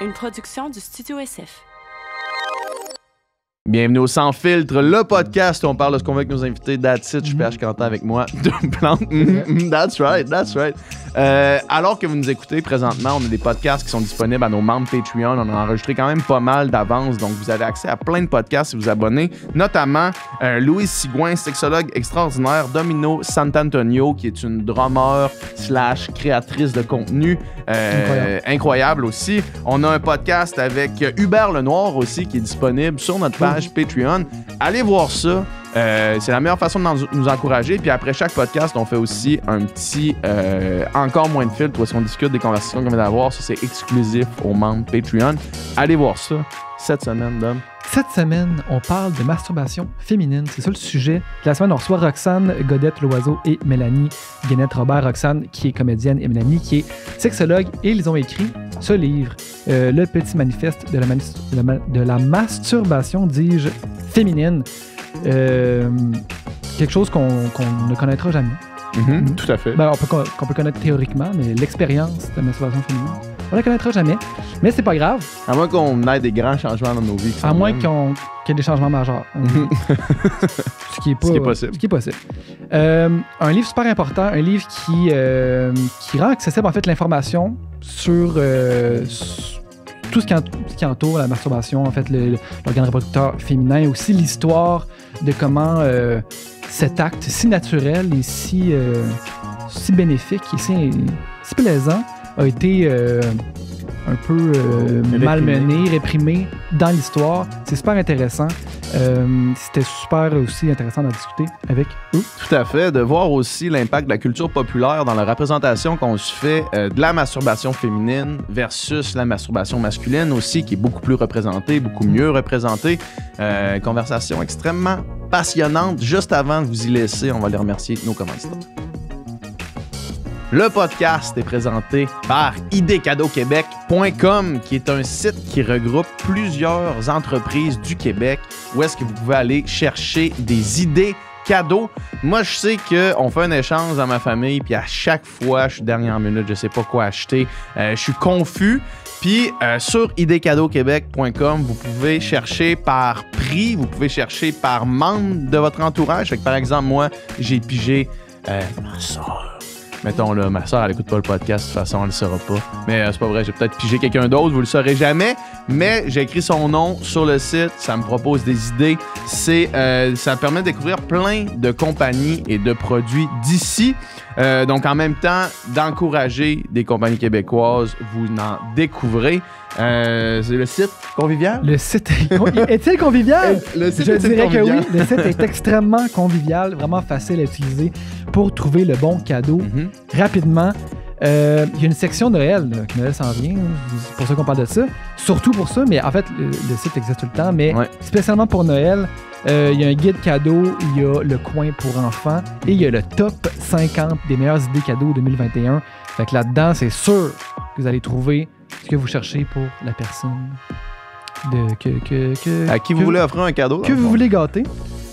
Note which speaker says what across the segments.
Speaker 1: Une production du Studio SF.
Speaker 2: Bienvenue au Sans Filtre, le podcast où on parle de ce qu'on veut avec nos invités. That's it, je suis PH Quentin avec moi. Deux plantes. That's right. Alors que vous nous écoutez présentement, on a des podcasts qui sont disponibles à nos membres Patreon. On a enregistré quand même pas mal d'avance, donc vous avez accès à plein de podcasts si vous abonnez, notamment Louise Sigouin, sexologue extraordinaire, Domino Sant'Antonio, qui est une drummer / créatrice de contenu incroyable aussi. On a un podcast avec Hubert Lenoir aussi qui est disponible sur notre page Patreon. Allez voir ça. C'est la meilleure façon de nous encourager. Puis après chaque podcast, on fait aussi un petit encore moins de filtres où on discute des conversations qu'on vient d'avoir. Ça, c'est exclusif aux membres Patreon. Allez voir ça cette semaine, Dom.
Speaker 3: Cette semaine, on parle de masturbation féminine. C'est ça le sujet. La semaine, on reçoit Roxane Godette-Loiseau et Mélanie Guénette-Robert. Roxane, qui est comédienne, et Mélanie, qui est sexologue. Et ils ont écrit ce livre, Le petit manifeste de la masturbation, dis-je, féminine. Quelque chose qu'on ne connaîtra jamais.
Speaker 2: Tout à fait.
Speaker 3: Ben, qu'on peut connaître théoriquement, mais l'expérience de la masturbation féminine, on ne la connaîtra jamais. Mais c'est pas grave.
Speaker 2: À moins qu'on ait des grands changements dans nos vies.
Speaker 3: À moins qu'il y ait des changements majeurs. Ce qui est possible. Un livre super important, un livre qui rend accessible en fait l'information sur tout ce qui entoure la masturbation, en fait, l'organe reproducteur féminin, et aussi l'histoire de comment cet acte si naturel et si bénéfique et si plaisant a été un peu malmené, réprimé dans l'histoire. C'est super intéressant. C'était super aussi intéressant d'en discuter avec eux.
Speaker 2: Tout à fait. De voir aussi l'impact de la culture populaire dans la représentation qu'on se fait de la masturbation féminine versus la masturbation masculine aussi, qui est beaucoup plus représentée, beaucoup mieux représentée. Conversation extrêmement passionnante. Juste avant de vous y laisser, on va les remercier, nos commanditaires. Le podcast est présenté par idcadeauquebec.com, qui est un site qui regroupe plusieurs entreprises du Québec où est-ce que vous pouvez aller chercher des idées cadeaux. Moi, je sais qu'on fait un échange dans ma famille, puis à chaque fois, je suis dernière minute, je sais pas quoi acheter. Je suis confus. Puis sur idcadeauquebec.com, vous pouvez chercher par prix, vous pouvez chercher par membre de votre entourage. Fait que, par exemple, moi, j'ai pigé ma soeur. Mettons là, ma soeur, elle écoute pas le podcast, de toute façon, elle le saura pas. Mais c'est pas vrai, j'ai peut-être pigé quelqu'un d'autre, vous le saurez jamais. Mais j'ai écrit son nom sur le site, ça me propose des idées. Ça permet de découvrir plein de compagnies et de produits d'ici. Donc en même temps, d'encourager des compagnies québécoises, vous en découvrez. C'est le site convivial?
Speaker 3: Le site est-il convivial?
Speaker 2: Le site
Speaker 3: Je dirais
Speaker 2: convivial?
Speaker 3: que oui. Le site est extrêmement convivial, vraiment facile à utiliser pour trouver le bon cadeau rapidement. Il y a une section Noël, là, que Noël s'en vient. C'est pour ça qu'on parle de ça. Surtout pour ça, mais en fait, le site existe tout le temps. Mais spécialement pour Noël, il y a un guide cadeau, il y a le coin pour enfants et il y a le top 50 des meilleures idées cadeaux 2021. Fait que là-dedans, c'est sûr que vous allez trouver ce que vous cherchez pour la personne
Speaker 2: à qui vous voulez offrir un cadeau.
Speaker 3: Que vous voulez gâter.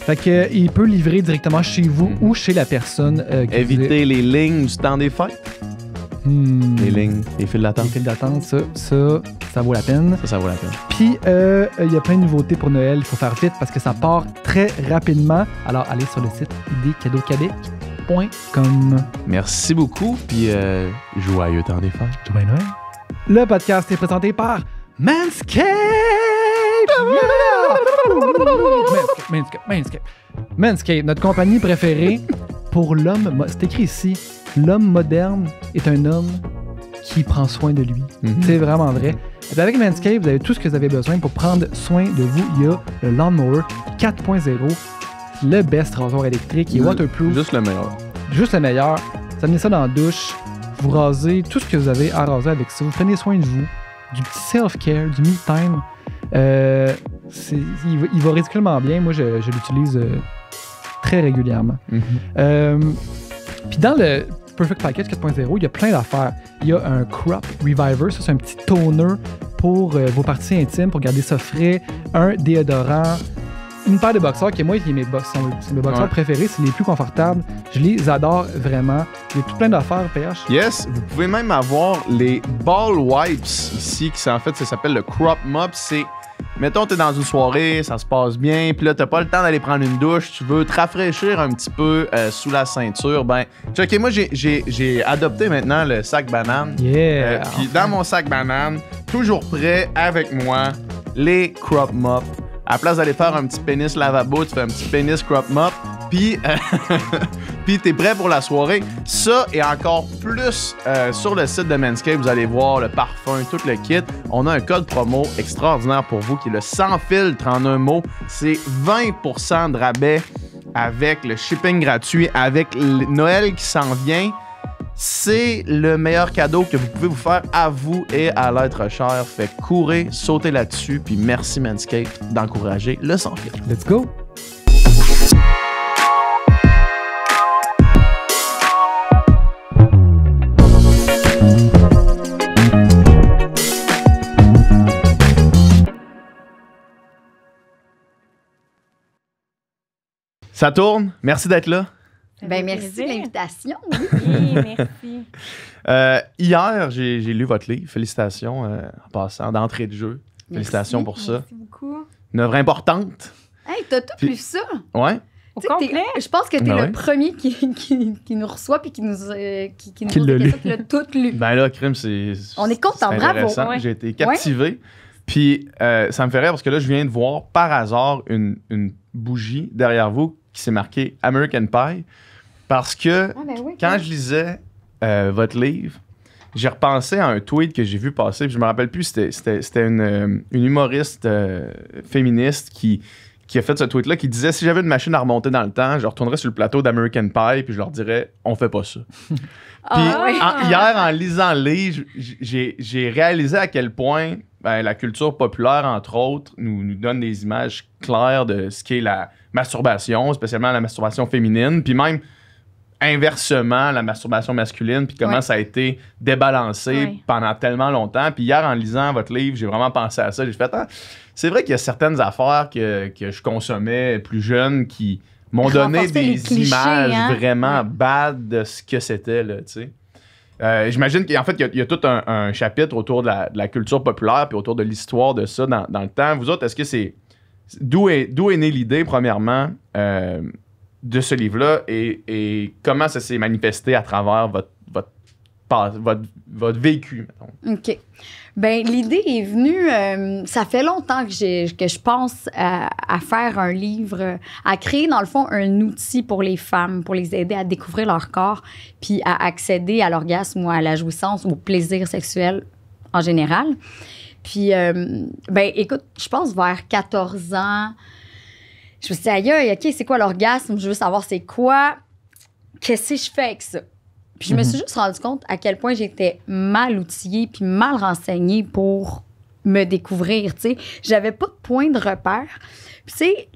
Speaker 3: Fait que il peut livrer directement chez vous ou chez la personne.
Speaker 2: Évitez les lignes du temps des fêtes. Les lignes, les files d'attente.
Speaker 3: Les files d'attente, ça vaut la peine.
Speaker 2: Ça vaut la peine.
Speaker 3: Puis, il y a plein de nouveautés pour Noël. Il faut faire vite parce que ça part très rapidement. Alors, allez sur le site idcadeauquebec.com.
Speaker 2: Merci beaucoup. Puis, joyeux temps des fêtes.
Speaker 3: Joyeux Noël. Le podcast est présenté par Manscaped. Manscaped, notre compagnie préférée pour l'homme. C'est écrit ici. L'homme moderne est un homme qui prend soin de lui. C'est vraiment vrai. Et avec Manscaped, vous avez tout ce que vous avez besoin pour prendre soin de vous. Il y a le Lawnmower 4.0, le best rasoir électrique, il est waterproof.
Speaker 2: Juste le meilleur.
Speaker 3: Juste le meilleur. Vous amenez ça dans la douche, vous rasez tout ce que vous avez à raser avec ça. Vous prenez soin de vous, du petit self-care, du me-time. Il va ridiculement bien. Moi, je l'utilise très régulièrement. Puis dans le Perfect Package 4.0, il y a plein d'affaires. Il y a un Crop Reviver, ça c'est un petit toner pour vos parties intimes, pour garder ça frais. Un déodorant une paire de boxeurs qui, moi, qui est mes boxeurs préférés. C'est les plus confortables. Je les adore vraiment. Il y a tout plein d'affaires, PH.
Speaker 2: Yes, vous pouvez même avoir les ball wipes ici, qui en fait, ça s'appelle le crop mop. C'est, mettons, t'es dans une soirée, ça se passe bien, puis là, t'as pas le temps d'aller prendre une douche, tu veux te rafraîchir un petit peu sous la ceinture. Ben, checkez, moi, j'ai adopté maintenant le sac banane.
Speaker 3: Yeah!
Speaker 2: Puis dans mon sac banane, toujours prêt avec moi, les crop mop. À la place d'aller faire un petit pénis lavabo, tu fais un petit pénis crop mop, puis t'es prêt pour la soirée. Ça et encore plus sur le site de Manscaped, vous allez voir le parfum, tout le kit. On a un code promo extraordinaire pour vous qui est le sans filtre en un mot. C'est 20% de rabais avec le shipping gratuit, avec Noël qui s'en vient. C'est le meilleur cadeau que vous pouvez vous faire à vous et à l'être cher. Fait courez, sautez là-dessus, puis merci Manscaped d'encourager le sans filtre.
Speaker 3: Let's go!
Speaker 2: Ça tourne. Merci d'être là.
Speaker 4: Ben, merci de l'invitation.
Speaker 1: Oui, merci.
Speaker 2: Hier, j'ai lu votre livre. Félicitations en passant d'entrée de jeu. Félicitations pour ça.
Speaker 1: Merci beaucoup.
Speaker 2: Une œuvre importante.
Speaker 4: Hey, t'as tout lu ça?
Speaker 2: Ouais.
Speaker 1: Au complet?
Speaker 4: Je pense que t'es
Speaker 2: Ben
Speaker 4: le
Speaker 2: ouais.
Speaker 4: premier qui nous reçoit puis qui nous pose des
Speaker 3: l'a lu.
Speaker 4: questions, qui l'a tout lu.
Speaker 2: Ben là, crime, c'est.
Speaker 4: On est content,
Speaker 2: c'est
Speaker 4: bravo.
Speaker 2: intéressant.
Speaker 1: Ouais.
Speaker 2: J'ai été captivé. Puis ça me fait rire parce que là, je viens de voir par hasard une bougie derrière vous qui s'est marquée American Pie. Parce que
Speaker 4: Ah, ben oui,
Speaker 2: quand je lisais votre livre, j'ai repensé à un tweet que j'ai vu passer. Puis je me rappelle plus, c'était une humoriste féministe qui a fait ce tweet-là, qui disait « Si j'avais une machine à remonter dans le temps, je retournerais sur le plateau d'American Pie puis je leur dirais « On fait pas ça. » Puis hier, en lisant le livre, j'ai réalisé à quel point la culture populaire, entre autres, nous donne des images claires de ce qu'est la masturbation, spécialement la masturbation féminine, puis même inversement la masturbation masculine, puis comment ça a été débalancé pendant tellement longtemps. Puis hier, en lisant votre livre, j'ai vraiment pensé à ça. J'ai fait c'est vrai qu'il y a certaines affaires que je consommais plus jeune qui m'ont donné des
Speaker 4: clichés,
Speaker 2: images vraiment bad de ce que c'était, là, tu sais. J'imagine qu'en fait, il y a tout un chapitre autour de la culture populaire puis autour de l'histoire de ça dans le temps. Vous autres, est-ce que c'est... D'où est née l'idée, premièrement, de ce livre-là et comment ça s'est manifesté à travers votre vécu, mettons?
Speaker 4: OK. Ben l'idée est venue, ça fait longtemps que je pense à faire un livre, à créer dans le fond un outil pour les femmes, pour les aider à découvrir leur corps, puis à accéder à l'orgasme ou à la jouissance ou au plaisir sexuel en général. Puis, ben écoute, je pense vers 14 ans, je me suis dit, aïe, OK, c'est quoi l'orgasme? Je veux savoir c'est quoi. Qu'est-ce que je fais avec ça? Puis je me suis juste rendu compte à quel point j'étais mal outillée puis mal renseignée pour me découvrir, tu sais. J'avais pas de point de repère. Puis tu sais,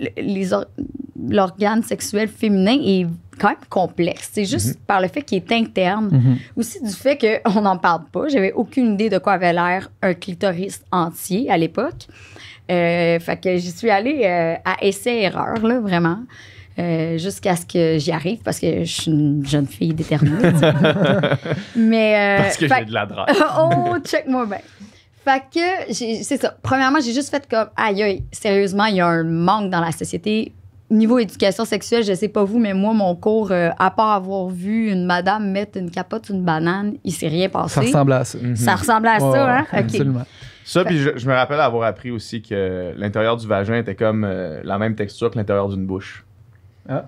Speaker 4: l'organe sexuel féminin est quand même complexe. C'est juste par le fait qu'il est interne. Aussi du fait qu'on n'en parle pas. J'avais aucune idée de quoi avait l'air un clitoris entier à l'époque. Fait que j'y suis allée à essai-erreur, là, vraiment. Jusqu'à ce que j'y arrive parce que je suis une jeune fille déterminée. Mais
Speaker 2: parce que j'ai de la drague.
Speaker 4: Oh, check-moi bien. Fait que c'est ça. Premièrement, j'ai juste fait comme aïe, sérieusement, il y a un manque dans la société. Niveau éducation sexuelle, je sais pas vous, mais moi, mon cours, à part avoir vu une madame mettre une capote sur une banane, il s'est rien passé.
Speaker 3: Ça ressemble à ça.
Speaker 4: Ça ressemble à ça, hein?
Speaker 3: Absolument.
Speaker 4: OK.
Speaker 2: Ça, puis je me rappelle avoir appris aussi que l'intérieur du vagin était comme la même texture que l'intérieur d'une bouche.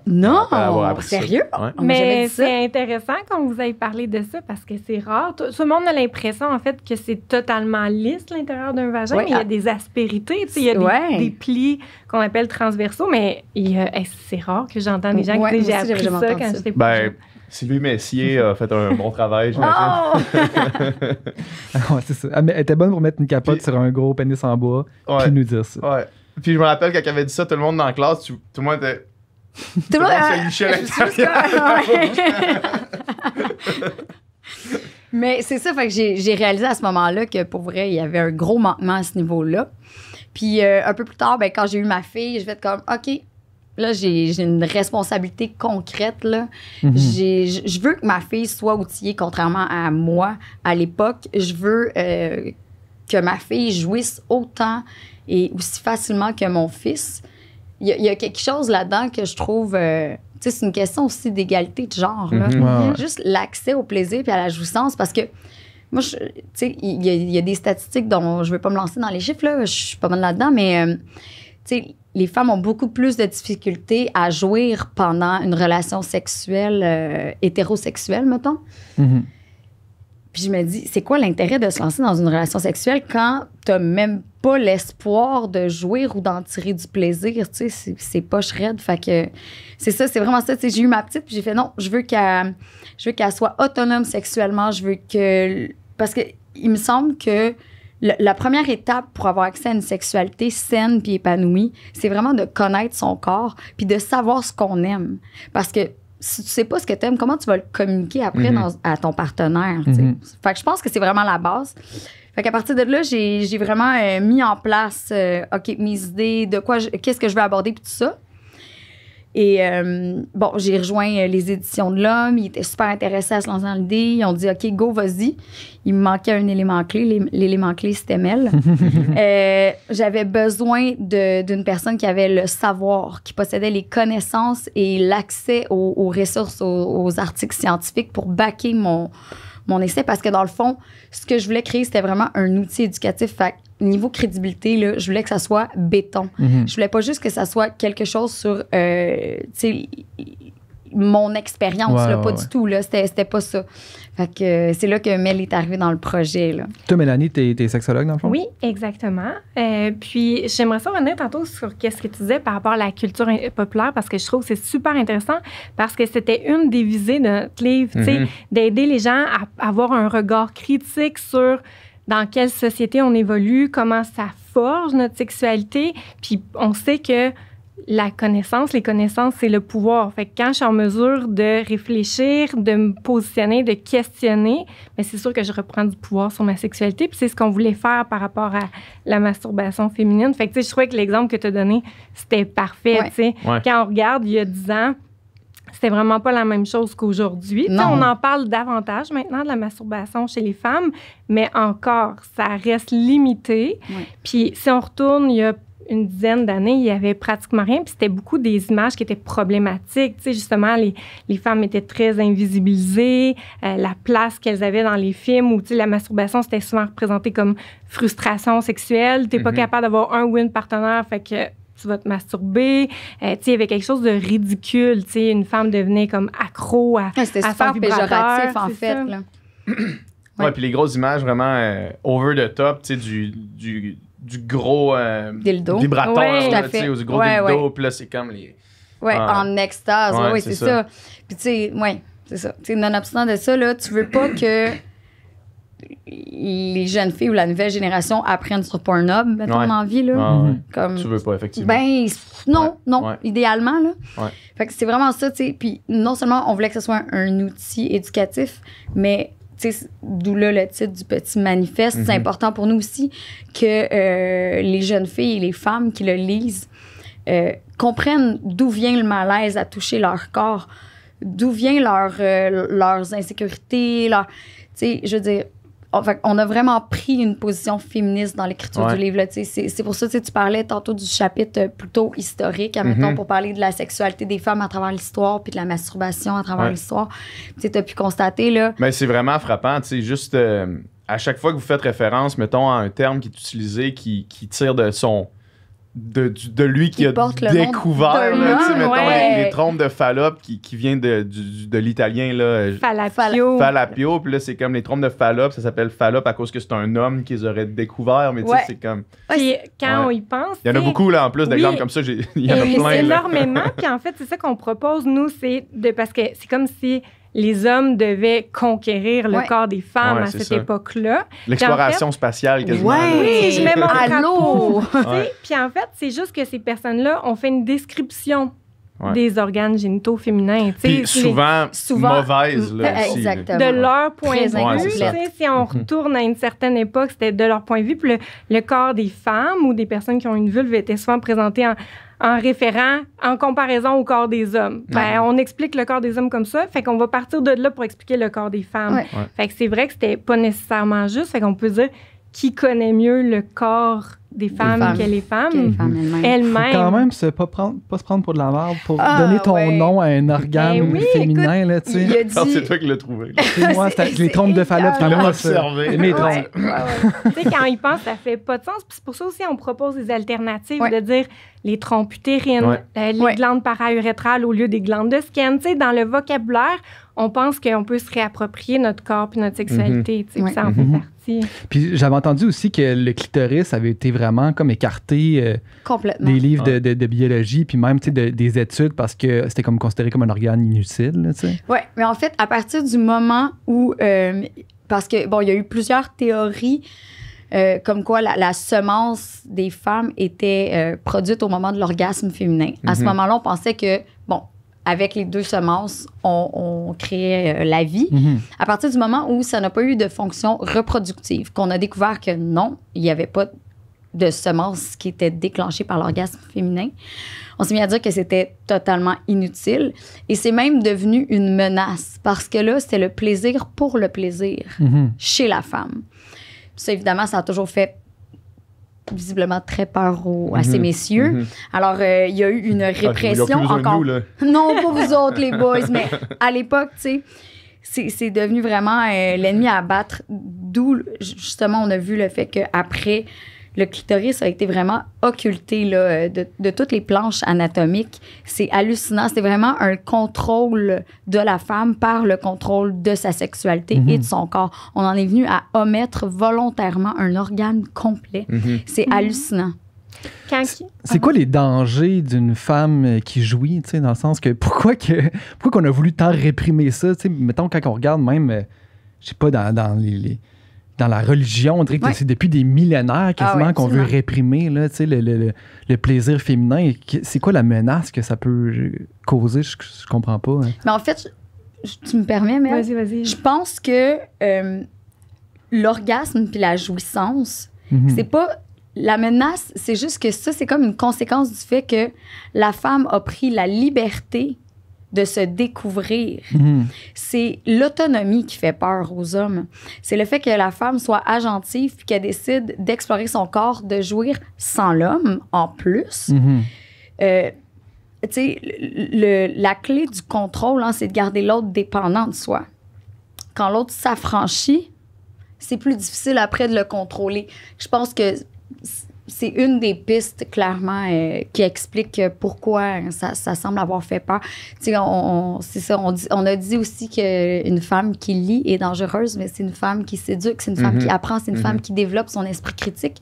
Speaker 4: Non!
Speaker 2: Avoir appris ça.
Speaker 4: Sérieux?
Speaker 2: Ouais.
Speaker 4: On m'a jamais
Speaker 1: Mais
Speaker 4: dit ça.
Speaker 1: c'est intéressant quand vous avez parlé de ça parce que c'est rare. Tout le monde a l'impression, en fait, que c'est totalement lisse l'intérieur d'un vagin,
Speaker 4: Ouais,
Speaker 1: mais il y a des aspérités, tu sais, il y a
Speaker 4: Ouais.
Speaker 1: des plis qu'on appelle transversaux, mais c'est rare que j'entends des gens qui
Speaker 4: Ouais,
Speaker 1: disent « J'ai
Speaker 4: moi aussi,
Speaker 1: appris
Speaker 4: j'avais
Speaker 1: ça
Speaker 4: jamais
Speaker 1: quand
Speaker 4: entendu
Speaker 1: j'étais plus
Speaker 2: Ben,
Speaker 1: jeune.
Speaker 2: Sylvie Messier a fait un bon travail, j'imagine.
Speaker 4: Oh!
Speaker 3: Ouais, c'est ça. Elle était bonne pour mettre une capote
Speaker 2: Puis-
Speaker 3: sur un gros pénis en bois
Speaker 2: Ouais.
Speaker 3: puis nous dire ça.
Speaker 2: Ouais. Puis je me rappelle quand elle avait dit ça, tout le monde dans la classe, tout le monde était...
Speaker 4: Tout le monde
Speaker 2: se lichait à l'intérieur.
Speaker 4: Mais c'est ça, fait que j'ai réalisé à ce moment-là que pour vrai, il y avait un gros manquement à ce niveau-là. Puis un peu plus tard, ben, quand j'ai eu ma fille, je vais être comme, OK, là, j'ai une responsabilité concrète. Là. Je veux que ma fille soit outillée, contrairement à moi à l'époque. Je veux que ma fille jouisse autant et aussi facilement que mon fils. Il y a quelque chose là-dedans que je trouve... c'est une question aussi d'égalité de genre. Là. Juste l'accès au plaisir et à la jouissance, parce que moi, il y a des statistiques dont je ne vais pas me lancer dans les chiffres, là, je suis pas mal là-dedans, mais les femmes ont beaucoup plus de difficultés à jouir pendant une relation sexuelle hétérosexuelle, mettons. Puis je me dis, c'est quoi l'intérêt de se lancer dans une relation sexuelle quand t'as même pas l'espoir de jouir ou d'en tirer du plaisir, tu sais, c'est poche raide. Fait que c'est ça, c'est vraiment ça. Tu sais, j'ai eu ma petite, puis j'ai fait non, je veux qu'elle soit autonome sexuellement, parce que il me semble que la première étape pour avoir accès à une sexualité saine puis épanouie, c'est vraiment de connaître son corps puis de savoir ce qu'on aime. Parce que si tu sais pas ce que tu aimes, comment tu vas le communiquer après à ton partenaire? Fait que je pense que c'est vraiment la base. Fait qu'à partir de là, j'ai vraiment mis en place OK, mes idées, qu'est-ce que je veux aborder puis tout ça. Et bon, j'ai rejoint les éditions de l'Homme. Ils étaient super intéressés à se lancer dans l'idée. Ils ont dit OK, go, vas-y. Il me manquait un élément clé. L'élément clé, c'était Mel. J'avais besoin d'une personne qui avait le savoir, qui possédait les connaissances et l'accès aux ressources, aux articles scientifiques pour backer mon essai. Parce que dans le fond, ce que je voulais créer, c'était vraiment un outil éducatif. Fait niveau crédibilité, là, je voulais que ça soit béton. Je voulais pas juste que ça soit quelque chose sur mon expérience, pas du tout. Là, c'était pas ça. Fait que c'est là que Mel est arrivée dans le projet. Là.
Speaker 3: Toi, Mélanie, t'es sexologue, dans le fond?
Speaker 1: Oui, exactement. Puis j'aimerais ça revenir tantôt sur ce que tu disais par rapport à la culture populaire, parce que je trouve que c'est super intéressant, parce que c'était une des visées de notre livre, d'aider les gens à avoir un regard critique sur dans quelle société on évolue, comment ça forge notre sexualité. Puis on sait que les connaissances, c'est le pouvoir. Fait que quand je suis en mesure de réfléchir, de me positionner, de questionner, bien, c'est sûr que je reprends du pouvoir sur ma sexualité. Puis c'est ce qu'on voulait faire par rapport à la masturbation féminine. Fait que, tu sais, je trouvais que l'exemple que tu as donné, c'était parfait, tu sais. Quand on regarde, il y a 10 ans, c'était vraiment pas la même chose qu'aujourd'hui. On en parle davantage maintenant de la masturbation chez les femmes, mais encore, ça reste limité. Puis si on retourne, il y a une dizaine d'années, il y avait pratiquement rien, puis c'était beaucoup des images qui étaient problématiques. Tu sais, justement, les femmes étaient très invisibilisées, la place qu'elles avaient dans les films, où, tu sais, la masturbation, c'était souvent représenté comme frustration sexuelle. T'es pas capable d'avoir un ou une partenaire, fait que tu vas te masturber. Tu sais, il y avait quelque chose de ridicule. Tu sais, une femme devenait comme accro à
Speaker 4: c'était super péjoratif, en fait. Là.
Speaker 2: Puis les grosses images vraiment over the top, tu sais, du gros vibrateur, tu sais, ou du gros dildo, puis là, c'est comme les...
Speaker 4: en extase, c'est ça. Puis tu sais, c'est ça. Tu sais, nonobstant de ça, là, tu veux pas que les jeunes filles ou la nouvelle génération apprennent sur Pornhub, mettons, en vie, là.
Speaker 2: Comme, tu veux pas, effectivement.
Speaker 4: Ben, non, idéalement, là. Fait que c'est vraiment ça, tu sais. Puis non seulement on voulait que ce soit un outil éducatif, mais... D'où là le titre du petit manifeste. C'est important pour nous aussi que les jeunes filles et les femmes qui le lisent comprennent d'où vient le malaise à toucher leur corps, d'où vient leurs insécurités, je veux dire, on a vraiment pris une position féministe dans l'écriture du livre. Là, c'est pour ça que tu parlais tantôt du chapitre plutôt historique, admettons, pour parler de la sexualité des femmes à travers l'histoire puis de la masturbation à travers l'histoire. Tu as pu constater, là...
Speaker 2: Mais c'est vraiment frappant, tu sais, juste à chaque fois que vous faites référence, mettons, à un terme qui est utilisé, qui tire de son... De lui qui a découvert, les trompes de Fallope qui vient de l'italien, là. Fallapio. Puis là, c'est comme les trompes de Fallope, ça s'appelle Fallope à cause que c'est un homme qui les aurait découvert, mais tu sais, c'est comme...
Speaker 1: Puis quand on y pense...
Speaker 2: Il y en a beaucoup, là, en plus, d'exemples comme ça. Il y en a plein.
Speaker 1: Énormément. Puis en fait, c'est ça qu'on propose, nous, parce que c'est comme si... les hommes devaient conquérir le corps des femmes à cette époque-là.
Speaker 2: L'exploration spatiale, quasiment.
Speaker 1: Oui, je mets mon chapeau. Puis en fait, c'est juste que ces personnes-là ont fait une description des organes génitaux féminins.
Speaker 2: Puis souvent mauvaises. Là,
Speaker 4: exactement.
Speaker 1: De leur point de vue. Si on retourne à une certaine époque, c'était de leur point de vue. Puis le corps des femmes ou des personnes qui ont une vulve était souvent présenté en référent, en comparaison au corps des hommes. On explique le corps des hommes comme ça, fait qu'on va partir de là pour expliquer le corps des femmes. Fait que c'est vrai que c'était pas nécessairement juste, fait qu'on peut dire qui connaît mieux le corps des femmes que les femmes elles-mêmes.
Speaker 3: Faut quand même pas se prendre pour de la merde pour donner ton nom à un organe féminin. Là, tu sais.
Speaker 2: C'est toi qui l'as trouvé.
Speaker 3: C'est moi, les trompes de Fallope.
Speaker 2: Tu l'as observé.
Speaker 3: Mes trompes.
Speaker 1: Tu sais, quand ils pensent, ça fait pas de sens. Puis c'est pour ça aussi on propose des alternatives de dire les trompes utérines, les glandes paraurétrales au lieu des glandes de Skene. Tu sais, dans le vocabulaire, on pense qu'on peut se réapproprier notre corps puis notre sexualité. Tu sais, ça en fait partie.
Speaker 3: Puis j'avais entendu aussi que le clitoris avait été vraiment comme écarté
Speaker 4: complètement
Speaker 3: des livres de biologie, puis même des études parce que c'était comme considéré comme un organe inutile.
Speaker 4: Oui, mais en fait, à partir du moment où... parce que, bon, il y a eu plusieurs théories comme quoi la semence des femmes était produite au moment de l'orgasme féminin. À ce moment-là, on pensait que, bon, avec les deux semences, on créait la vie. À partir du moment où ça n'a pas eu de fonction reproductive, qu'on a découvert que non, il n'y avait pas de semences qui étaient déclenchées par l'orgasme féminin, on s'est mis à dire que c'était totalement inutile. Et c'est même devenu une menace parce que là, c'était le plaisir pour le plaisir chez la femme. Puis ça, évidemment, ça a toujours fait visiblement très peur à ces messieurs. Alors, il y a eu une répression encore. Non, pas vous autres, les boys, mais à l'époque, tu sais, c'est devenu vraiment l'ennemi à abattre. D'où, justement, on a vu le fait qu'après, le clitoris a été vraiment occulté là, de toutes les planches anatomiques. C'est hallucinant. C'est vraiment un contrôle de la femme par le contrôle de sa sexualité et de son corps. On en est venu à omettre volontairement un organe complet. C'est hallucinant.
Speaker 3: C'est quoi les dangers d'une femme qui jouit, tu sais, dans le sens que pourquoi qu'on a voulu tant réprimer ça, tu sais, mettons quand on regarde même, je sais pas, dans la religion, on dirait que c'est depuis des millénaires quasiment qu'on veut réprimer là, le plaisir féminin. C'est quoi la menace que ça peut causer? Je comprends pas. Hein.
Speaker 4: Mais en fait, tu me permets, mais
Speaker 1: vas-y.
Speaker 4: Je pense que l'orgasme puis la jouissance, c'est pas... La menace, c'est juste que ça, c'est comme une conséquence du fait que la femme a pris la liberté de se découvrir. C'est l'autonomie qui fait peur aux hommes. C'est le fait que la femme soit agentive puis qu'elle décide d'explorer son corps, de jouir sans l'homme en plus. Tu sais, la clé du contrôle, hein, c'est de garder l'autre dépendant de soi. Quand l'autre s'affranchit, c'est plus difficile après de le contrôler. Je pense que c'est une des pistes, clairement, qui explique pourquoi ça semble avoir fait peur. Tu sais, c'est ça, on a dit aussi qu'une femme qui lit est dangereuse, mais c'est une femme qui s'éduque, c'est une femme qui apprend, c'est une femme qui développe son esprit critique.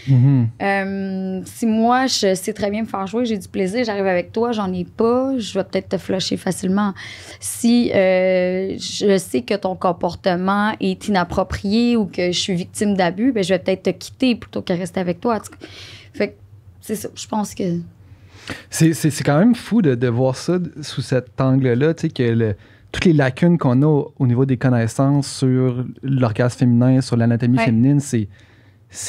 Speaker 4: Si moi, je sais très bien me faire jouer, j'ai du plaisir, j'arrive avec toi, j'en ai pas, je vais peut-être te flusher facilement. Si je sais que ton comportement est inapproprié ou que je suis victime d'abus, ben, je vais peut-être te quitter plutôt que rester avec toi. Fait que c'est ça, je pense que...
Speaker 3: C'est quand même fou de voir ça sous cet angle-là, tu sais, que toutes les lacunes qu'on a au niveau des connaissances sur l'orgasme féminin, sur l'anatomie féminine, c'est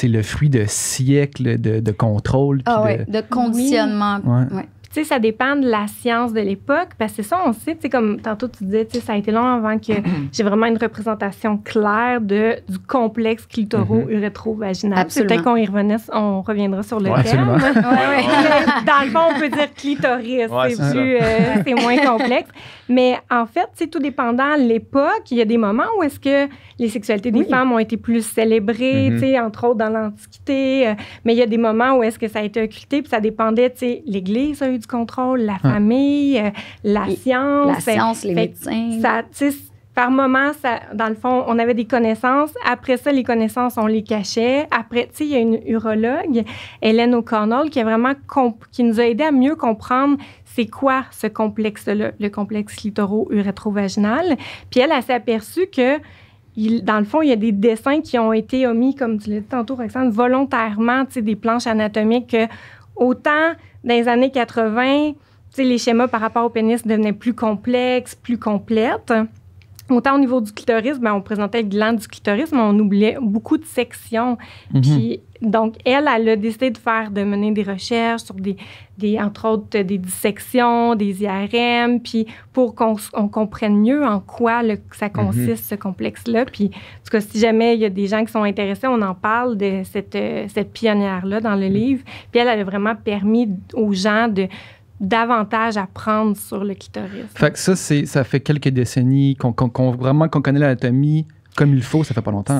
Speaker 3: le fruit de siècles de contrôle.
Speaker 4: De conditionnement.
Speaker 1: Tu sais, ça dépend de la science de l'époque, parce que c'est ça, on sait, tu sais, comme tantôt tu disais, tu sais, ça a été long avant que j'ai vraiment une représentation claire du complexe clitoro-urétro-vaginal. Peut-être on reviendra sur le terme. Dans le fond, on peut dire clitoris, c'est moins complexe. Mais en fait, tu sais, tout dépendant de l'époque, il y a des moments où est-ce que les sexualités des femmes ont été plus célébrées, tu sais, entre autres dans l'Antiquité, mais il y a des moments où est-ce que ça a été occulté, puis ça dépendait, tu sais, l'Église a eu du contrôle, la famille, la science.
Speaker 4: La science, les médecins.
Speaker 1: Par moment, dans le fond, on avait des connaissances. Après ça, les connaissances, on les cachait. Après, tu sais, il y a une urologue, Hélène O'Connell, qui nous a aidé à mieux comprendre c'est quoi ce complexe-là, le complexe clitoro-urétro-vaginal. Puis elle s'est aperçue que dans le fond, il y a des dessins qui ont été omis, comme tu l'as dit tantôt, Roxane, volontairement, tu sais, des planches anatomiques que autant dans les années 80 les schémas par rapport au pénis devenaient plus complexes, plus complètes. Autant au niveau du clitoris, on présentait le gland du clitoris, mais on oubliait beaucoup de sections. Puis, donc, elle a décidé de mener des recherches sur entre autres, des dissections, des IRM, puis pour qu'on comprenne mieux en quoi ça consiste, ce complexe-là. Puis, en tout cas, si jamais il y a des gens qui sont intéressés, on en parle de cette pionnière-là dans le livre. Puis, elle a vraiment permis aux gens davantage apprendre sur le clitoris.
Speaker 3: Fait que ça fait quelques décennies qu'on connaît l'anatomie comme il faut, ça fait pas longtemps.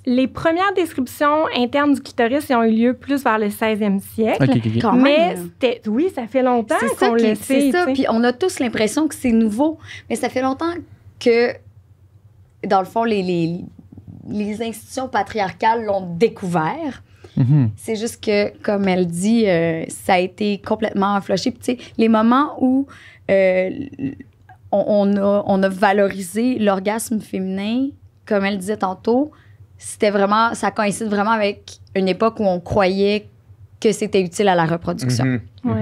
Speaker 1: Les premières descriptions internes du clitoris ont eu lieu plus vers le 16e siècle.
Speaker 3: Okay.
Speaker 1: Mais oui, ça fait longtemps qu'on le sait.
Speaker 4: C'est ça, puis on a tous l'impression que c'est nouveau, mais ça fait longtemps que, dans le fond, les institutions patriarcales l'ont découvert. C'est juste que, comme elle dit, ça a été complètement flushé. Puis, tu sais, les moments où on a valorisé l'orgasme féminin, comme elle disait tantôt, ça coïncide vraiment avec une époque où on croyait que c'était utile à la reproduction.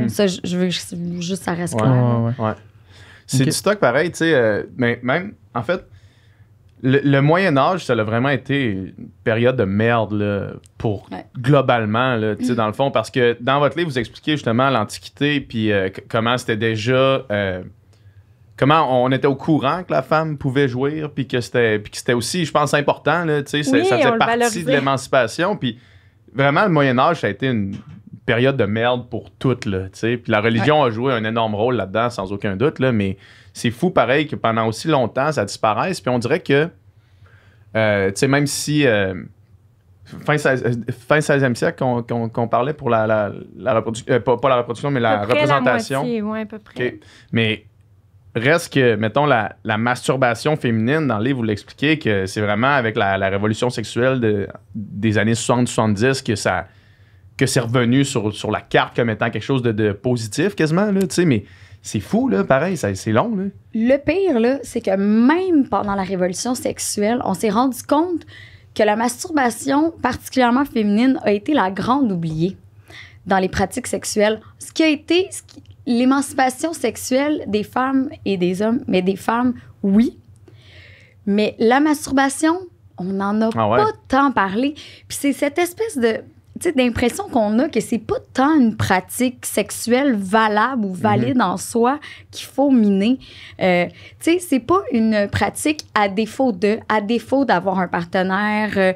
Speaker 4: Ça, je veux juste que ça reste clair.
Speaker 2: Ouais. C'est du stock pareil, tu sais, mais même, en fait, le Moyen-Âge, ça a vraiment été une période de merde là, globalement, là, dans le fond, parce que dans votre livre, vous expliquez justement l'Antiquité, puis comment c'était déjà... comment on était au courant que la femme pouvait jouir, puis que c'était aussi, je pense, important, là, ça faisait partie de l'émancipation, puis vraiment, le Moyen-Âge, ça a été une période de merde pour toutes, là, puis la religion a joué un énorme rôle là-dedans, sans aucun doute, là, mais... C'est fou, pareil, que pendant aussi longtemps, ça disparaisse. Puis on dirait que, tu sais, même si fin 16e siècle, qu'on parlait pour la reproduction, pas la reproduction, mais la représentation.
Speaker 1: Oui, à peu près.
Speaker 2: Okay. Mais reste que, mettons, la masturbation féminine, dans le livre, vous l'expliquez, que c'est vraiment avec la révolution sexuelle des années 60-70 que c'est revenu sur la carte comme étant quelque chose de positif, quasiment, là, tu sais, mais... C'est fou, là, pareil, c'est long, là.
Speaker 4: Le pire, là, c'est que même pendant la révolution sexuelle, on s'est rendu compte que la masturbation, particulièrement féminine, a été la grande oubliée dans les pratiques sexuelles. L'émancipation sexuelle des femmes et des hommes, mais des femmes, oui. Mais la masturbation, on n'en a pas tant parlé. Puis c'est cette espèce d'impression qu'on a que c'est pas tant une pratique sexuelle valable ou valide en soi qu'il faut miner. C'est pas une pratique à défaut d'avoir un partenaire,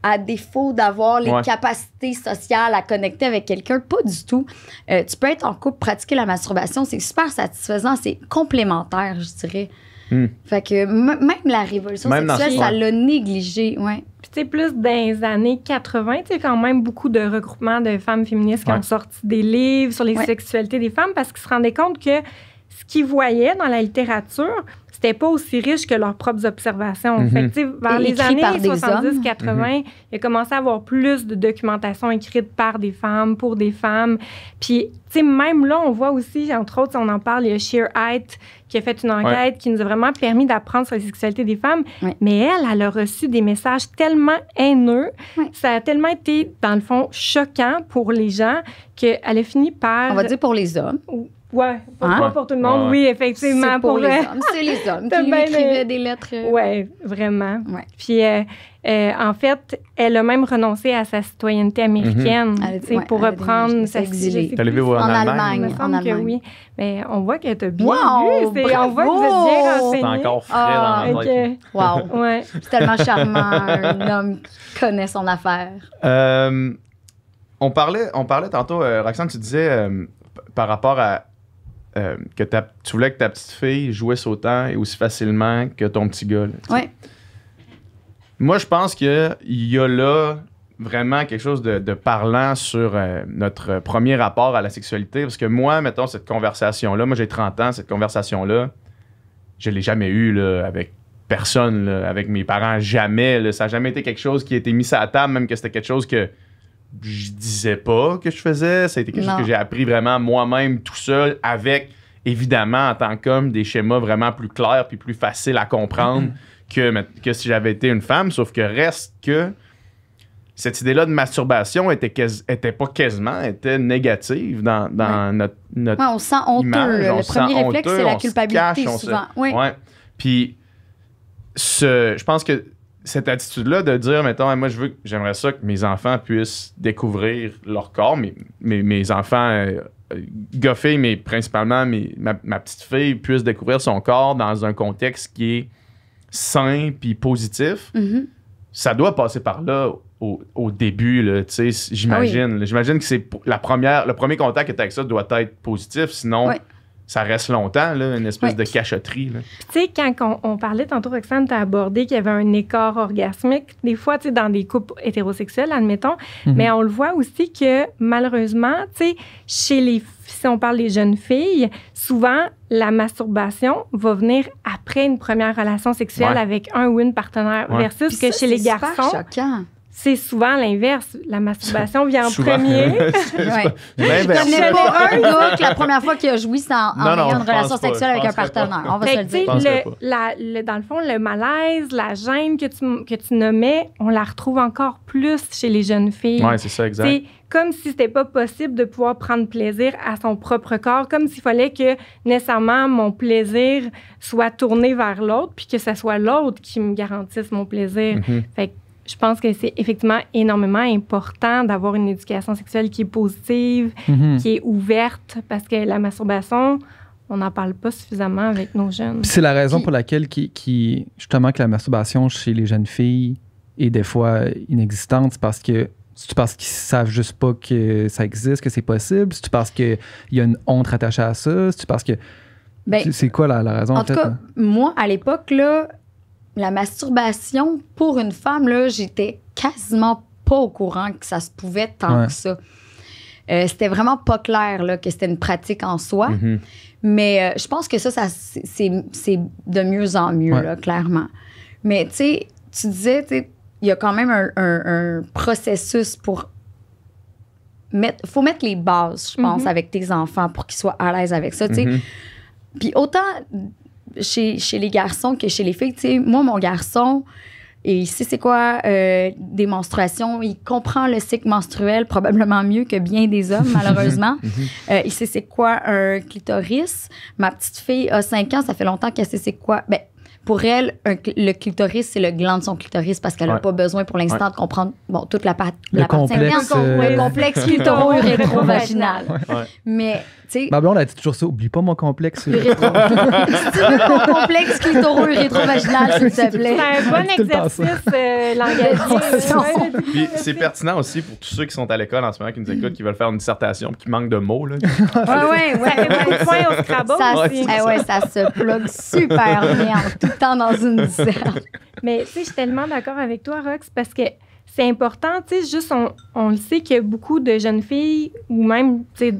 Speaker 4: à défaut d'avoir les capacités sociales à connecter avec quelqu'un. Pas du tout. Tu peux être en couple, pratiquer la masturbation, c'est super satisfaisant, c'est complémentaire, je dirais. Fait que même la révolution sexuelle, ça l'a négligé,
Speaker 1: Puis, tu sais, plus dans les années 80, tu sais, quand même beaucoup de regroupements de femmes féministes qui ont sorti des livres sur les sexualités des femmes parce qu'ils se rendaient compte que ce qu'ils voyaient dans la littérature, c'était pas aussi riche que leurs propres observations. Fait que, tu sais, vers les années 70-80, il a commencé à avoir plus de documentation écrite par des femmes, pour des femmes. Puis, tu sais, même là, on voit aussi, entre autres, on en parle, il y a Sheer Height qui a fait une enquête qui nous a vraiment permis d'apprendre sur la sexualité des femmes. Mais elle a reçu des messages tellement haineux. Ça a tellement été, dans le fond, choquant pour les gens qu'elle a fini par...
Speaker 4: On va dire pour les hommes.
Speaker 1: Pas pour tout le monde, oui, effectivement.
Speaker 4: C'est pour les hommes. C'est les hommes qui lui écrivaient des lettres.
Speaker 1: Oui, vraiment. Puis, en fait, elle a même renoncé à sa citoyenneté américaine pour reprendre sa
Speaker 4: exilée.
Speaker 2: Elle est en Allemagne.
Speaker 1: Il me semble que oui. Mais on voit qu'elle t'a bien lu. On voit que vous êtes bien renseignés.
Speaker 2: C'est encore frais dans la tête.
Speaker 4: Wow. C'est tellement charmant, un homme qui connaît son affaire.
Speaker 2: On parlait tantôt, Roxane, tu disais par rapport à que tu voulais que ta petite fille jouisse autant et aussi facilement que ton petit gars.
Speaker 4: Oui.
Speaker 2: Moi, je pense qu'il y a là vraiment quelque chose de parlant sur notre premier rapport à la sexualité. Parce que moi, mettons, cette conversation-là, moi j'ai 30 ans, cette conversation-là, je l'ai jamais eue là, avec personne, là, avec mes parents, jamais. Là. Ça n'a jamais été quelque chose qui a été mis sur la table, même que c'était quelque chose que je disais pas que je faisais. Ça a été quelque chose que j'ai appris vraiment moi-même tout seul avec, évidemment, en tant qu'homme, des schémas vraiment plus clairs puis plus faciles à comprendre que si j'avais été une femme. Sauf que reste que cette idée-là de masturbation était négative dans notre
Speaker 4: on se sent honteux.
Speaker 2: Image,
Speaker 4: le premier réflexe, c'est la culpabilité, souvent.
Speaker 2: Ouais. Puis, je pense que cette attitude-là de dire, mettons, moi, j'aimerais ça que mes enfants puissent découvrir leur corps, mes enfants, gars-filles, mais principalement ma petite fille, puisse découvrir son corps dans un contexte qui est sain puis positif.
Speaker 4: Mm-hmm.
Speaker 2: Ça doit passer par là au début, là, tu sais, j'imagine.
Speaker 4: Oui.
Speaker 2: J'imagine que c'est le premier contact que tu as avec ça doit être positif, sinon ça reste longtemps, là, une espèce de cachotterie.
Speaker 1: Tu sais, quand on parlait tantôt, Roxane, tu as abordé qu'il y avait un écart orgasmique, des fois, tu sais, dans des couples hétérosexuels, admettons, mais on le voit aussi que, malheureusement, tu sais, si on parle des jeunes filles, souvent, la masturbation va venir après une première relation sexuelle avec un ou une partenaire, versus que chez les garçons...
Speaker 4: C'est choquant.
Speaker 1: C'est souvent l'inverse. La masturbation vient en premier.
Speaker 4: Je connais pas un gars que la première fois qu'il a joui, c'est en ayant une relation sexuelle avec un partenaire. On va se le dire.
Speaker 1: Dans le fond, le malaise, la gêne que tu nommais, on la retrouve encore plus chez les jeunes filles.
Speaker 2: Oui, c'est ça, exact.
Speaker 1: C'est comme si c'était pas possible de pouvoir prendre plaisir à son propre corps, comme s'il fallait que nécessairement mon plaisir soit tourné vers l'autre, puis que ce soit l'autre qui me garantisse mon plaisir. Fait que je pense que c'est effectivement énormément important d'avoir une éducation sexuelle qui est positive, qui est ouverte, parce que la masturbation, on n'en parle pas suffisamment avec nos jeunes.
Speaker 3: Puis c'est la raison pour laquelle justement que la masturbation chez les jeunes filles est des fois inexistante, c'est parce qu'ils savent juste pas que ça existe, que c'est possible, c'est parce qu'il y a une honte attachée à ça, c'est parce que... c'est quoi la raison?
Speaker 4: En tout cas, moi, à l'époque, là, la masturbation, pour une femme, là, j'étais quasiment pas au courant que ça se pouvait tant que ça. C'était vraiment pas clair là, que c'était une pratique en soi. Mais je pense que ça c'est de mieux en mieux, là, clairement. Mais tu sais, tu disais, il y a quand même un processus pour... faut mettre les bases, je pense, avec tes enfants pour qu'ils soient à l'aise avec ça. Puis autant... Chez les garçons que chez les filles. Tu sais, moi, mon garçon, il sait c'est quoi des menstruations. Il comprend le cycle menstruel probablement mieux que bien des hommes, malheureusement. Il sait c'est quoi un clitoris. Ma petite fille a 5 ans, ça fait longtemps qu'elle sait c'est quoi... Pour elle, le clitoris, c'est le gland de son clitoris parce qu'elle n'a pas besoin pour l'instant de comprendre toute la partie le complexe clitoro-urétro-vaginal. Mais, tu sais...
Speaker 3: Ma blonde a dit toujours ça, oublie pas mon complexe.
Speaker 4: Mon complexe clitoro-urétro-vaginal, s'il te plaît.
Speaker 1: C'est un bon exercice langagier.
Speaker 2: Puis c'est pertinent aussi pour tous ceux qui sont à l'école en ce moment, qui nous écoutent, qui veulent faire une dissertation, qui manquent de mots. Là.
Speaker 1: Ouais. Ça fait beaucoup de points au Scrabble aussi.
Speaker 4: Ça se plug super bien tout le temps dans une disserte.
Speaker 1: Mais tu sais, je suis tellement d'accord avec toi, Rox, parce que c'est important, tu sais, juste on le sait qu'il y a beaucoup de jeunes filles, ou même, tu sais,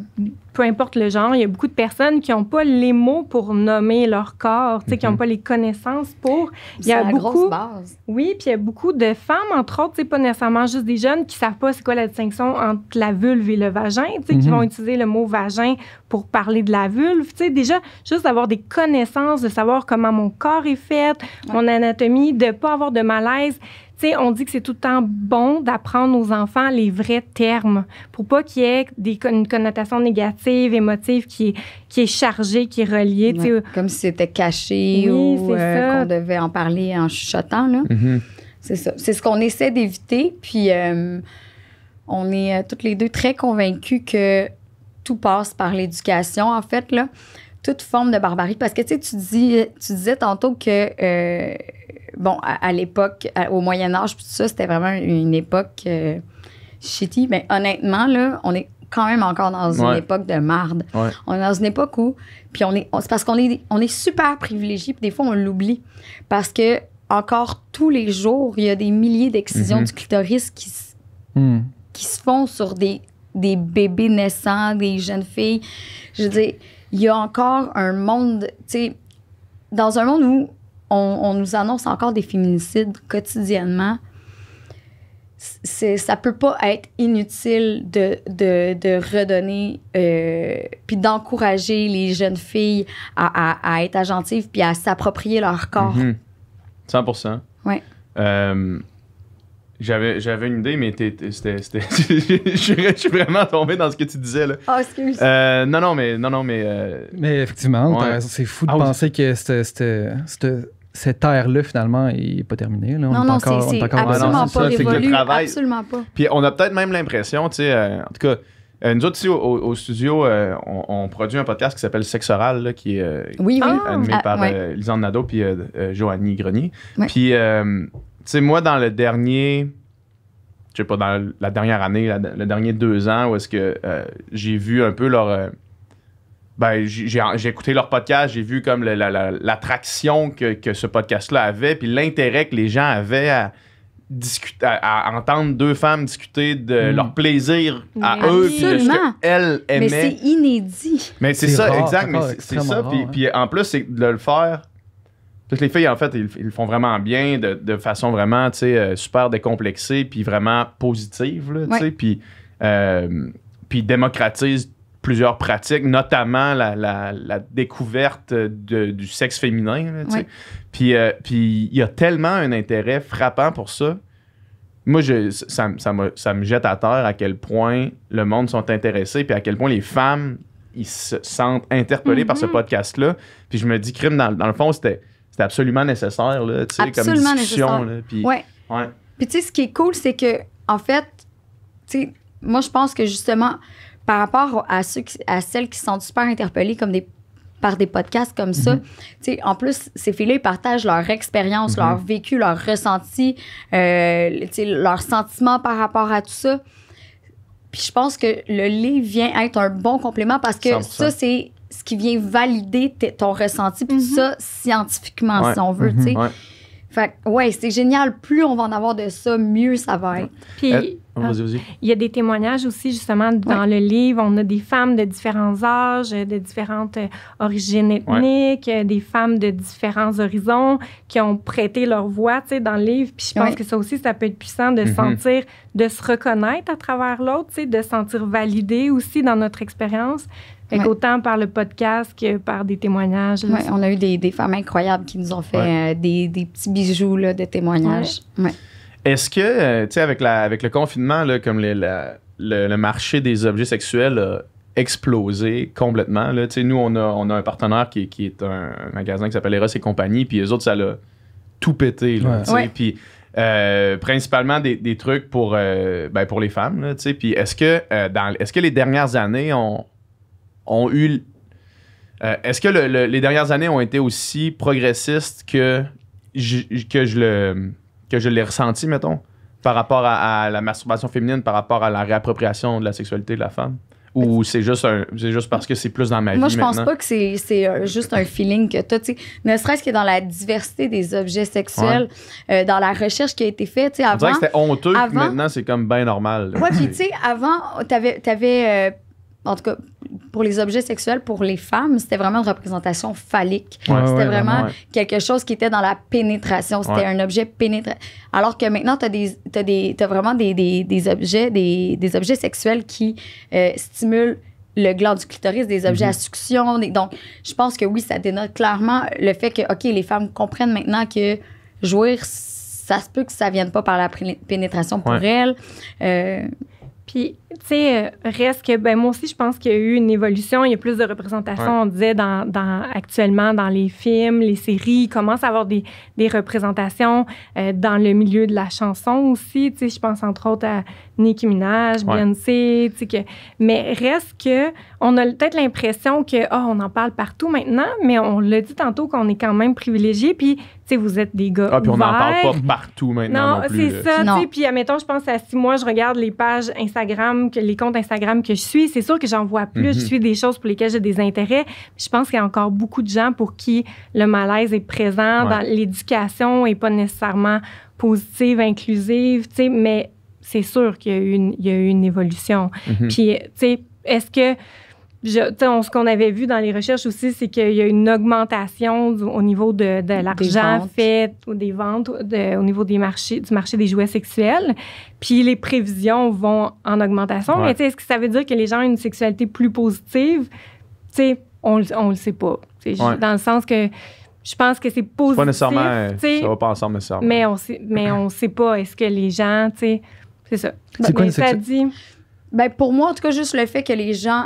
Speaker 1: peu importe le genre, il y a beaucoup de personnes qui n'ont pas les mots pour nommer leur corps, tu sais, qui n'ont pas les connaissances pour.
Speaker 4: C'est la grosse base.
Speaker 1: Oui, puis il y a beaucoup de femmes, entre autres, tu sais, pas nécessairement juste des jeunes, qui savent pas c'est quoi la distinction entre la vulve et le vagin, tu sais, qui vont utiliser le mot vagin pour parler de la vulve, tu sais, déjà, juste d'avoir des connaissances, de savoir comment mon corps est fait, mon anatomie, de pas avoir de malaise. Tu sais, on dit que c'est tout le temps bon d'apprendre aux enfants les vrais termes pour pas qu'il y ait une connotation négative, émotive qui est chargée, qui est reliée.
Speaker 4: Comme si c'était caché ou qu'on devait en parler en chuchotant. Là. C'est ça. C'est ce qu'on essaie d'éviter. Puis on est toutes les deux très convaincus que tout passe par l'éducation, en fait, là. Toute forme de barbarie. Parce que, tu sais, tu disais tantôt que... à l'époque, au Moyen-Âge, tout ça, c'était vraiment une époque shitty. Mais honnêtement, là, on est quand même encore dans une époque de marde. On est dans une époque où... Puis c'est parce qu'on est super privilégiés, puis des fois, on l'oublie. Parce que encore tous les jours, il y a des milliers d'excisions du clitoris qui se font sur des bébés naissants, des jeunes filles. Je veux dire, il y a encore un monde... Tu sais, dans un monde où on nous annonce encore des féminicides quotidiennement. Ça peut pas être inutile de redonner puis d'encourager les jeunes filles à être agentives puis à s'approprier leur corps.
Speaker 2: 100%.
Speaker 4: Oui.
Speaker 2: J'avais une idée, mais c'était je suis vraiment tombé dans ce que tu disais, là.
Speaker 4: Ah, excuse.
Speaker 2: Non, mais...
Speaker 3: Mais effectivement,
Speaker 2: Ouais.
Speaker 3: c'est fou de penser que cette ère-là, finalement, n'est pas terminée. Là.
Speaker 4: Non, c'est absolument
Speaker 2: c'est
Speaker 4: pas
Speaker 2: ça, c'est que le
Speaker 4: révolu.
Speaker 2: travail-
Speaker 4: Absolument pas.
Speaker 2: Puis on a peut-être même l'impression, tu sais, en tout cas, nous autres ici au studio, on produit un podcast qui s'appelle Sexe Oral, là, qui est
Speaker 4: Oui.
Speaker 2: animé par
Speaker 4: ouais.
Speaker 2: Lisanne Nadeau puis Joanie Grenier.
Speaker 4: Ouais.
Speaker 2: Puis, tu sais, moi, dans le dernier, je sais pas, dans la dernière année, le dernier 2 ans, où est-ce que j'ai vu un peu leur... j'ai écouté leur podcast, j'ai vu comme l'attraction que ce podcast-là avait, puis l'intérêt que les gens avaient à discuter, à entendre 2 femmes discuter de leur plaisir à eux, puis de ce qu'elles aimaient.
Speaker 4: Mais c'est inédit.
Speaker 2: Mais c'est
Speaker 3: C'est
Speaker 2: ça,
Speaker 3: rare,
Speaker 2: exact. Mais
Speaker 3: encore
Speaker 2: c'est ça.
Speaker 3: extrêmement
Speaker 2: Puis,
Speaker 3: rare,
Speaker 2: puis en plus, c'est de le faire. Toutes les filles, en fait, ils le font vraiment bien, de façon vraiment, tu sais, super décomplexée, puis vraiment positive, là, tu sais. Puis démocratise plusieurs pratiques, notamment la découverte du sexe féminin, là, tu sais. Puis il y a tellement un intérêt frappant pour ça. Moi, ça me jette à terre à quel point le monde sont intéressés, puis à quel point les femmes, ils se sentent interpellés par ce podcast-là. Puis je me dis, crime, dans le fond, c'était absolument nécessaire, là, tu sais, comme discussion. Là, puis,
Speaker 4: ouais. Puis tu sais, ce qui est cool, c'est que, en fait, tu sais, moi, je pense que justement, par rapport à celles qui sont super interpellées par des podcasts comme ça, tu sais, en plus, ces filles-là, ils partagent leur expérience, leur vécu, leur ressenti, tu sais, leurs sentiments par rapport à tout ça. Puis je pense que le livre vient être un bon complément parce que 100%. Ça, c'est ce qui vient valider ton ressenti, puis ça, scientifiquement, si on veut, tu sais. Fait que, c'est génial. Plus on va en avoir de ça, mieux ça va être.
Speaker 1: Puis, il y a des témoignages aussi, justement, dans le livre. On a des femmes de différents âges, de différentes origines ethniques, des femmes de différents horizons qui ont prêté leur voix, tu sais, dans le livre. Puis je pense que ça aussi, ça peut être puissant de sentir, de se reconnaître à travers l'autre, tu sais, de se sentir validé aussi dans notre expérience. Autant par le podcast que par des témoignages.
Speaker 4: Oui, on a eu des femmes incroyables qui nous ont fait des petits bijoux là, de témoignages.
Speaker 2: Est-ce que, tu sais, avec le confinement, là, comme le marché des objets sexuels a explosé complètement, là, tu sais, nous, on a un partenaire qui est un magasin qui s'appelle Eros et compagnie, puis eux autres, ça l'a tout pété, là, tu sais, puis principalement des trucs pour les femmes, là, tu sais, puis est-ce que les dernières années ont eu... est-ce que les dernières années ont été aussi progressistes que je l'ai ressenti, mettons, par rapport à la masturbation féminine, par rapport à la réappropriation de la sexualité de la femme? Ou c'est juste parce que c'est plus dans ma vie maintenant?
Speaker 4: Moi, je pense pas que c'est juste un feeling que tu as, tu sais, ne serait-ce que dans la diversité des objets sexuels, dans la recherche qui a été faite, tu sais, avant...
Speaker 2: On dirait que c'était honteux, puis maintenant, c'est comme bien normal.
Speaker 4: Oui, puis tu sais, avant, t'avais en tout cas, pour les objets sexuels, pour les femmes, c'était vraiment une représentation phallique. C'était vraiment quelque chose qui était dans la pénétration. C'était un objet pénétrant. Alors que maintenant, t'as vraiment des objets sexuels qui stimulent le gland du clitoris, des objets à succion. Donc, je pense que oui, ça dénote clairement le fait que, OK, les femmes comprennent maintenant que jouir, ça se peut que ça vienne pas par la pénétration pour elles.
Speaker 1: Puis, tu sais, reste que, moi aussi, je pense qu'il y a eu une évolution. Il y a plus de représentation, on disait, actuellement, dans les films, les séries. Il commence à avoir des représentations dans le milieu de la chanson aussi. Tu sais, je pense entre autres à Nicki Minaj, Beyoncé. Tu sais, mais reste que, on a peut-être l'impression que, on en parle partout maintenant, mais on l'a dit tantôt qu'on est quand même privilégiés. Puis, tu sais, vous êtes des gars
Speaker 2: puis on n'en parle
Speaker 1: ouverts.
Speaker 2: pas partout maintenant non plus.
Speaker 1: C'est ça, tu sais. Puis, admettons, je pense à si moi, je regarde les pages Instagram, les comptes Instagram que je suis, c'est sûr que j'en vois plus. Je suis des choses pour lesquelles j'ai des intérêts. Je pense qu'il y a encore beaucoup de gens pour qui le malaise est présent dans l'éducation et pas nécessairement positive, inclusive, tu sais, mais c'est sûr qu'il y a eu une évolution. Puis, tu sais, est-ce que ce qu'on avait vu dans les recherches aussi, c'est qu'il y a une augmentation au niveau de l'argent fait ou des ventes au niveau du marché des jouets sexuels. Puis les prévisions vont en augmentation. Mais est-ce que ça veut dire que les gens ont une sexualité plus positive? On le sait pas. Dans le sens que je pense que c'est positif.
Speaker 2: Pas nécessairement, ça va pas ensemble nécessairement.
Speaker 1: Mais on sait pas, est-ce que les gens, tu sais, c'est ça.
Speaker 3: C'est quoi
Speaker 1: ça dit...
Speaker 4: Ben, pour moi, en tout cas, juste le fait que les gens...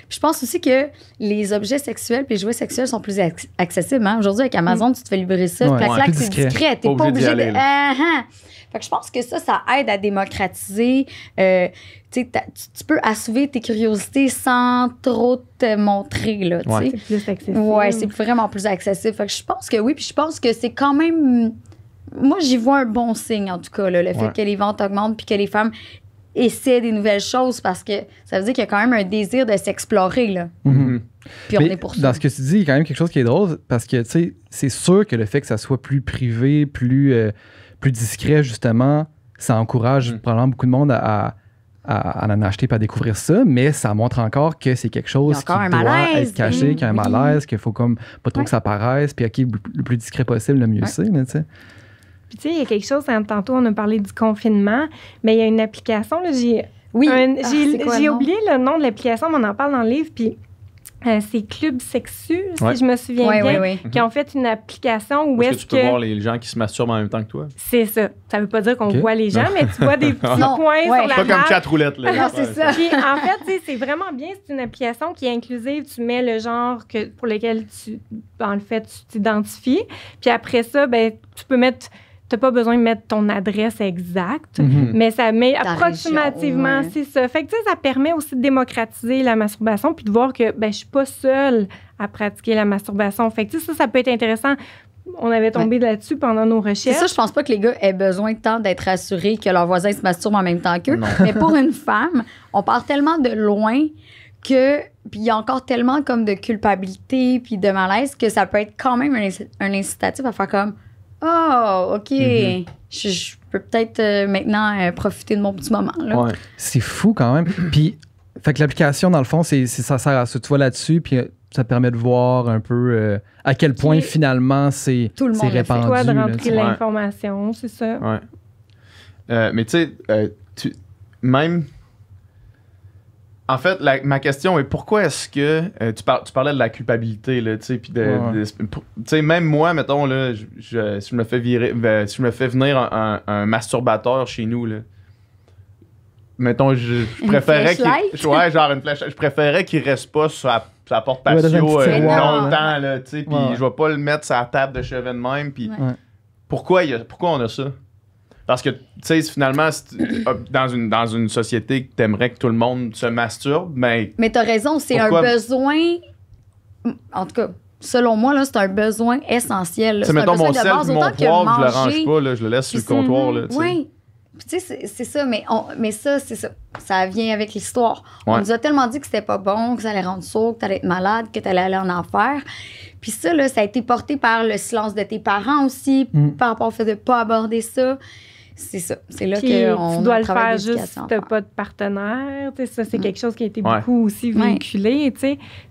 Speaker 4: je pense aussi que les objets sexuels et les jouets sexuels sont plus accessibles. Hein? Aujourd'hui, avec Amazon, tu te fais livrer ça. Clac, c'est discret. T'es pas obligé de... Fait que je pense que ça aide à démocratiser. Tu peux assouvir tes curiosités sans trop te montrer. Là,
Speaker 1: c'est plus accessible.
Speaker 4: Ouais, c'est vraiment plus accessible. Fait que je pense que oui. Puis je pense que c'est quand même... Moi, j'y vois un bon signe, en tout cas. Là, le fait que les ventes augmentent puis que les femmes essaient des nouvelles choses parce que ça veut dire qu'il y a quand même un désir de s'explorer. Là.
Speaker 3: Mm-hmm.
Speaker 4: Puis on est pour ça.
Speaker 3: Dans ce que tu dis, il y a quand même quelque chose qui est drôle parce que, tu sais, c'est sûr que le fait que ça soit plus privé, plus discret, justement, ça encourage probablement beaucoup de monde à en acheter et à découvrir ça, mais ça montre encore que c'est quelque chose qui doit être caché, qu'il y a un malaise, qu'il faut comme pas trop que ça paraisse, puis OK, le plus discret possible, le mieux c'est, tu sais.
Speaker 1: Puis tu sais, il y a quelque chose, tantôt on a parlé du confinement, mais il y a une application, là, j'ai oublié le nom de l'application, mais on en parle dans le livre, puis c'est Club Sexu, si je me souviens bien, qui ont fait une application où est-ce que...
Speaker 2: tu peux voir les gens qui se masturbent en même temps que toi?
Speaker 1: C'est ça. Ça veut pas dire qu'on voit les gens, mais tu vois des petits points sur la
Speaker 2: pas comme chatroulette, là.
Speaker 1: Non, c'est ça. Puis, en fait, c'est vraiment bien. C'est une application qui est inclusive. Tu mets le genre pour lequel tu t'identifies. Puis après ça, ben, tu peux mettre... Tu n'as pas besoin de mettre ton adresse exacte, mais ça met approximativement, c'est ça. Fait que, ça permet aussi de démocratiser la masturbation puis de voir que je ne suis pas seule à pratiquer la masturbation. Fait que, ça peut être intéressant. On avait tombé là-dessus pendant nos recherches.
Speaker 4: C'est ça, je pense pas que les gars aient besoin de temps d'être assurés que leurs voisins se masturbent en même temps qu'eux. Mais pour une femme, on part tellement de loin que... Puis il y a encore tellement comme de culpabilité puis de malaise que ça peut être quand même un incitatif à faire comme... Oh, OK. Je peux peut-être maintenant profiter de mon petit moment. Là.
Speaker 3: Ouais. C'est fou quand même. Puis, fait que l'application, dans le fond, ça sert à ça. Tu vois là-dessus, puis ça permet de voir un peu à quel point finalement c'est répandu.
Speaker 1: C'est toi de rentrer l'information, c'est ça.
Speaker 2: Ouais. Mais tu sais, même... En fait, ma question est pourquoi est-ce que tu parlais de la culpabilité, là, tu sais, puis tu sais, même moi, mettons, là, si je me fais venir un masturbateur chez nous, là, mettons, je préférais je préférais qu'il reste pas sur la porte patio longtemps, là, tu sais, puis je vais pas le mettre sur la table de chevet de même, puis pourquoi on a ça? Parce que, tu sais, finalement, dans une société que t'aimerais que tout le monde se masturbe, mais
Speaker 4: t'as raison, c'est un besoin... En tout cas, selon moi, là, c'est un besoin essentiel.
Speaker 2: C'est mettons mon sel, mon poivre, je le range pas, là, je le laisse sur le comptoir. Là,
Speaker 4: oui, tu sais, c'est ça, mais ça, c'est ça. Ça vient avec l'histoire. On nous a tellement dit que c'était pas bon, que ça allait rendre sourd, que t'allais être malade, que t'allais aller en enfer. Puis ça, là, ça a été porté par le silence de tes parents aussi, par rapport au fait de pas aborder ça. C'est ça. C'est là qu'on
Speaker 1: tu dois le faire juste si tu n'as pas de partenaire. Ça, c'est quelque chose qui a été beaucoup aussi véhiculé.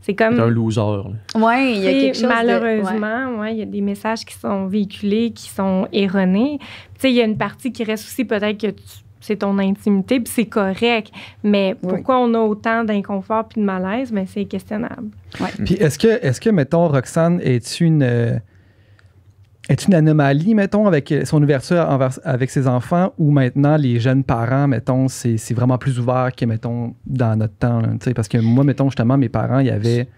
Speaker 1: C'est comme...
Speaker 2: C'est un loser.
Speaker 4: Oui, il y a quelque chose
Speaker 1: malheureusement, il y a des messages qui sont véhiculés, qui sont erronés. Il y a une partie qui reste aussi peut-être que c'est ton intimité, puis c'est correct. Mais pourquoi on a autant d'inconfort puis de malaise? Ben, c'est questionnable.
Speaker 3: Ouais. Puis est-ce que, mettons, Roxane, est-tu une anomalie, mettons, avec son ouverture avec ses enfants, ou maintenant, les jeunes parents, mettons, c'est vraiment plus ouvert que, mettons, dans notre temps? Là, parce que moi, mettons, justement, mes parents, il y avait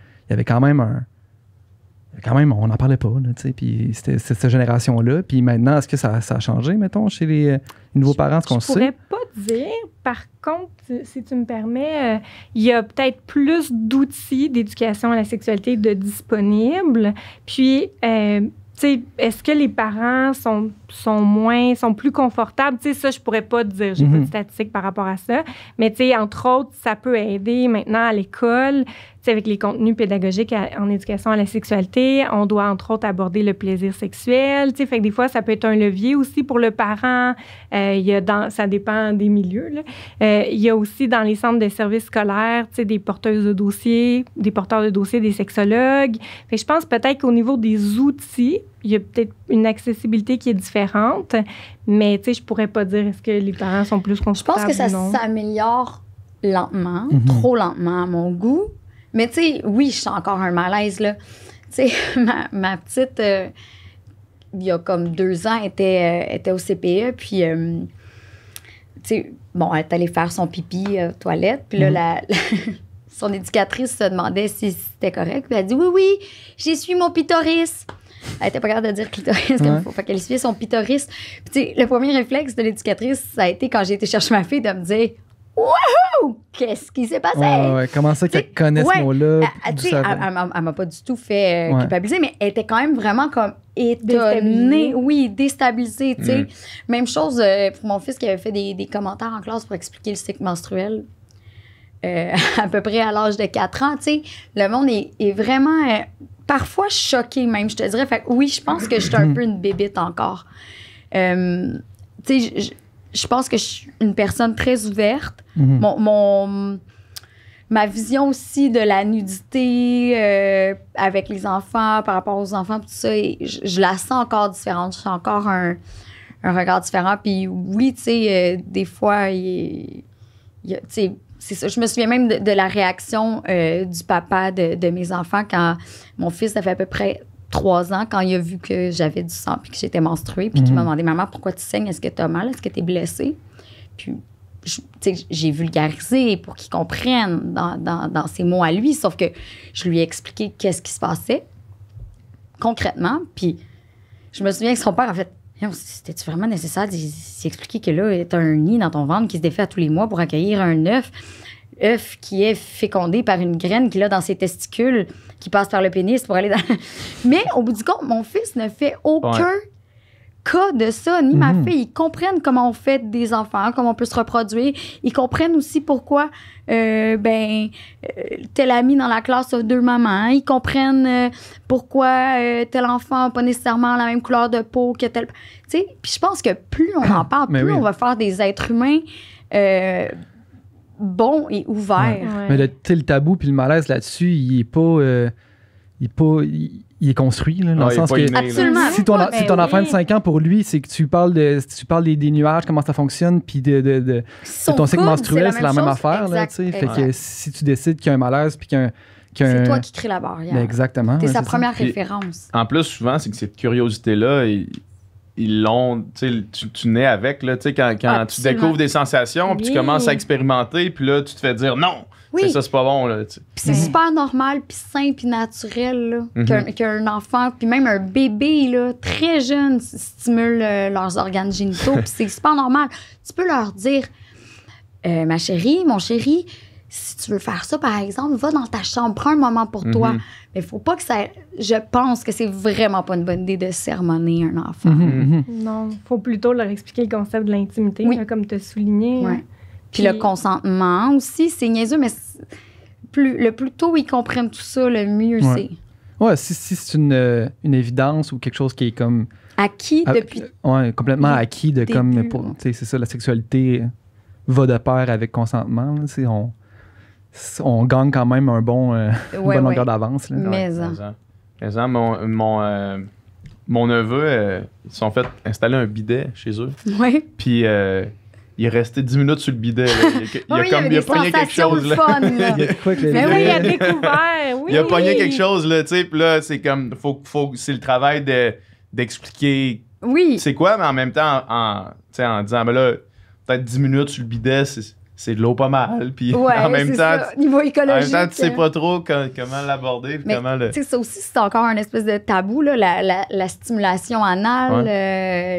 Speaker 3: quand même on n'en parlait pas, puis c'était cette génération-là. Puis maintenant, est-ce que ça a changé, mettons, chez les nouveaux parents, ce qu'on sait?
Speaker 1: Je pourrais pas dire. Par contre, si tu me permets, il y a peut-être plus d'outils d'éducation à la sexualité de disponibles. Puis... est-ce que les parents sont plus confortables? Ça, je pourrais pas te dire. J'ai pas de statistiques par rapport à ça. Mais, entre autres, ça peut aider maintenant à l'école, avec les contenus pédagogiques en éducation à la sexualité. On doit, entre autres, aborder le plaisir sexuel. Fait que des fois, ça peut être un levier aussi pour le parent. Ça dépend des milieux. Il y a aussi dans les centres de services scolaires, des porteurs de dossiers, des sexologues. Fait que je pense peut-être qu'au niveau des outils, il y a peut-être une accessibilité qui est différente, mais je pourrais pas dire est-ce que les parents sont plus confortables ou non.
Speaker 4: Je pense que ça s'améliore lentement, trop lentement à mon goût. Mais oui, je sens encore un malaise, là. Tu sais, ma petite, il y a comme 2 ans, était au CPE, puis, tu sais, bon, elle est allée faire son pipi aux toilettes, puis là, son éducatrice se demandait si c'était correct, puis elle a dit « Oui, j'essuie mon pitoris ». Elle était pas capable de dire clitoris comme il faut. Fait qu'elle essuyait son pitoris. Puis, tu sais, le premier réflexe de l'éducatrice, ça a été quand j'ai été chercher ma fille de me dire Wouhou! Qu'est-ce qui s'est passé?
Speaker 3: Comment ça qu'elle connaît ce mot-là?
Speaker 4: Elle m'a pas du tout fait culpabiliser, mais elle était quand même vraiment comme étonnée. Oui, déstabilisée. Tu sais. Même chose pour mon fils qui avait fait des commentaires en classe pour expliquer le cycle menstruel. À peu près à l'âge de 4 ans, tu sais, le monde est vraiment parfois choqué même, je te dirais. Fait oui, je pense que je suis un peu une bébite encore. Tu sais, je pense que je suis une personne très ouverte. Ma vision aussi de la nudité avec les enfants, par rapport aux enfants, tout ça, je la sens encore différente. Je sens encore un regard différent. Puis oui, tu sais, des fois, tu sais, c'est ça. Je me souviens même de la réaction du papa de mes enfants quand mon fils, ça fait à peu près 3 ans, quand il a vu que j'avais du sang puis que j'étais menstruée, puis qu'il m'a demandé « Maman, pourquoi tu saignes? Est-ce que tu as mal? Est-ce que tu es blessée? » Puis, j'ai vulgarisé pour qu'il comprenne dans ses mots à lui, sauf que je lui ai expliqué qu'est-ce qui se passait concrètement. Puis, je me souviens que son père a fait « C'était-tu vraiment nécessaire d'y expliquer que là, tu as un nid dans ton ventre qui se défait à tous les mois pour accueillir un œuf qui est fécondé par une graine qu'il a dans ses testicules, qui passe par le pénis pour aller dans... » Mais au bout du compte, mon fils ne fait aucun cas de ça, ni ma fille. Ils comprennent comment on fait des enfants, comment on peut se reproduire. Ils comprennent aussi pourquoi tel ami dans la classe a 2 mamans. Ils comprennent pourquoi tel enfant n'a pas nécessairement la même couleur de peau que tel... Tu sais, puis je pense que plus on en parle, plus on va faire des êtres humains bons et ouverts.
Speaker 3: Ouais. Mais le tabou puis le malaise là-dessus, il est pas... il est construit, là, dans le sens que
Speaker 4: absolument.
Speaker 3: Si ton enfant de 5 ans, pour lui, c'est que tu parles des nuages, comment ça fonctionne, puis de ton cycle menstruel, c'est la même affaire. Là, fait que si tu décides qu'il y a un malaise, puis
Speaker 4: c'est toi qui crée la barrière.
Speaker 3: Ben exactement.
Speaker 4: C'est sa première référence.
Speaker 2: En plus, souvent, c'est que cette curiosité-là, ils l'ont, tu nais avec, là, quand tu découvres des sensations, puis tu commences à expérimenter, puis là, tu te fais dire non. Oui. Ça, c'est pas bon, là.
Speaker 4: Puis c'est super normal, puis sain, puis naturel, là, qu'un enfant, puis même un bébé, là, très jeune, stimule leurs organes génitaux, puis c'est super normal. Tu peux leur dire, ma chérie, mon chéri, si tu veux faire ça, par exemple, va dans ta chambre, prends un moment pour toi. Mais il faut pas que ça... Je pense que c'est vraiment pas une bonne idée de sermonner un enfant.
Speaker 1: Non, il faut plutôt leur expliquer le concept de l'intimité, là, comme tu as souligné.
Speaker 4: Oui. Puis le consentement aussi, c'est niaiseux, mais le plus tôt ils comprennent tout ça, le mieux c'est.
Speaker 3: Ouais, si c'est une évidence ou quelque chose qui est comme...
Speaker 4: Acquis depuis...
Speaker 3: Ouais, complètement acquis de comme... C'est ça, la sexualité va de pair avec consentement. On gagne quand même un bon longueur d'avance.
Speaker 4: Mais
Speaker 2: mon neveu, ils se sont fait installer un bidet chez eux.
Speaker 4: Oui.
Speaker 2: Puis... il est resté 10 minutes sur le bidet. Il a pogné quelque chose. Là.
Speaker 1: Mais oui, il a découvert. Oui.
Speaker 2: Il a pogné quelque chose, là, tu sais. Puis là, c'est comme, c'est le travail d'expliquer c'est quoi, mais en même temps, en disant, ben là, peut-être 10 minutes sur le bidet, c'est de l'eau pas mal. Puis en même temps,
Speaker 4: niveau écologique.
Speaker 2: En même temps, tu sais pas trop comment l'aborder.
Speaker 4: Mais ça aussi, c'est encore un espèce de tabou, là, la stimulation anale,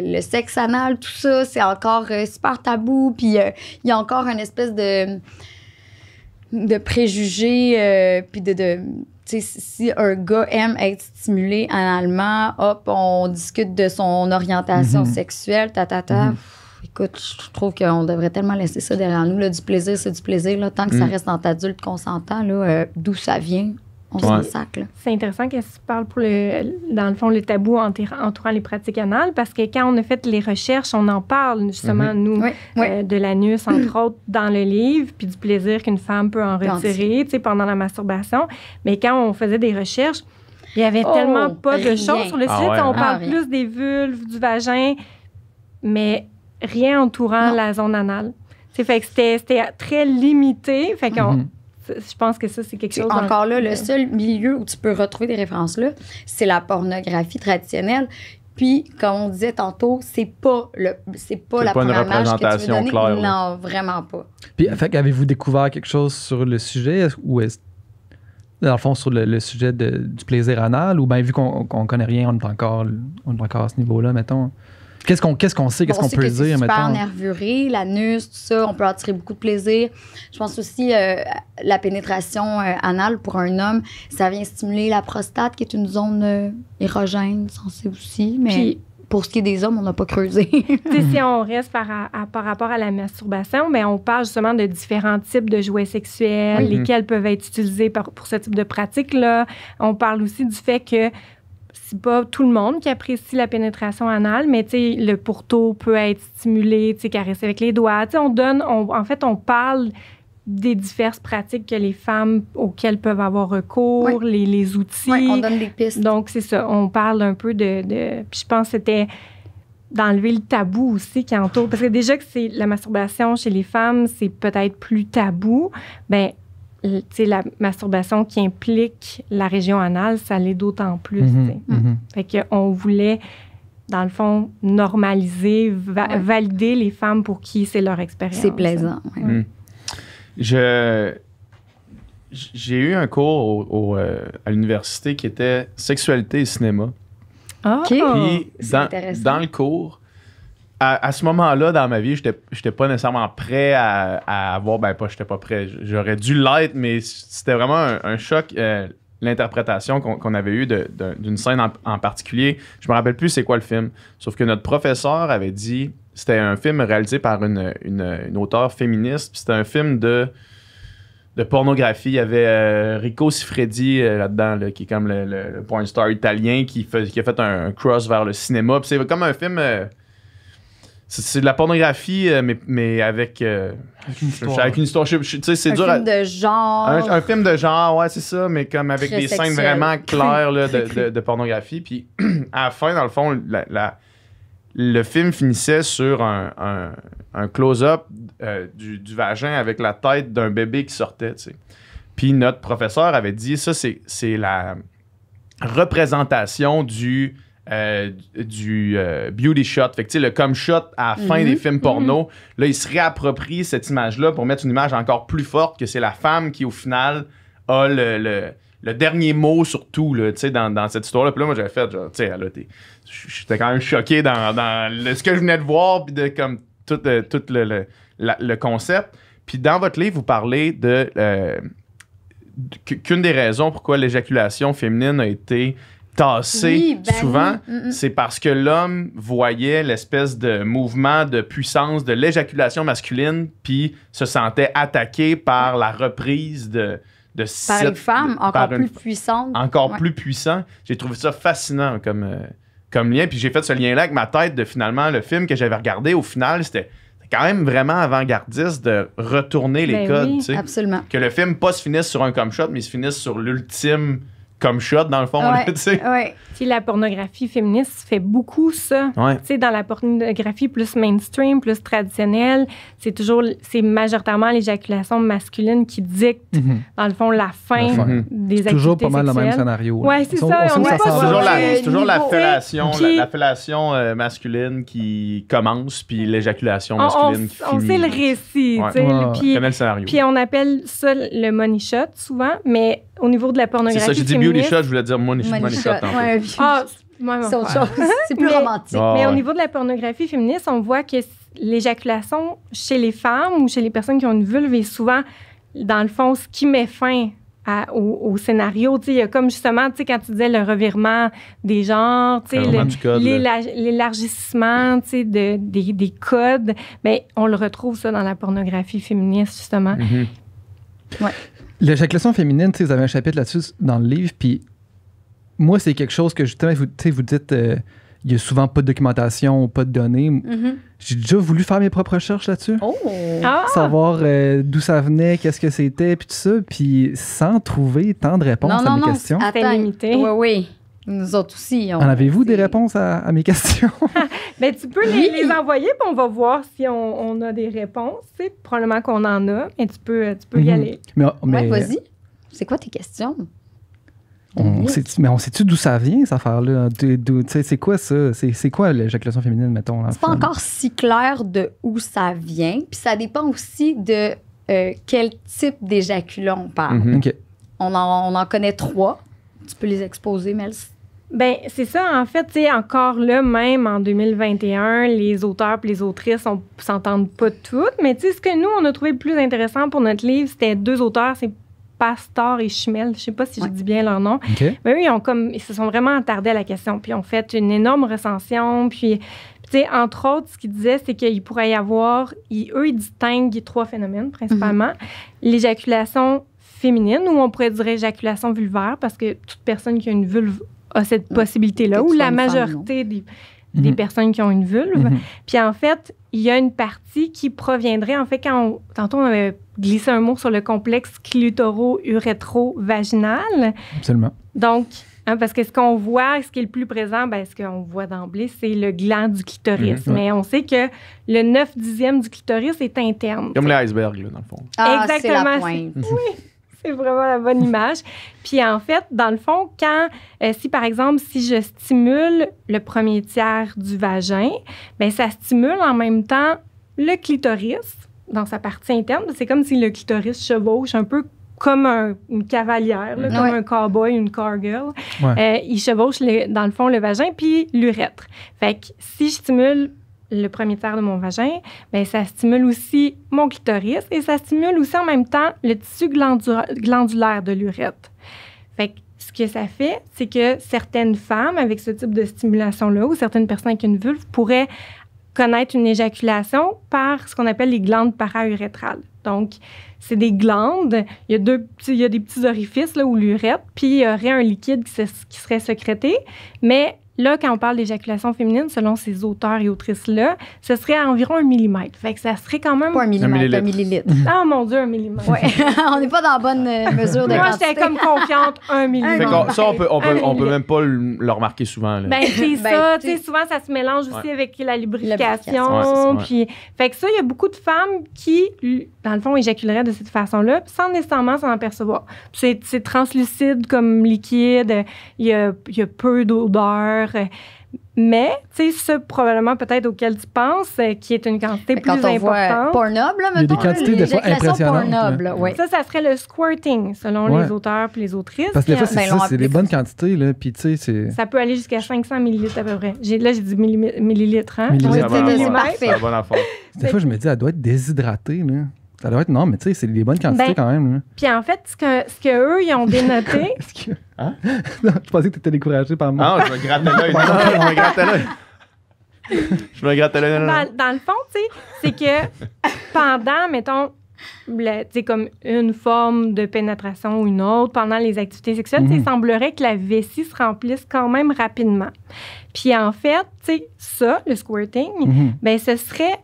Speaker 4: le sexe anal, tout ça, c'est encore super tabou. Puis il y a encore une espèce de préjugés. Puis si un gars aime être stimulé analement, hop, on discute de son orientation sexuelle, Écoute, je trouve qu'on devrait tellement laisser ça derrière nous. Là, du plaisir, c'est du plaisir. Là, tant que ça reste entre adultes consentants, d'où ça vient, on s'en sac. Là.
Speaker 1: C'est intéressant qu'elle se parle pour dans le fond, le tabou entourant les pratiques anales, parce que quand on a fait les recherches, on en parle justement, nous, de l'anus, entre autres, dans le livre, puis du plaisir qu'une femme peut en retirer pendant la masturbation. Mais quand on faisait des recherches, il n'y avait tellement pas de choses sur le site. On parle plus des vulves, du vagin, mais rien entourant la zone anale. Fait que c'était très limité. Fait qu'on Je pense que ça, c'est quelque chose...
Speaker 4: Encore là, le seul milieu où tu peux retrouver des références-là, c'est la pornographie traditionnelle. Puis, comme on disait tantôt, c'est pas la première image que tu veux donner.
Speaker 2: Claire,
Speaker 4: non, vraiment pas.
Speaker 3: Puis, avez-vous découvert quelque chose sur le sujet ou dans le fond, sur le sujet du plaisir anal, ou bien vu qu'on connaît rien, on est encore à ce niveau-là, mettons? Qu'est-ce qu'on sait, qu'est-ce qu'on peut dire,
Speaker 4: c'est
Speaker 3: mettons?
Speaker 4: super nervuré, l'anus, tout ça, on peut en tirer beaucoup de plaisir. Je pense aussi la pénétration anale pour un homme, ça vient stimuler la prostate, qui est une zone érogène, sensible aussi, mais... Puis, pour ce qui est des hommes, on n'a pas creusé.
Speaker 1: Si on reste par rapport à la masturbation, mais on parle justement de différents types de jouets sexuels, lesquels peuvent être utilisés pour ce type de pratique-là. On parle aussi du fait que c'est pas tout le monde qui apprécie la pénétration anale, mais le pourtour peut être stimulé, caresser avec les doigts. En fait, on parle des diverses pratiques que les femmes auxquelles peuvent avoir recours, les outils.
Speaker 4: Oui, on donne des pistes.
Speaker 1: Donc, c'est ça. On parle un peu de puis je pense que c'était d'enlever le tabou aussi qui entoure. Parce que déjà que c'est la masturbation chez les femmes, c'est peut-être plus tabou. Bien, la masturbation qui implique la région anale, ça l'est d'autant plus. Fait qu'on voulait, dans le fond, normaliser, valider les femmes pour qui c'est leur expérience.
Speaker 4: C'est plaisant.
Speaker 2: J'ai eu un cours à l'université qui était sexualité et cinéma.
Speaker 1: OK.
Speaker 2: Puis dans le cours, à ce moment-là dans ma vie, j'étais pas nécessairement prêt à avoir... j'étais pas prêt. J'aurais dû l'être, mais c'était vraiment un choc, l'interprétation qu'on avait eue d'une scène en particulier. Je me rappelle plus c'est quoi le film. Sauf que notre professeur avait dit... C'était un film réalisé par une auteure féministe. Puis c'était un film de pornographie. Il y avait Rico Siffredi là-dedans, qui est comme le porn star italien qui a fait un cross vers le cinéma. Puis c'est comme un film... c'est de la pornographie, mais avec une histoire. C'est dur.
Speaker 4: Film de genre.
Speaker 2: Un film de genre, ouais, c'est ça, mais comme avec des scènes vraiment claires là, de pornographie. Puis à la fin, dans le fond, le film finissait sur un close-up du vagin avec la tête d'un bébé qui sortait, tu sais. Puis notre professeur avait dit, ça, c'est la représentation du beauty shot. Fait que, tu sais, le cum shot à la fin des films porno, là, il se réapproprie cette image-là pour mettre une image encore plus forte que c'est la femme qui, au final, a le dernier mot sur tout, là, tu sais, dans cette histoire-là. Puis là, moi, j'avais fait, genre, tu sais, j'étais quand même choqué dans ce que je venais de voir, puis de comme tout le concept. Puis dans votre livre, vous parlez qu'une des raisons pourquoi l'éjaculation féminine a été tassée souvent, c'est parce que l'homme voyait l'espèce de mouvement de puissance de l'éjaculation masculine, puis se sentait attaqué par la reprise
Speaker 4: par une femme encore plus puissante.
Speaker 2: Encore plus puissant. J'ai trouvé ça fascinant comme lien. Puis j'ai fait ce lien-là avec ma tête de finalement le film que j'avais regardé. Au final, c'était quand même vraiment avant-gardiste de retourner les codes.
Speaker 4: Oui,
Speaker 2: tu sais.
Speaker 4: Absolument.
Speaker 2: Que le film pas se finisse sur un cum shot, mais il se finisse sur l'ultime cum shot, dans le fond. Tu sais.
Speaker 1: Puis la pornographie féministe fait beaucoup ça. Tu sais, dans la pornographie plus mainstream, plus traditionnelle, c'est majoritairement l'éjaculation masculine qui dicte, dans le fond, la fin des activités
Speaker 3: toujours pas mal
Speaker 1: sexuelles.
Speaker 3: Le même scénario.
Speaker 1: Oui, c'est ça.
Speaker 2: C'est toujours la fellation masculine qui commence, puis l'éjaculation masculine qui finit.
Speaker 1: On sait le récit.
Speaker 2: On connaît le scénario.
Speaker 1: Puis on appelle ça le money shot, souvent, mais au niveau de la pornographie
Speaker 2: c'est ça, j'ai dit beauty shot, je voulais dire money shot.
Speaker 4: C'est autre chose. C'est plus romantique.
Speaker 1: Mais au niveau de la pornographie féministe, on voit que l'éjaculation chez les femmes ou chez les personnes qui ont une vulve est souvent, dans le fond, ce qui met fin au scénario. Il y a comme justement, quand tu disais le revirement des genres, l'élargissement des codes, mais on le retrouve ça dans la pornographie féministe, justement.
Speaker 3: L'éjaculation féminine, vous avez un chapitre là-dessus dans le livre, puis moi, c'est quelque chose que justement, vous dites, il n'y a souvent pas de documentation, pas de données. J'ai déjà voulu faire mes propres recherches là-dessus. Savoir d'où ça venait, qu'est-ce que c'était, puis tout ça, puis sans trouver tant de réponses à mes questions.
Speaker 4: Attends, limité. Oui. Nous autres aussi.
Speaker 3: En avez-vous des réponses à mes questions?
Speaker 1: Ben, tu peux les envoyer, puis on va voir si on a des réponses. Probablement qu'on en a, mais tu peux y aller.
Speaker 4: Ouais, vas-y. C'est quoi tes questions?
Speaker 3: On sait-tu d'où ça vient, cette affaire-là? C'est quoi ça? C'est quoi l'éjaculation féminine, mettons?
Speaker 4: C'est pas encore si clair de où ça vient. Puis ça dépend aussi de quel type d'éjaculat on parle.
Speaker 3: OK.
Speaker 4: On en connaît 3. Tu peux les exposer, Mel?
Speaker 1: Ben c'est ça, en fait, tu sais, encore là, même en 2021, les auteurs et les autrices s'entendent pas toutes, mais tu sais, ce que nous, on a trouvé le plus intéressant pour notre livre, c'était 2 auteurs, c'est Pastor et Schmel, je sais pas si je dis bien leur nom, mais eux, ils se sont vraiment attardés à la question, puis ils ont fait une énorme recension, puis tu sais, entre autres, ce qu'ils disaient, c'est qu'il pourrait y avoir, ils distinguent 3 phénomènes, principalement, l'éjaculation féminine, ou on pourrait dire éjaculation vulvaire, parce que toute personne qui a une vulve a cette possibilité-là, ou la majorité des personnes qui ont une vulve. Puis en fait, il y a une partie qui proviendrait, en fait, tantôt on avait glissé un mot sur le complexe clitoro-urétro-vaginal.
Speaker 3: Absolument.
Speaker 1: Donc, parce que ce qu'on voit, ce qui est le plus présent, ce qu'on voit d'emblée, c'est le gland du clitoris. Mais on sait que le 9/10 du clitoris est interne.
Speaker 2: Comme l'iceberg, là, dans le fond.
Speaker 1: Exactement.
Speaker 4: C'est la pointe.
Speaker 1: Oui. C'est vraiment la bonne image. Puis en fait, dans le fond, si par exemple, si je stimule le premier tiers du vagin, bien, ça stimule en même temps le clitoris dans sa partie interne. C'est comme si le clitoris chevauche un peu comme une cavalière, là, comme un cowboy, une cowgirl. Il chevauche, dans le fond, le vagin puis l'urètre. Fait que si je stimule le premier tiers de mon vagin, bien, ça stimule aussi mon clitoris et ça stimule aussi en même temps le tissu glandulaire de l'urètre. Fait que ce que ça fait, c'est que certaines femmes avec ce type de stimulation-là ou certaines personnes avec une vulve pourraient connaître une éjaculation par ce qu'on appelle les glandes para-urétrales. Donc, c'est des glandes, il y a des petits orifices là, où l'urètre, puis il y aurait un liquide qui serait sécrété, mais là, quand on parle d'éjaculation féminine, selon ces auteurs et autrices-là, ce serait à environ 1 millimètre. Fait que ça serait quand même...
Speaker 4: Pas 1 millimètre, 1 millilitre.
Speaker 1: Ah, mon Dieu, 1 millimètre.
Speaker 4: Ouais. On n'est pas dans la bonne mesure de
Speaker 1: Moi,
Speaker 4: quantité.
Speaker 1: j'étais comme confiante, 1 millimètre.
Speaker 2: Ça, on peut même pas le remarquer souvent. Là.
Speaker 1: Ben, c'est ça. Tu sais, souvent, ça se mélange aussi avec la lubrification. Puis, fait que ça, il y a beaucoup de femmes qui, dans le fond, éjaculeraient de cette façon-là, sans nécessairement s'en apercevoir. C'est translucide comme liquide. Il y a peu d'odeur. Mais, tu sais, ça, probablement, peut-être auquel tu penses, qui est une quantité plus importante.
Speaker 4: Voit Pornhub, là, mettons,
Speaker 3: il y a des quantités des fois impressionnantes.
Speaker 4: Ouais.
Speaker 1: Ça serait le squirting, selon les auteurs et les autrices.
Speaker 3: Parce que des fois, c'est des bonnes quantités, là, puis tu sais, c'est...
Speaker 1: Ça peut aller jusqu'à 500 millilitres à peu près. Là, j'ai dit millilitres, hein?
Speaker 4: C'est parfait.
Speaker 2: C'est la bonne affaire.
Speaker 3: Des fois, je me dis, elle doit être déshydratée, là. Ça doit être... Non, mais tu sais, c'est des bonnes quantités quand même. Là.
Speaker 1: Puis en fait, ce que eux, ils ont dénoté...
Speaker 3: Hein? Non, je pensais que tu étais découragé par moi.
Speaker 2: Ah, je me grattais l'œil. Je me grattais l'œil. Je me grattais l'œil.
Speaker 1: Dans le fond, tu sais, c'est que pendant, mettons, tu sais, comme une forme de pénétration ou une autre, pendant les activités sexuelles, il semblerait que la vessie se remplisse quand même rapidement. Puis en fait, tu sais, ça, le squirting, ben ce serait...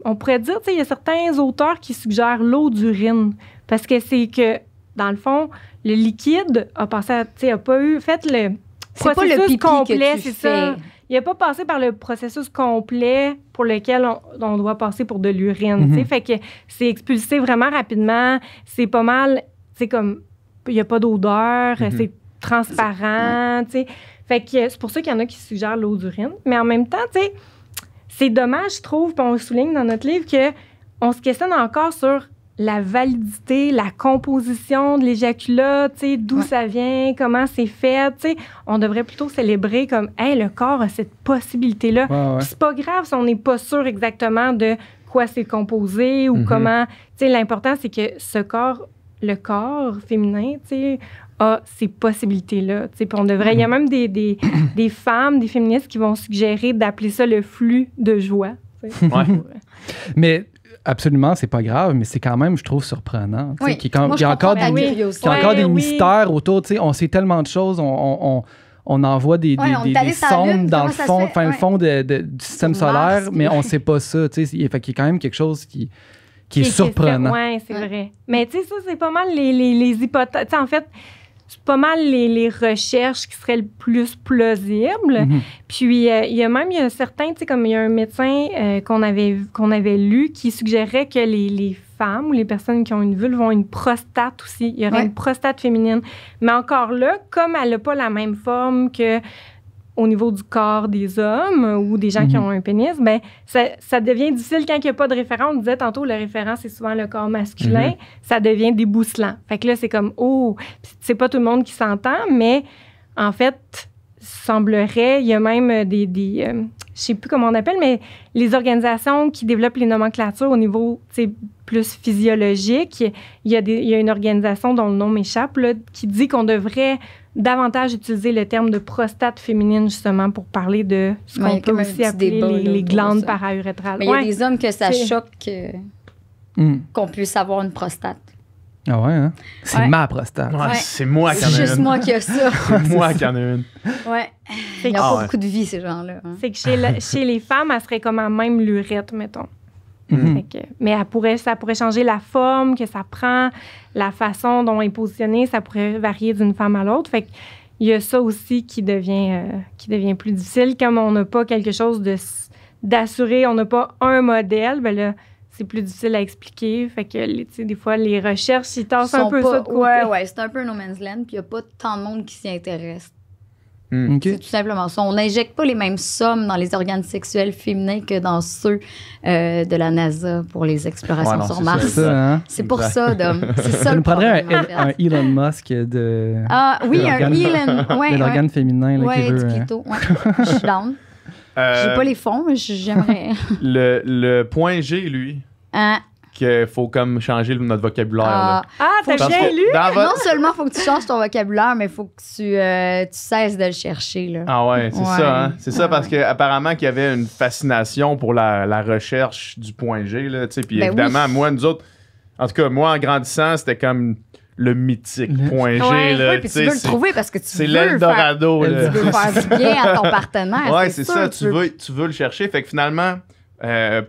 Speaker 1: On pourrait dire, tu sais, il y a certains auteurs qui suggèrent l'eau d'urine parce que c'est que, dans le fond, le liquide a passé à, tu sais, a pas fait le processus complet, c'est ça. Il n'a pas passé par le processus complet pour lequel on doit passer pour de l'urine, tu sais. Fait que c'est expulsé vraiment rapidement. C'est pas mal, c'est comme, il n'y a pas d'odeur, c'est transparent, tu sais. Fait que c'est pour ça qu'il y en a qui suggèrent l'eau d'urine. Mais en même temps, tu sais, c'est dommage, je trouve, puis on le souligne dans notre livre, qu'on se questionne encore sur la validité, la composition de l'éjaculat, tu sais, d'où ça vient, comment c'est fait, tu sais. On devrait plutôt célébrer comme, hey, le corps a cette possibilité-là. Puis c'est pas grave si on n'est pas sûr exactement de quoi c'est composé ou comment. Tu sais, l'important, c'est que le corps féminin, tu sais, a ces possibilités-là. Puis on devrait... Il y a même des femmes, des féministes qui vont suggérer d'appeler ça le flux de joie.
Speaker 3: Mais absolument, c'est pas grave, mais c'est quand même, je trouve, surprenant.
Speaker 4: Oui.
Speaker 3: Qu'il y a encore des mystères autour. On sait tellement de choses. On envoie des sondes dans le fond du système solaire, mais on sait pas ça. Fait qu'il y a quand même quelque chose qui est surprenant.
Speaker 1: Oui, c'est vrai. Mais tu sais, ça, c'est pas mal les hypothèses. En fait, c'est pas mal les recherches qui seraient le plus plausibles. Puis, il y a certains, tu sais, comme il y a un médecin qu'on avait lu qui suggérait que les femmes ou les personnes qui ont une vulve ont une prostate aussi. Il y aurait une prostate féminine. Mais encore là, comme elle n'a pas la même forme que au niveau du corps des hommes ou des gens qui ont un pénis, ben ça devient difficile quand il n'y a pas de référent. On disait tantôt, le référent, c'est souvent le corps masculin. Ça devient débousselant. Fait que là, c'est comme, c'est pas tout le monde qui s'entend, mais en fait, semblerait, il y a même je sais plus comment on appelle, mais les organisations qui développent les nomenclatures au niveau plus physiologique, il y a une organisation dont le nom m'échappe, là, qui dit qu'on devrait davantage utiliser le terme de prostate féminine, justement, pour parler de ce qu'on peut aussi appeler les glandes paraurétrales.
Speaker 4: Mais il y a des hommes que ça choque qu'on puisse avoir une prostate.
Speaker 3: Ah ouais, hein? C'est ma prostate.
Speaker 2: Ouais. C'est moi qui en ai une.
Speaker 4: C'est juste moi qui ai ça.
Speaker 2: C'est moi qui en ai une.
Speaker 4: Ouais. Ils n'ont pas beaucoup de vie, ces gens-là. Hein.
Speaker 1: C'est que chez les femmes, elle serait comme même lurette, mettons. Mais ça pourrait changer la forme que ça prend, la façon dont elle est positionnée, ça pourrait varier d'une femme à l'autre. Fait que il y a ça aussi qui devient plus difficile. Comme on n'a pas quelque chose d'assuré, on n'a pas un modèle, ben là, c'est plus difficile à expliquer. Fait que, des fois, les recherches, ils tassent un peu ça de côté.
Speaker 4: Ouais, c'est un peu no man's land, puis il n'y a pas tant de monde qui s'y intéresse.
Speaker 3: C'est
Speaker 4: tout simplement ça. On n'injecte pas les mêmes sommes dans les organes sexuels féminins que dans ceux de la NASA pour les explorations sur Mars. C'est pour ça, Dom. C'est ça.
Speaker 3: Ça nous prendrait un Elon Musk de.
Speaker 4: Ah oui, un Elon.
Speaker 3: Ouais, de l'organe féminin là, qui veut.
Speaker 4: Du clito. Je suis down. J'ai pas les fonds, mais j'aimerais.
Speaker 2: Le point G, lui. Qu'il faut comme changer notre vocabulaire.
Speaker 1: T'as bien lu?
Speaker 4: Non seulement il faut que tu changes ton vocabulaire, mais il faut que tu cesses de le chercher. Là.
Speaker 2: Ah ouais, c'est ça. Hein? C'est ça parce qu'apparemment qu'il y avait une fascination pour la recherche du point G. Puis évidemment, nous autres, en tout cas, moi, en grandissant, c'était comme le mythique point G. Là,
Speaker 4: puis tu veux le trouver parce que tu veux
Speaker 2: l'Eldorado.
Speaker 4: Tu veux faire du bien à ton partenaire.
Speaker 2: Ouais, c'est ça. Tu veux le chercher. Fait que finalement...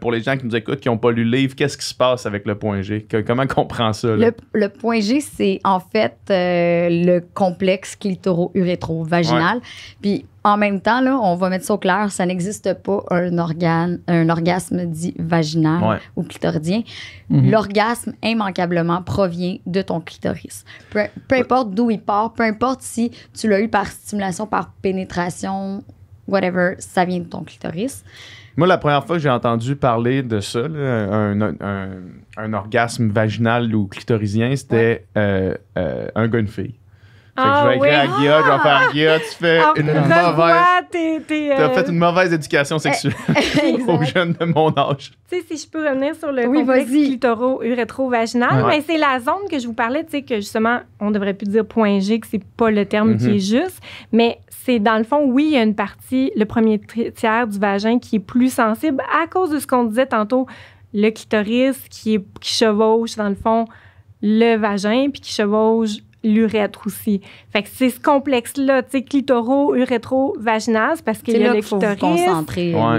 Speaker 2: pour les gens qui nous écoutent, qui n'ont pas lu le livre, qu'est-ce qui se passe avec le point G? Comment on comprend ça? Là?
Speaker 4: Le point G, c'est en fait le complexe clitoro-urétro-vaginal. Puis en même temps, là, on va mettre ça au clair, ça n'existe pas un orgasme dit vaginal ou clitoridien. L'orgasme, immanquablement, provient de ton clitoris. Peu importe d'où il part, peu importe si tu l'as eu par stimulation, par pénétration, whatever, ça vient de ton clitoris.
Speaker 2: Moi, la première fois que j'ai entendu parler de ça, là, un orgasme vaginal ou clitoridien, c'était un gars, une fille. Fait que je vais écrire à Guilla, je vais faire Guilla, tu fais t'as fait une mauvaise éducation sexuelle aux jeunes de mon âge.
Speaker 1: Tu sais, si je peux revenir sur le complexe clitoro-urétro-vaginal, mais c'est la zone que je vous parlais, tu sais, que justement, on devrait plus dire point G, que c'est pas le terme qui est juste, mais c'est dans le fond, oui, il y a une partie, le premier tiers du vagin qui est plus sensible à cause de ce qu'on disait tantôt, le clitoris qui chevauche, dans le fond, le vagin, puis qui chevauche l'urètre aussi. Fait que c'est ce complexe-là, tu sais, clitoro-urétro-vaginal, c'est parce qu'il y a le clitoris,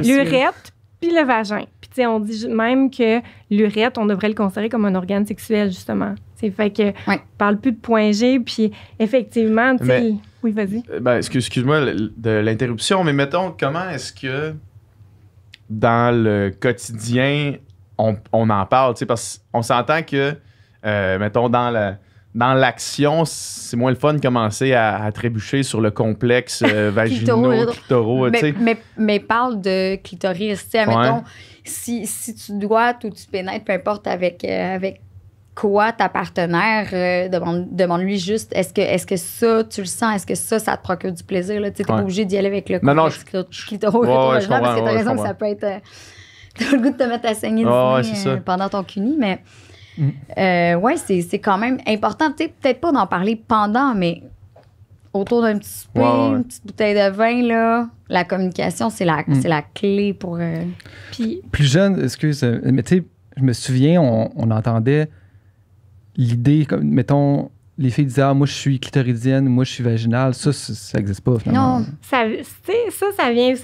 Speaker 1: l'urètre, puis le vagin. Puis, tu sais, on dit même que l'urètre, on devrait le considérer comme un organe sexuel, justement. T'sais, fait que, on parle plus de point G, puis effectivement, tu sais... Oui, vas-y.
Speaker 2: Excuse-moi de l'interruption, mais mettons, comment est-ce que dans le quotidien, on en parle, tu sais, parce qu'on s'entend que, mettons, dans l'action, c'est moins le fun de commencer à trébucher sur le complexe vaginaux-clitoro.
Speaker 4: Mais parle de clitoris. Tu sais, admettons, si tu dois ou tu pénètres, peu importe avec quoi ta partenaire, demande-lui juste, est-ce que ça, tu le sens? Est-ce que ça te procure du plaisir? Tu n'es pas obligé d'y aller avec le complexe clitoro-vaginal parce que tu as raison que ça peut être... T'as le goût de te mettre à saigner du nez pendant ton cuni, mais... c'est quand même important. Peut-être pas d'en parler pendant, mais autour d'un petit souper, une petite bouteille de vin, là, la communication, c'est la clé pour...
Speaker 3: Puis, plus jeune, excuse, mais tu sais, je me souviens, on entendait l'idée, comme, mettons, les filles disaient « Ah, moi, je suis clitoridienne, moi, je suis vaginale. » Ça n'existe pas, finalement.
Speaker 1: Non. Ça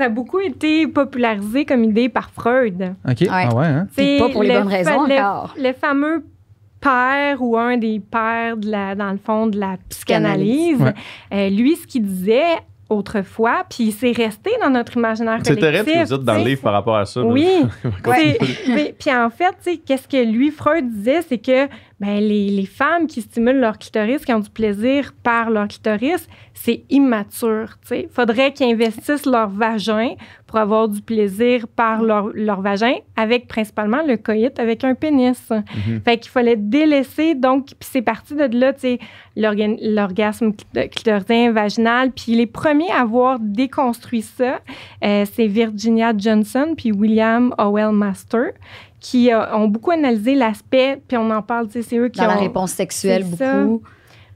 Speaker 1: a beaucoup été popularisé comme idée par Freud.
Speaker 3: OK. Ah ouais, hein?
Speaker 4: C'est pas pour les bonnes raisons encore.
Speaker 1: Le fameux père ou un des pères, dans le fond, de la psychanalyse, lui, ce qu'il disait autrefois, puis c'est resté dans notre imaginaire collectif.
Speaker 2: C'est terrible ce que vous dites dans le livre par rapport à ça.
Speaker 1: Oui. Puis en fait, qu'est-ce que lui, Freud, disait, c'est que les femmes qui stimulent leur clitoris, qui ont du plaisir par leur clitoris, c'est immature. Il faudrait qu'ils investissent leur vagin pour avoir du plaisir par leur vagin, avec principalement le coït avec un pénis. Fait qu'il fallait délaisser, donc, puis c'est parti de là, l'orgasme clitoridien vaginal. Puis les premiers à avoir déconstruit ça, c'est Virginia Johnson puis William Howell Master, qui ont beaucoup analysé l'aspect, puis on en parle, c'est eux qui
Speaker 4: dans la réponse sexuelle, beaucoup.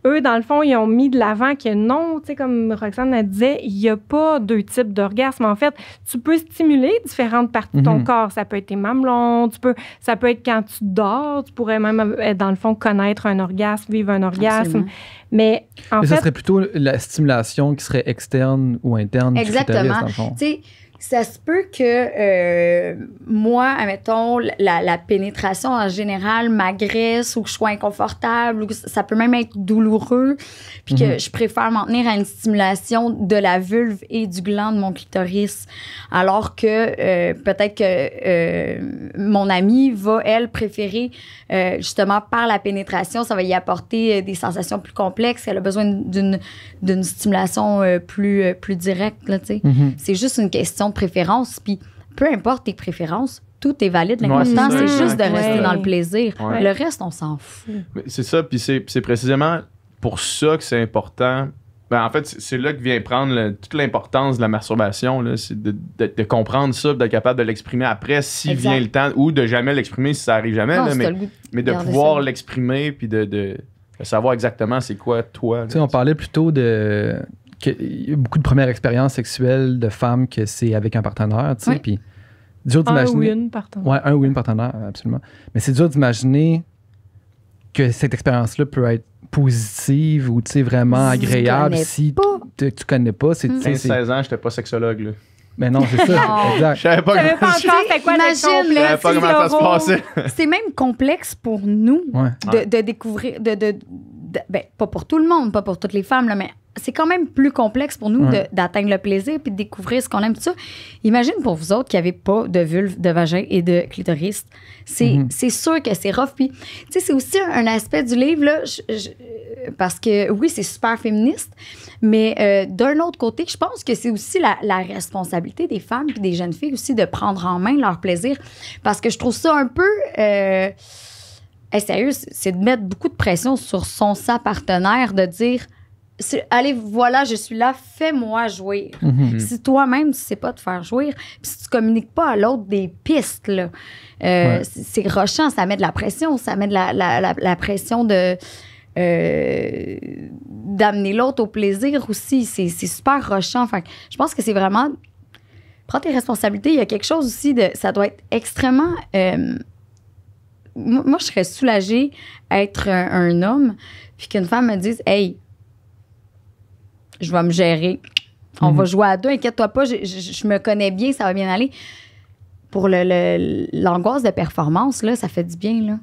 Speaker 1: Eux, dans le fond, ils ont mis de l'avant que non, comme Roxane a disait, il n'y a pas deux types d'orgasme. En fait, tu peux stimuler différentes parties de ton corps. Ça peut être tes mamelons, ça peut être quand tu dors, tu pourrais même, dans le fond, connaître un orgasme, vivre un orgasme.
Speaker 4: Absolument.
Speaker 1: Mais en fait...
Speaker 3: ça serait plutôt la stimulation qui serait externe ou interne.
Speaker 4: Exactement.
Speaker 3: Du clitoris, dans le fond.
Speaker 4: Ça se peut que moi, admettons, la pénétration en général m'agresse ou que je sois inconfortable ou que ça peut même être douloureux, puis que je préfère m'en tenir à une stimulation de la vulve et du gland de mon clitoris, alors que peut-être que mon amie va, elle, préférer justement par la pénétration, ça va y apporter des sensations plus complexes, elle a besoin d'une stimulation plus directe, là, tu sais. C'est juste une question de préférence, puis peu importe tes préférences, tout est valide. L'important, c'est juste de rester dans le plaisir. Le reste, on s'en fout.
Speaker 2: Mais c'est ça, puis c'est précisément pour ça que c'est important. En fait, c'est là que vient prendre toute l'importance de la masturbation, là, c'est de comprendre ça, d'être capable de l'exprimer après si vient le temps, ou de jamais l'exprimer si ça arrive jamais, là, mais de pouvoir l'exprimer, puis de savoir exactement c'est quoi toi.
Speaker 3: On parlait plutôt de... Il y a beaucoup de premières expériences sexuelles de femmes que c'est avec un partenaire, tu sais, puis dur d'imaginer...
Speaker 1: Un ou une partenaire.
Speaker 3: Ouais, un ou une partenaire, absolument. Mais c'est dur d'imaginer que cette expérience-là peut être positive ou, tu sais, vraiment agréable si tu connais pas.
Speaker 2: 15-16 ans, j'étais pas sexologue, là.
Speaker 3: Mais non, c'est ça, exact.
Speaker 2: Je savais pas comment ça se passait.
Speaker 4: C'est même complexe pour nous de découvrir... Ben, pas pour tout le monde, pas pour toutes les femmes, là, mais c'est quand même plus complexe pour nous d'atteindre le plaisir puis de découvrir ce qu'on aime, tout ça. Imagine pour vous autres qui n'avez pas de vulve, de vagin et de clitoris. C'est sûr que c'est rough. Puis, tu sais, c'est aussi un aspect du livre, là, parce que, oui, c'est super féministe, mais d'un autre côté, je pense que c'est aussi la responsabilité des femmes puis des jeunes filles aussi de prendre en main leur plaisir. Parce que je trouve ça un peu... sérieux, c'est de mettre beaucoup de pression sur sa partenaire, de dire... Allez, voilà, je suis là, fais-moi jouir. Si toi-même, tu sais pas te faire jouir, puis si tu communiques pas à l'autre des pistes, là, c'est rochant, ça met de la pression, ça met de la pression d'amener l'autre au plaisir aussi. C'est super rochant. Enfin, je pense que c'est vraiment... Prends tes responsabilités. Il y a quelque chose aussi de... Ça doit être extrêmement... moi, je serais soulagée à être un homme, puis qu'une femme me dise « Hey, je vais me gérer. On va jouer à deux. Inquiète-toi pas, je me connais bien, ça va bien aller. » Pour l'angoisse de performance, là, ça fait du bien. Là.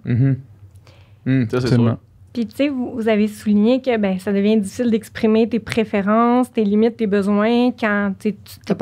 Speaker 2: Ça, c'est sûr.
Speaker 1: Puis, tu sais, vous avez souligné que ça devient difficile d'exprimer tes préférences, tes limites, tes besoins quand tu les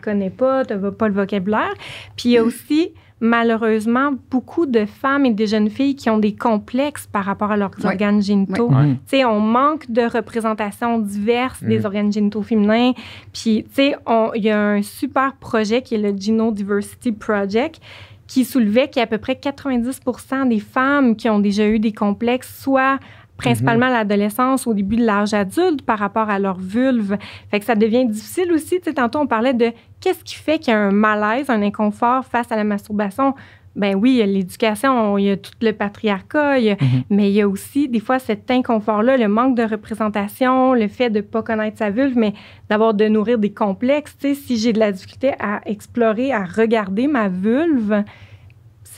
Speaker 1: connais pas, tu n'as pas le vocabulaire. Puis, il y a aussi... malheureusement, beaucoup de femmes et de jeunes filles qui ont des complexes par rapport à leurs organes génitaux. Tu sais, on manque de représentation diverse des organes génitaux féminins. Puis, tu sais, il y a un super projet qui est le Geno Diversity Project qui soulevait qu'il y a à peu près 90% des femmes qui ont déjà eu des complexes, soit principalement à l'adolescence, au début de l'âge adulte, par rapport à leur vulve. Fait que ça devient difficile aussi. Tu sais, tantôt, on parlait de qu'est-ce qui fait qu'il y a un malaise, un inconfort face à la masturbation. Ben oui, il y a l'éducation, il y a tout le patriarcat, mais il y a aussi, des fois, cet inconfort-là, le manque de représentation, le fait de ne pas connaître sa vulve, mais de nourrir des complexes. Tu sais, si j'ai de la difficulté à explorer, à regarder ma vulve,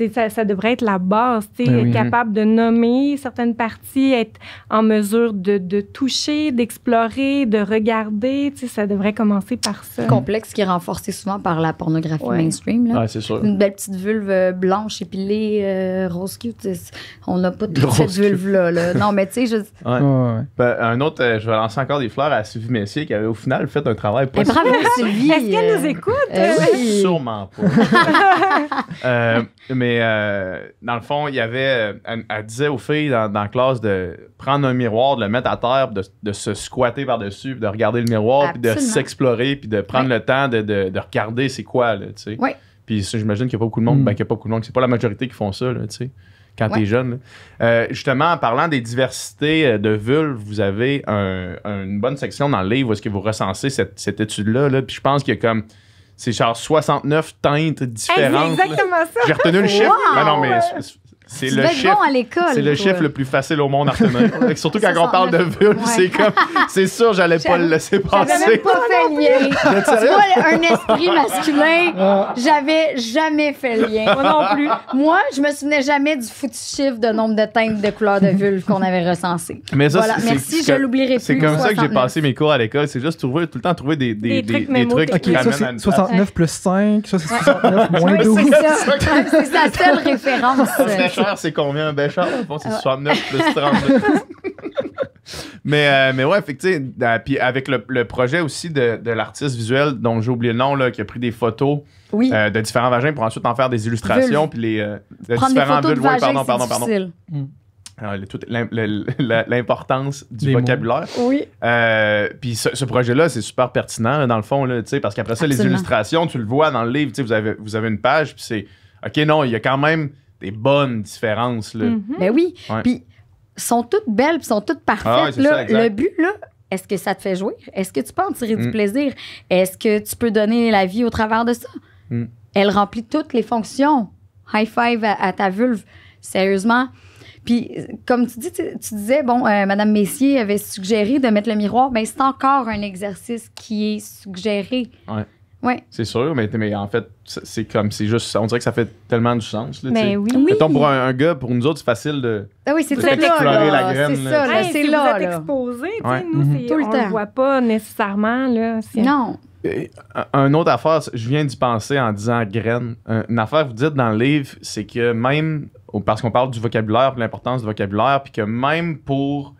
Speaker 1: ça devrait être la base, être capable de nommer certaines parties, être en mesure de toucher, d'explorer, de regarder. Ça devrait commencer par ça.
Speaker 4: Complexe qui est renforcé souvent par la pornographie mainstream. Là.
Speaker 2: Ouais, c'est sûr.
Speaker 4: Une belle petite vulve blanche épilée, rose cute. On n'a pas toute cette vulve-là. Là. Non, mais tu sais, juste...
Speaker 2: Ben, un autre, je vais lancer encore des fleurs à Sylvie Messier qui avait au final fait un travail pas
Speaker 4: bravo, Sylvie!
Speaker 1: Est-ce qu'elle nous écoute?
Speaker 4: Oui.
Speaker 2: Sûrement pas. Mais dans le fond, il y avait... Elle disait aux filles dans la classe de prendre un miroir, de le mettre à terre, de se squatter par-dessus, puis de regarder le miroir, puis de s'explorer, puis de prendre le temps de regarder c'est quoi, là, tu sais.
Speaker 4: Oui.
Speaker 2: Puis j'imagine qu'il n'y a pas beaucoup de monde, qu'il n'y a pas beaucoup de monde, c'est pas la majorité qui font ça, là, tu sais. Quand t'es jeune. Justement, en parlant des diversités de vulves, vous avez une bonne section dans le livre où est-ce que vous recensez cette étude-là. Là, puis je pense qu'il y a comme... C'est genre 69 teintes différentes.
Speaker 1: C'est exactement ça.
Speaker 2: J'ai retenu le chiffre. Ben non, mais c'est le chiffre.
Speaker 4: Bon à l'école.
Speaker 2: C'est le chiffre le plus facile au monde à retenir. Surtout quand on parle de vulve, c'est comme... C'est sûr, j'allais pas le laisser passer.
Speaker 4: J'avais même pas fait le lien. Tu vois, un esprit masculin, j'avais jamais fait le lien.
Speaker 1: Moi non plus.
Speaker 4: Moi, je me souvenais jamais du foutu chiffre de nombre de teintes de couleurs de vulve qu'on avait recensé.
Speaker 2: Mais ça,
Speaker 4: voilà, merci, je l'oublierai plus.
Speaker 2: C'est comme ça que j'ai passé mes cours à l'école. C'est juste tout le temps trouver des trucs qui ramènent à une
Speaker 3: 69 plus 5, ça c'est 69 moins 12.
Speaker 4: C'est sa seule référence.
Speaker 2: Béchard, c'est combien, Béchard? Bon, c'est 69 plus 32. mais ouais, effectivement, puis avec le projet aussi de l'artiste visuel dont j'ai oublié le nom, là, qui a pris des photos de différents vagins pour ensuite en faire des illustrations, puis de différents vulves. Pardon. L'importance du vocabulaire.
Speaker 4: Oui.
Speaker 2: Puis ce projet-là, c'est super pertinent, là, dans le fond, là, parce qu'après ça, les illustrations, tu le vois dans le livre, vous avez une page, puis c'est OK, non, il y a quand même des bonnes différences. Là.
Speaker 4: Ben oui. Puis sont toutes belles, puis sont toutes parfaites. Là. Le but, là, est-ce que ça te fait jouir? Est-ce que tu peux en tirer du plaisir? Est-ce que tu peux donner la vie au travers de ça? Elle remplit toutes les fonctions. High five à ta vulve. Sérieusement. Puis, comme tu disais, Mme Messier avait suggéré de mettre le miroir. Bien, c'est encore un exercice qui est suggéré. Ouais.
Speaker 2: C'est sûr, mais en fait, c'est juste, on dirait que ça fait tellement du sens. Là,
Speaker 1: mais oui.
Speaker 2: Mettons, pour un gars, pour nous autres, c'est facile de.
Speaker 4: Ah oui, c'est ça,
Speaker 2: explorer la graine.
Speaker 4: C'est ça, là, c'est là.
Speaker 1: Vous êtes exposés,
Speaker 4: Tout
Speaker 1: nous,
Speaker 4: le
Speaker 1: on
Speaker 4: temps.
Speaker 1: le voit pas nécessairement. Là,
Speaker 4: non.
Speaker 2: Une autre affaire, je viens d'y penser en disant graine. Une affaire, vous dites dans le livre, c'est que même, parce qu'on parle du vocabulaire, l'importance du vocabulaire, puis que même pour.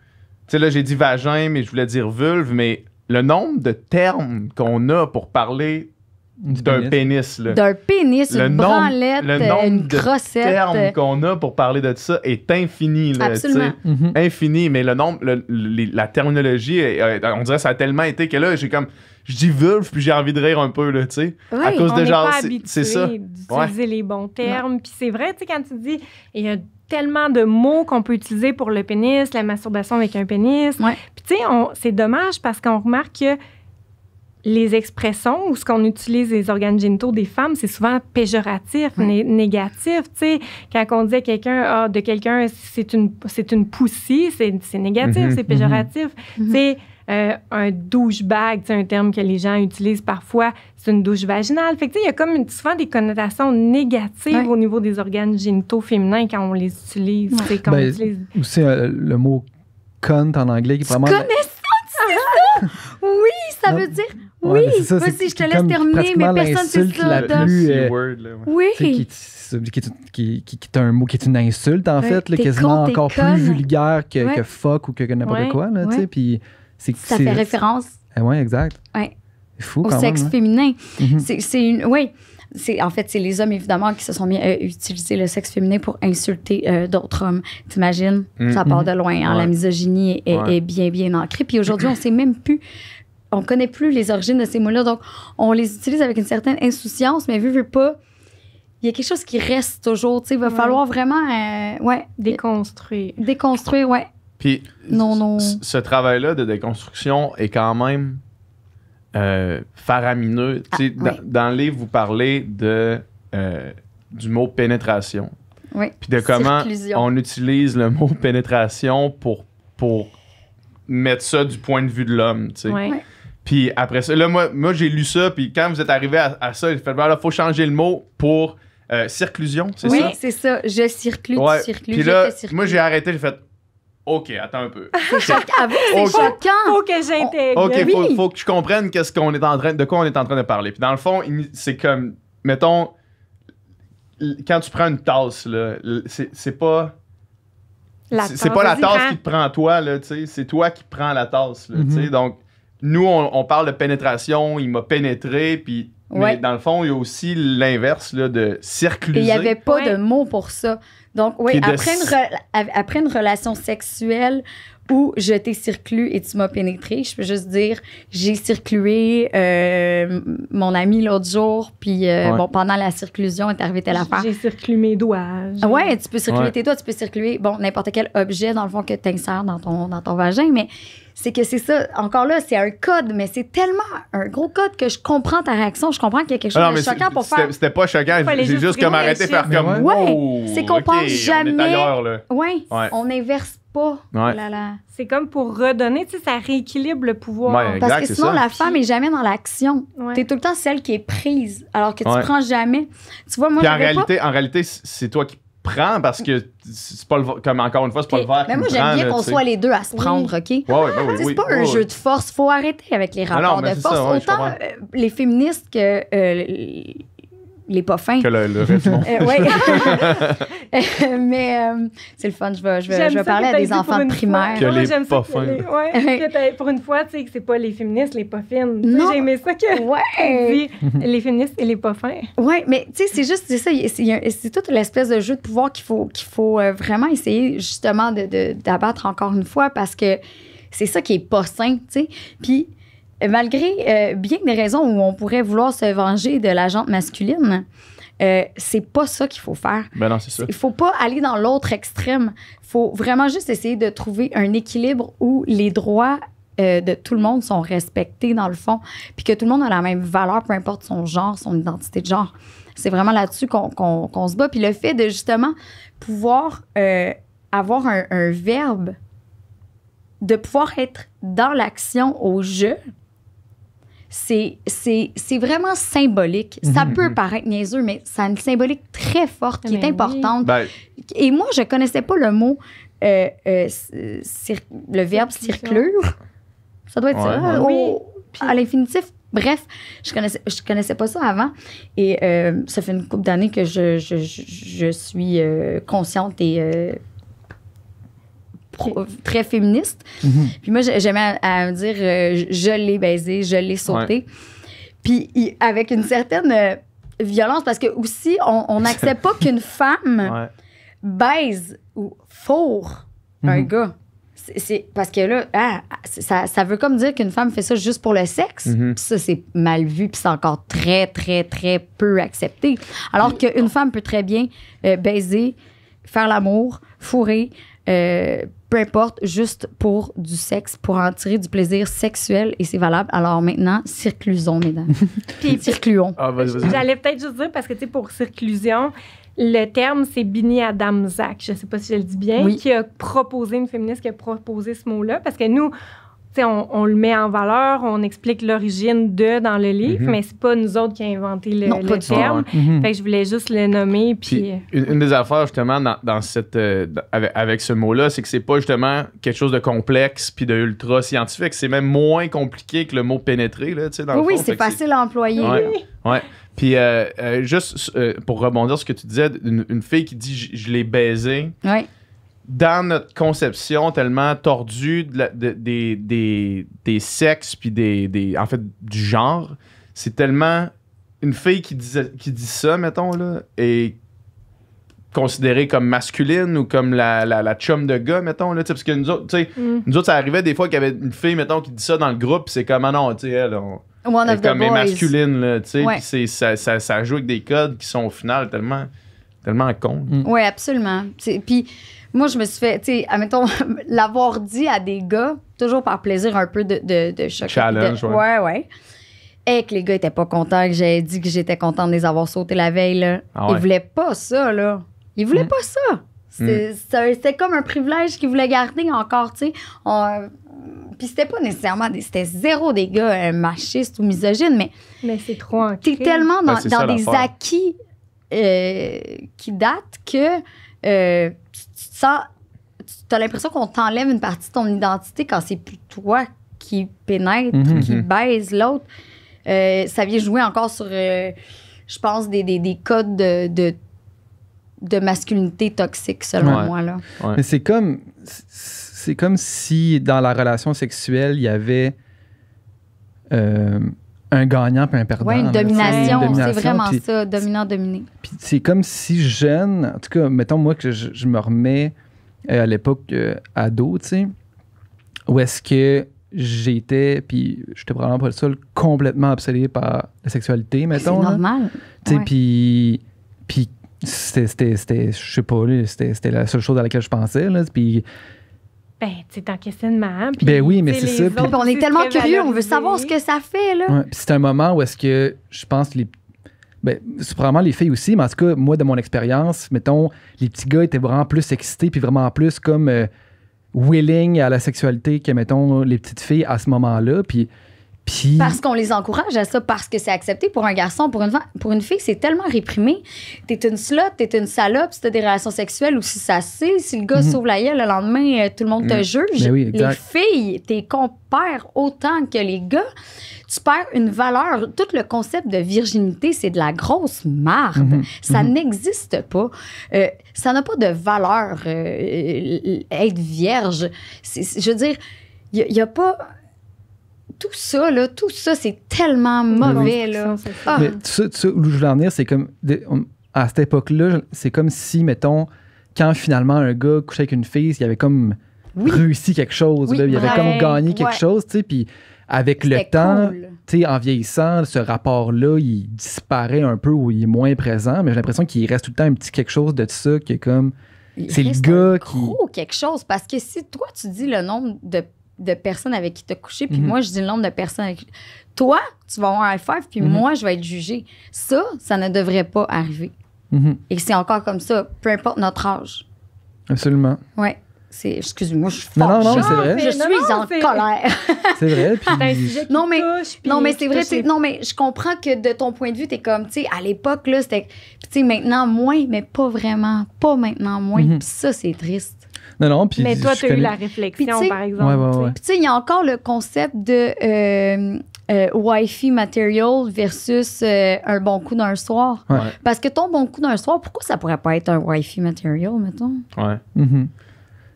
Speaker 2: Tu sais, là, j'ai dit vagin, mais je voulais dire vulve, mais le nombre de termes qu'on a pour parler d'un pénis.
Speaker 4: D'un pénis, une branlette, une crossette.
Speaker 2: Le nombre de termes qu'on a pour parler de ça est infini. Là,
Speaker 4: absolument.
Speaker 2: Infini, mais le nombre, la terminologie, on dirait que ça a tellement été que là, je dis vulve, puis j'ai envie de rire un peu, là, tu sais.
Speaker 1: Oui,
Speaker 2: à cause de genre,
Speaker 1: c'est ça. D'utiliser les bons termes. Puis c'est vrai, tu sais, quand tu dis, il y a tellement de mots qu'on peut utiliser pour le pénis, la masturbation avec un pénis. Puis tu sais, c'est dommage parce qu'on remarque que les expressions ou ce qu'on utilise les organes génitaux des femmes, c'est souvent péjoratif, négatif. Tu sais, quand on dit à quelqu'un, c'est une poussie, c'est négatif, c'est péjoratif. Tu sais, un douchebag, c'est un terme que les gens utilisent parfois, c'est une douche vaginale. Fait que, tu sais, il y a comme souvent des connotations négatives au niveau des organes génitaux féminins quand on les utilise. Quand on utilise...
Speaker 3: Aussi, le mot cunt en anglais qui est vraiment...
Speaker 4: Tu connais ça? Oui, ça veut dire... Oui, vas-y, je te laisse terminer, mais personne ne sait ça.
Speaker 3: Oui. Qui est un mot qui est une insulte, en fait, là, quasiment encore plus vulgaire que fuck ou que n'importe quoi. Là, puis
Speaker 4: ça fait référence.
Speaker 3: Oui, exact.
Speaker 4: Ouais.
Speaker 3: C'est fou,
Speaker 4: au
Speaker 3: quand
Speaker 4: sexe
Speaker 3: même,
Speaker 4: féminin. En fait, c'est les hommes, évidemment, qui se sont mis à utiliser le sexe féminin pour insulter d'autres hommes. T'imagines? Ça part de loin. Hein? La misogynie est bien, bien ancrée. Puis aujourd'hui, on sait même plus... On connaît plus les origines de ces mots-là. Donc, on les utilise avec une certaine insouciance, mais vu pas... Il y a quelque chose qui reste toujours. Il va falloir vraiment...
Speaker 1: déconstruire.
Speaker 4: Déconstruire, ouais.
Speaker 2: Puis, ce travail-là de déconstruction est quand même faramineux. Dans le livre, vous parlez du mot pénétration.
Speaker 4: Oui.
Speaker 2: Puis de comment on utilise le mot pénétration pour mettre ça du point de vue de l'homme. Puis après ça, là, moi j'ai lu ça, puis quand vous êtes arrivé à ça, il faut changer le mot pour Circlusion, c'est
Speaker 4: ça?
Speaker 2: ça?
Speaker 4: Oui, c'est ça. Je circule, tu circules,
Speaker 2: puis là, moi, j'ai arrêté, j'ai fait OK, attends un peu.
Speaker 4: C'est choquant. C'est choquant.
Speaker 1: Faut que j'intègre.
Speaker 2: OK, faut que je comprenne de quoi on est en train de parler. Puis dans le fond, c'est comme, mettons, quand tu prends une tasse, là, c'est pas... C'est pas la tasse qui te prend toi, là, tu sais. C'est toi qui prends la tasse, là, tu sais. Donc, nous, on parle de pénétration, il m'a pénétré, puis... Mais dans le fond, il y a aussi l'inverse, là, de circluser.
Speaker 4: Il n'y avait pas de mot pour ça. Donc, oui, après une relation sexuelle où je t'ai circulé et tu m'as pénétré, je peux juste dire, j'ai circulé mon ami l'autre jour, puis bon, pendant la circlusion, est arrivé telle affaire.
Speaker 1: J'ai circulé mes doigts.
Speaker 4: Oui, tu peux circuler tes doigts, tu peux circuler, bon, n'importe quel objet, dans le fond, que tu insères dans ton vagin, mais c'est que c'est ça. Encore là, c'est un code, mais c'est tellement un gros code que je comprends ta réaction. Je comprends qu'il y a quelque chose de choquant pour faire...
Speaker 2: C'était pas choquant. J'ai juste comme arrêté de faire comme...
Speaker 4: Ouais. C'est qu'on pense jamais...
Speaker 2: On est ailleurs, là.
Speaker 4: Ouais. On n'inverse pas.
Speaker 2: Ouais.
Speaker 1: C'est comme pour redonner, tu sais, ça rééquilibre le pouvoir.
Speaker 2: Ouais, exact,
Speaker 4: parce que sinon,
Speaker 2: ça.
Speaker 4: la femme est jamais dans l'action.
Speaker 1: Ouais.
Speaker 4: T'es tout le temps celle qui est prise, alors que tu prends jamais. Tu vois, moi,
Speaker 2: puis en réalité, c'est toi qui prends parce que c'est pas comme encore une fois, c'est pas le verre
Speaker 4: mais moi, j'aime bien qu'on soit les deux à se prendre, OK? C'est pas un jeu de force. Faut arrêter avec les rapports de force. Autant les féministes que les pas fins.
Speaker 2: Que le reste du monde.
Speaker 4: Mais c'est le fun. Je vais parler à des enfants de primaire.
Speaker 2: Que les pas fins.
Speaker 1: Pour une fois, tu sais, que c'est pas les féministes, les pas fines. J'ai aimé ça que dit les féministes et les pas fins.
Speaker 4: Oui, mais tu sais, c'est juste, c'est ça. C'est toute l'espèce de jeu de pouvoir qu'il faut vraiment essayer justement d'abattre encore une fois parce que c'est ça qui est pas sain, tu sais. Puis, malgré bien des raisons où on pourrait vouloir se venger de la jante masculine, c'est pas ça qu'il faut faire.
Speaker 2: Ben non, c'est ça.
Speaker 4: Il faut pas aller dans l'autre extrême. Il faut vraiment juste essayer de trouver un équilibre où les droits de tout le monde sont respectés, dans le fond, puis que tout le monde a la même valeur, peu importe son genre, son identité de genre. C'est vraiment là-dessus qu'on se bat. Puis le fait de, justement, pouvoir avoir un verbe, de pouvoir être dans l'action au jeu, c'est vraiment symbolique. Ça peut paraître niaiseux, mais ça a une symbolique très forte qui est importante. Et moi, je connaissais pas le mot, le verbe circlure. Ça doit être ça. À l'infinitif. Bref, je connaissais pas ça avant. Et ça fait une couple d'années que je suis consciente et... très féministe. Puis moi, j'aimais à me dire, je l'ai baisé, je l'ai sauté. Puis avec une certaine violence, parce que aussi, on n'accepte pas qu'une femme baise ou fourre un gars. C'est parce que là, ça veut comme dire qu'une femme fait ça juste pour le sexe. Puis ça, c'est mal vu, puis c'est encore très, très, très peu accepté. Alors qu'une femme peut très bien baiser, faire l'amour, fourrer, peu importe, juste pour du sexe, pour en tirer du plaisir sexuel, et c'est valable. Alors maintenant, circlusons, mesdames.
Speaker 1: Puis
Speaker 4: circluons.
Speaker 2: Vas-y.
Speaker 1: J'allais peut-être juste dire, parce que, tu sais, pour circlusion, le terme, c'est Bini Adamczak, je ne sais pas si je le dis bien, qui a proposé, une féministe qui a proposé ce mot-là, parce que nous, on le met en valeur, on explique l'origine de dans le livre, mais c'est pas nous autres qui avons inventé le terme. Fait que je voulais juste le nommer. Puis
Speaker 2: une des affaires, justement, dans cette, avec ce mot-là, c'est que c'est pas justement quelque chose de complexe puis de ultra scientifique. C'est même moins compliqué que le mot pénétrer, là, tu sais, dans le fond.
Speaker 4: C'est facile à employer.
Speaker 2: Ouais. Puis juste pour rebondir sur ce que tu disais, une fille qui dit « je l'ai baisé », dans notre conception tellement tordue des sexes puis en fait du genre, c'est tellement une fille qui dit ça, mettons, là, est considérée comme masculine ou comme la chum de gars, mettons, là, parce que nous autres, ça arrivait des fois qu'il y avait une fille, mettons, qui dit ça dans le groupe, c'est comme, ah non, tu sais, elle est comme masculine, là, tu sais, puis ça joue avec des codes qui sont au final tellement cons.
Speaker 4: Oui, absolument. Puis moi, je me suis fait, tu sais, admettons, l'avoir dit à des gars, toujours par plaisir un peu de choc.
Speaker 2: Challenge,
Speaker 4: ouais. Et que les gars étaient pas contents, que j'avais dit que j'étais contente de les avoir sautés la veille, là. Ils voulaient pas ça, là. Ils voulaient pas ça. C'était comme un privilège qu'ils voulaient garder encore, tu sais. Puis c'était pas nécessairement c'était zéro des gars machistes ou misogynes, mais
Speaker 1: c'est trop ancré.
Speaker 4: T'es tellement dans des acquis qui date que tu as l'impression qu'on t'enlève une partie de ton identité quand c'est plus toi qui pénètre, qui baise l'autre. Ça vient jouer encore sur, je pense, des codes de masculinité toxique, selon moi. Là.
Speaker 3: Ouais. Mais c'est comme si dans la relation sexuelle, il y avait un gagnant puis un perdant.
Speaker 4: Oui, une domination, c'est vraiment ça, dominant-dominé.
Speaker 3: Puis c'est comme si jeune, en tout cas, mettons moi que je me remets à l'époque ado, tu sais, où est-ce que j'étais, puis j'étais probablement pas le seul, complètement obsédé par la sexualité, mettons.
Speaker 4: C'est normal.
Speaker 3: Tu sais, puis c'était, je sais pas, c'était la seule chose à laquelle je pensais, là, puis...
Speaker 1: Ben, tu sais, ton questionnement.
Speaker 3: Ben oui, mais c'est ça.
Speaker 4: Puis on est tellement curieux, on veut savoir ce que ça fait, là.
Speaker 3: Ouais, puis c'est un moment où est-ce que, je pense, c'est probablement les filles aussi, mais en tout cas, moi, de mon expérience, mettons, les petits gars étaient vraiment plus excités, puis vraiment plus comme... willing à la sexualité que, mettons, les petites filles à ce moment-là. Puis...
Speaker 4: Parce qu'on les encourage à ça, parce que c'est accepté pour un garçon. Pour une fille, c'est tellement réprimé. T'es une slut, t'es une salope si t'as des relations sexuelles ou si ça c'est. Si le gars s'ouvre la gueule le lendemain, tout le monde te juge.
Speaker 3: Ben oui,
Speaker 4: les filles, t'es compères autant que les gars. Tu perds une valeur. Tout le concept de virginité, c'est de la grosse marde. Ça n'existe pas. Ça n'a pas de valeur, être vierge. Je veux dire, il n'y a pas... Tout ça, c'est tellement mauvais. Là.
Speaker 3: Mais tout ça, où je voulais en venir, c'est comme... À cette époque-là, c'est comme si, mettons, quand finalement un gars couchait avec une fille, il avait comme réussi quelque chose.
Speaker 4: Oui,
Speaker 3: là, il avait comme gagné quelque chose, tu sais, puis... Avec le temps, cool. En vieillissant, ce rapport-là, il disparaît un peu ou il est moins présent, mais j'ai l'impression qu'il reste tout le temps un petit quelque chose de ça qui est comme... C'est le gars qui...
Speaker 4: gros quelque chose, parce que si toi, tu dis le nombre de personnes avec qui tu as couché, puis moi, je dis le nombre de personnes avec qui... Toi, tu vas avoir un high five, puis moi, je vais être jugée. Ça ne devrait pas arriver. Et c'est encore comme ça, peu importe notre âge.
Speaker 3: Absolument.
Speaker 4: Oui. Excuse-moi, je suis forte.
Speaker 3: Non, mais c'est vrai.
Speaker 4: Je suis en colère.
Speaker 3: C'est vrai. Puis...
Speaker 1: C'est un sujet qui touche.
Speaker 4: Non, mais c'est vrai. Non, mais je comprends que de ton point de vue, t'es comme, tu sais, à l'époque, là, c'était... Puis, tu sais, maintenant, moins, mais pas vraiment. Pas maintenant, moins. Puis ça, c'est triste.
Speaker 3: Non, puis...
Speaker 1: Mais toi, tu as eu la réflexion,
Speaker 3: puis,
Speaker 1: par exemple.
Speaker 3: Ouais.
Speaker 4: Puis, tu sais, il y a encore le concept de... Wi-Fi material versus un bon coup d'un soir.
Speaker 3: Ouais.
Speaker 4: Parce que ton bon coup d'un soir, pourquoi ça pourrait pas être un Wi-Fi material, mettons?
Speaker 2: Ouais.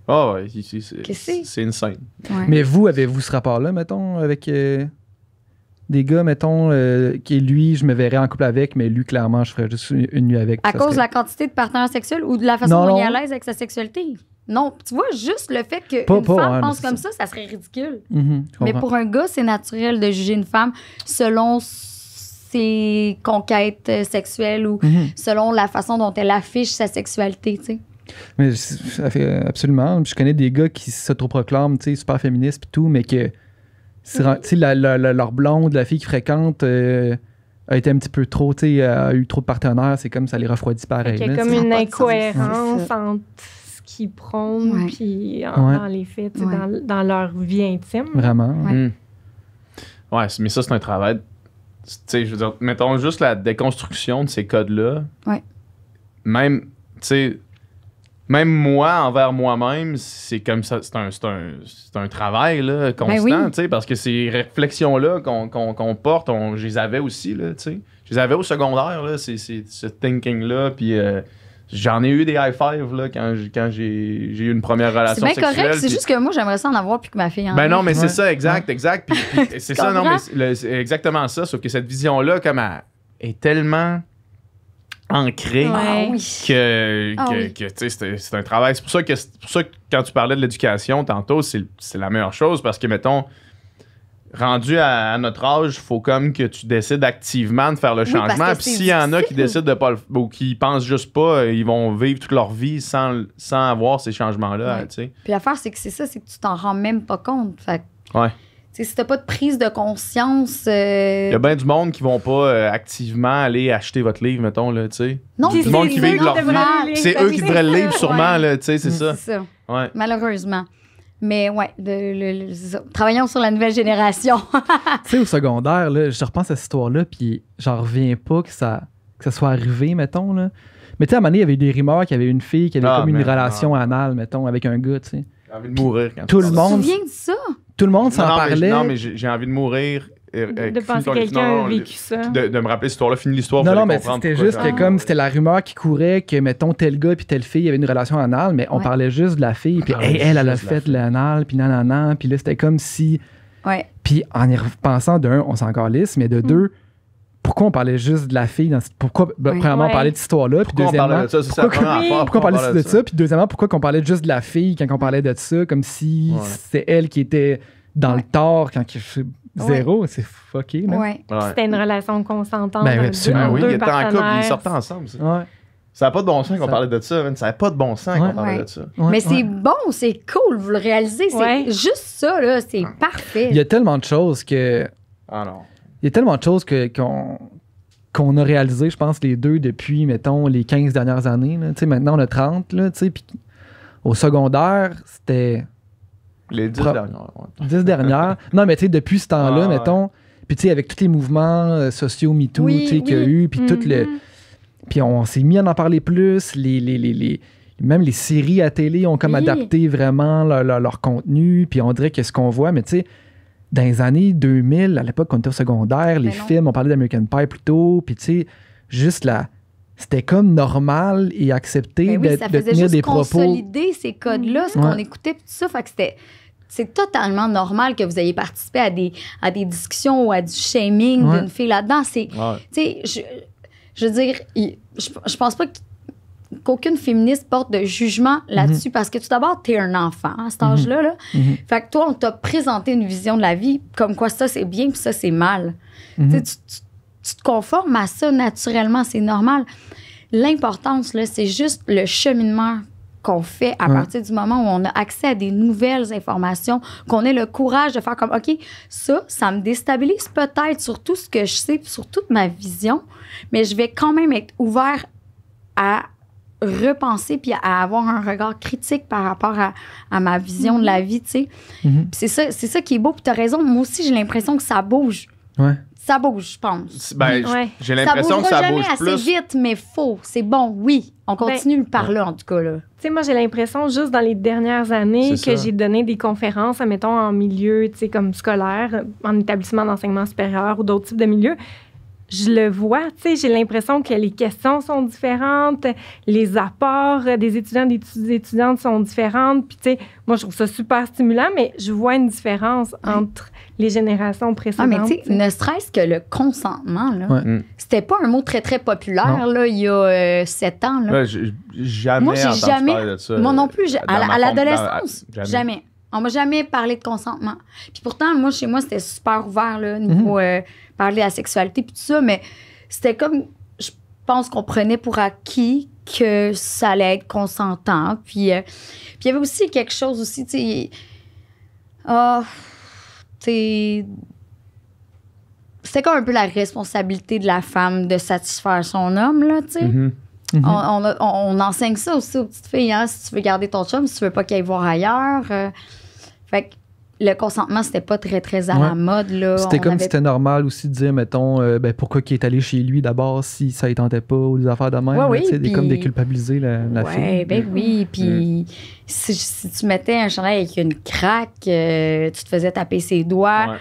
Speaker 2: Ah ouais, c'est une scène.
Speaker 4: Ouais.
Speaker 3: Mais vous, avez-vous ce rapport-là, mettons, avec des gars, mettons, qui lui, je me verrais en couple avec, mais lui, clairement, je ferais juste une nuit avec.
Speaker 4: À cause de la quantité de partenaires sexuels ou de la façon dont il est à l'aise avec sa sexualité? Non, tu vois, juste le fait qu'une femme pense comme ça serait ridicule. Mais pour un gars, c'est naturel de juger une femme selon ses conquêtes sexuelles ou selon la façon dont elle affiche sa sexualité, tu sais.
Speaker 3: Mais absolument. Je connais des gars qui s'autoproclament, tu sais, super féministes et tout, mais que, tu sais, leur blonde, la fille qu'ils fréquentent, a été un petit peu trop, tu sais, a eu trop de partenaires, c'est comme ça les refroidit pareil.
Speaker 1: Il y a comme une incohérence entre ce qu'ils prônent puis dans les faits, tu sais, dans leur vie intime.
Speaker 3: Vraiment.
Speaker 2: Ouais, mais ça, c'est un travail. Tu sais, je veux dire, mettons juste la déconstruction de ces codes-là.
Speaker 4: Ouais.
Speaker 2: Même, tu sais, même moi, envers moi-même, c'est comme ça, c'est un travail là, constant, tu sais, parce que ces réflexions-là qu'on porte, je les avais aussi, là, tu sais. Je les avais au secondaire, là, ce thinking-là, puis j'en ai eu des high-five, là, quand j'ai eu une première relation sexuelle.
Speaker 4: C'est bien correct, c'est juste que moi, j'aimerais ça en avoir plus que ma fille en
Speaker 2: Ben non, mais c'est ça, exact. Puis c'est ça, non, mais c'est exactement ça, sauf que cette vision-là, comme elle est tellement... ancré que tu sais, c'est un travail. C'est pour ça que quand tu parlais de l'éducation tantôt, c'est la meilleure chose parce que, mettons, rendu à notre âge, il faut comme que tu décides activement de faire le changement. Puis s'il y en a qui décident de pas ou qui pensent juste pas, ils vont vivre toute leur vie sans avoir ces changements-là. Tu sais.
Speaker 4: Puis l'affaire, c'est que c'est que tu t'en rends même pas compte. Fait
Speaker 2: ouais.
Speaker 4: Si t'as pas de prise de conscience...
Speaker 2: Il y a bien du monde qui vont pas activement aller acheter votre livre, mettons, là, tu sais.
Speaker 4: Non,
Speaker 2: du monde qui vit leur vie. C'est eux qui devraient le lire, sûrement, là, tu sais, c'est ça.
Speaker 4: C'est ça.
Speaker 2: Ouais.
Speaker 4: Malheureusement. Mais ouais, travaillons sur la nouvelle génération.
Speaker 3: Tu sais, au secondaire, là, je repense à cette histoire-là, puis j'en reviens pas que ça que ça soit arrivé, mettons, là. Mais tu sais, à un moment donné, il y avait eu des rumeurs qu'il y avait une fille qui avait comme une relation anale, mettons, avec un gars, tu sais.
Speaker 2: J'ai envie de mourir quand
Speaker 3: tout le monde.
Speaker 4: Tu te souviens de ça?
Speaker 3: Tout le monde s'en parlait.
Speaker 2: Non, mais j'ai envie de mourir.
Speaker 1: De penser que quelqu'un a vécu ça.
Speaker 2: De me rappeler cette histoire-là, finir l'histoire.
Speaker 3: Non, mais c'était juste que comme c'était la rumeur qui courait que, mettons, tel gars puis telle fille avait une relation anale, mais on parlait juste de la fille, puis elle a fait l'anal, puis nanana, puis là, c'était comme si...
Speaker 4: Ouais.
Speaker 3: Puis en y repensant, d'un, on s'en calisse, mais de deux, pourquoi on parlait juste de la fille? Pourquoi, premièrement, on parlait de cette histoire-là, puis deuxièmement... Pourquoi on parlait de ça? Puis deuxièmement, pourquoi on parlait juste de la fille quand on parlait de ça, comme si c'est elle qui était dans le tort quand... Zéro, c'est fucké.
Speaker 4: Ouais.
Speaker 1: C'était une relation consentante.
Speaker 3: Ben, absolument.
Speaker 2: Oui, ils étaient en couple, ils sortaient ensemble. Ça n'a pas de bon sens qu'on parlait de ça. Ça n'a pas de bon sens qu'on parlait de ça.
Speaker 4: Mais c'est bon, c'est cool, vous le réalisez. C'est juste ça, là, c'est parfait.
Speaker 3: Il y a tellement de choses que...
Speaker 2: Ah non.
Speaker 3: Il y a tellement de choses qu'on a réalisées, je pense, les deux depuis, mettons, les 15 dernières années. Maintenant, on a 30, là, puis au secondaire, c'était...
Speaker 2: Les 10 dernières.
Speaker 3: 10 dernières. Non, mais tu sais, depuis ce temps-là, mettons, puis tu sais, avec tous les mouvements sociaux MeToo qu'il y a eu, puis tout le... Puis on s'est mis à en parler plus. Même les séries à télé ont comme adapté vraiment leur contenu, puis on dirait que ce qu'on voit, mais tu sais, dans les années 2000, à l'époque, quand on était au secondaire, les films, on parlait d'American Pie plus tôt, puis tu sais, juste la... C'était comme normal et accepté de tenir des propos.
Speaker 4: Ça faisait juste consolider ces codes-là, ce qu'on écoutait, puis tout ça. Fait que c'est totalement normal que vous ayez participé à des discussions ou à du shaming d'une fille là-dedans. Tu sais, je veux dire, je pense pas qu'aucune féministe porte de jugement là-dessus parce que tout d'abord, t'es un enfant à cet âge-là. Là. Fait que toi, on t'a présenté une vision de la vie comme quoi ça, c'est bien puis ça, c'est mal. Tu te conformes à ça naturellement, c'est normal. L'importance, là, c'est juste le cheminement qu'on fait à partir du moment où on a accès à des nouvelles informations, qu'on ait le courage de faire comme, OK, ça me déstabilise peut-être sur tout ce que je sais, sur toute ma vision, mais je vais quand même être ouvert à repenser puis à avoir un regard critique par rapport à ma vision de la vie, tu sais. C'est ça qui est beau, puis t'as raison, moi aussi, j'ai l'impression que ça bouge. Ça bouge, je pense.
Speaker 2: J'ai l'impression que ça bouge plus.
Speaker 4: Ça bouge assez vite, mais faux. C'est bon, oui. On continue par là, en tout cas. Tu
Speaker 1: sais, moi, j'ai l'impression, juste dans les dernières années, que j'ai donné des conférences, mettons, en milieu, tu sais, comme scolaire, en établissement d'enseignement supérieur ou d'autres types de milieux. Je le vois, tu sais, j'ai l'impression que les questions sont différentes, les apports des étudiants et des étudiantes sont différentes. Puis, tu sais, moi, je trouve ça super stimulant, mais je vois une différence entre les générations précédentes.
Speaker 4: Ah, mais tu sais, ne serait-ce que le consentement, là, c'était pas un mot très, très populaire, là, il y a 7 ans. Là.
Speaker 2: Moi, j'ai jamais parler de ça.
Speaker 4: Moi non plus. À l'adolescence, jamais. On m'a jamais parlé de consentement. Puis pourtant, moi, chez moi, c'était super ouvert, là, niveau parler de la sexualité, puis tout ça, mais c'était comme, je pense qu'on prenait pour acquis que ça allait être consentant. Puis il y avait aussi quelque chose aussi, tu sais, c'était comme un peu la responsabilité de la femme de satisfaire son homme, là, tu sais. On enseigne ça aussi aux petites filles, hein, si tu veux garder ton chum, si tu veux pas qu'il aille voir ailleurs. Fait que le consentement, c'était pas très, très à la mode. Là.
Speaker 3: C'était comme si c'était normal aussi de dire, mettons, pourquoi qu'il est allé chez lui d'abord si ça ne tentait pas ou des affaires de même. Comme déculpabiliser la fille.
Speaker 4: Oui, puis si tu mettais un chandail avec une craque, tu te faisais taper ses doigts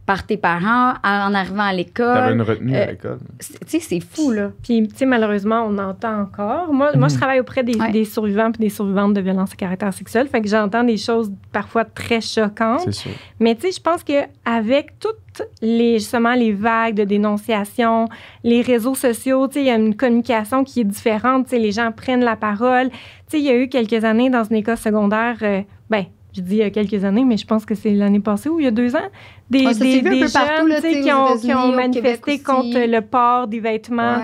Speaker 4: par tes parents en arrivant à l'école.
Speaker 2: T'avais une retenue à l'école.
Speaker 4: Tu sais, c'est fou, là.
Speaker 1: Puis, tu sais, malheureusement, on entend encore. Moi, je travaille auprès des survivants et des survivantes de violences à caractère sexuel. Fait que j'entends des choses parfois très choquantes.
Speaker 2: C'est sûr.
Speaker 1: Mais, tu sais, je pense qu'avec toutes justement les vagues de dénonciation, les réseaux sociaux, tu sais, il y a une communication qui est différente. Tu sais, les gens prennent la parole. Tu sais, il y a eu quelques années dans une école secondaire, je dis il y a quelques années, mais je pense que c'est l'année passée ou il y a 2 ans, des jeunes partout, là, qui ont manifesté contre le port des vêtements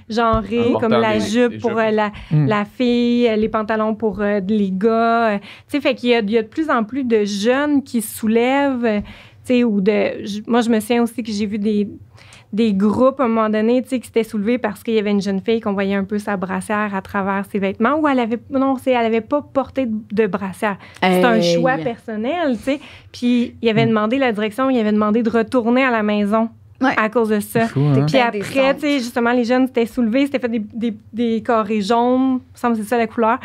Speaker 1: genrés, comme la jupe pour la fille, les pantalons pour les gars. Tu sais, fait qu'il y a de plus en plus de jeunes qui se soulèvent, tu sais, moi, je me souviens aussi que j'ai vu des groupes, à un moment donné, tu sais, qui s'étaient soulevés parce qu'il y avait une jeune fille qu'on voyait un peu sa brassière à travers ses vêtements, ou elle avait pas porté de brassière. C'est un choix personnel, tu sais. Puis il avait demandé la direction, il avait demandé de retourner à la maison à cause de ça.
Speaker 3: Fou, hein?
Speaker 1: Puis après, tu sais, justement, les jeunes s'étaient soulevés, s'étaient fait des carrés jaunes, il me semble que c'est ça la couleur,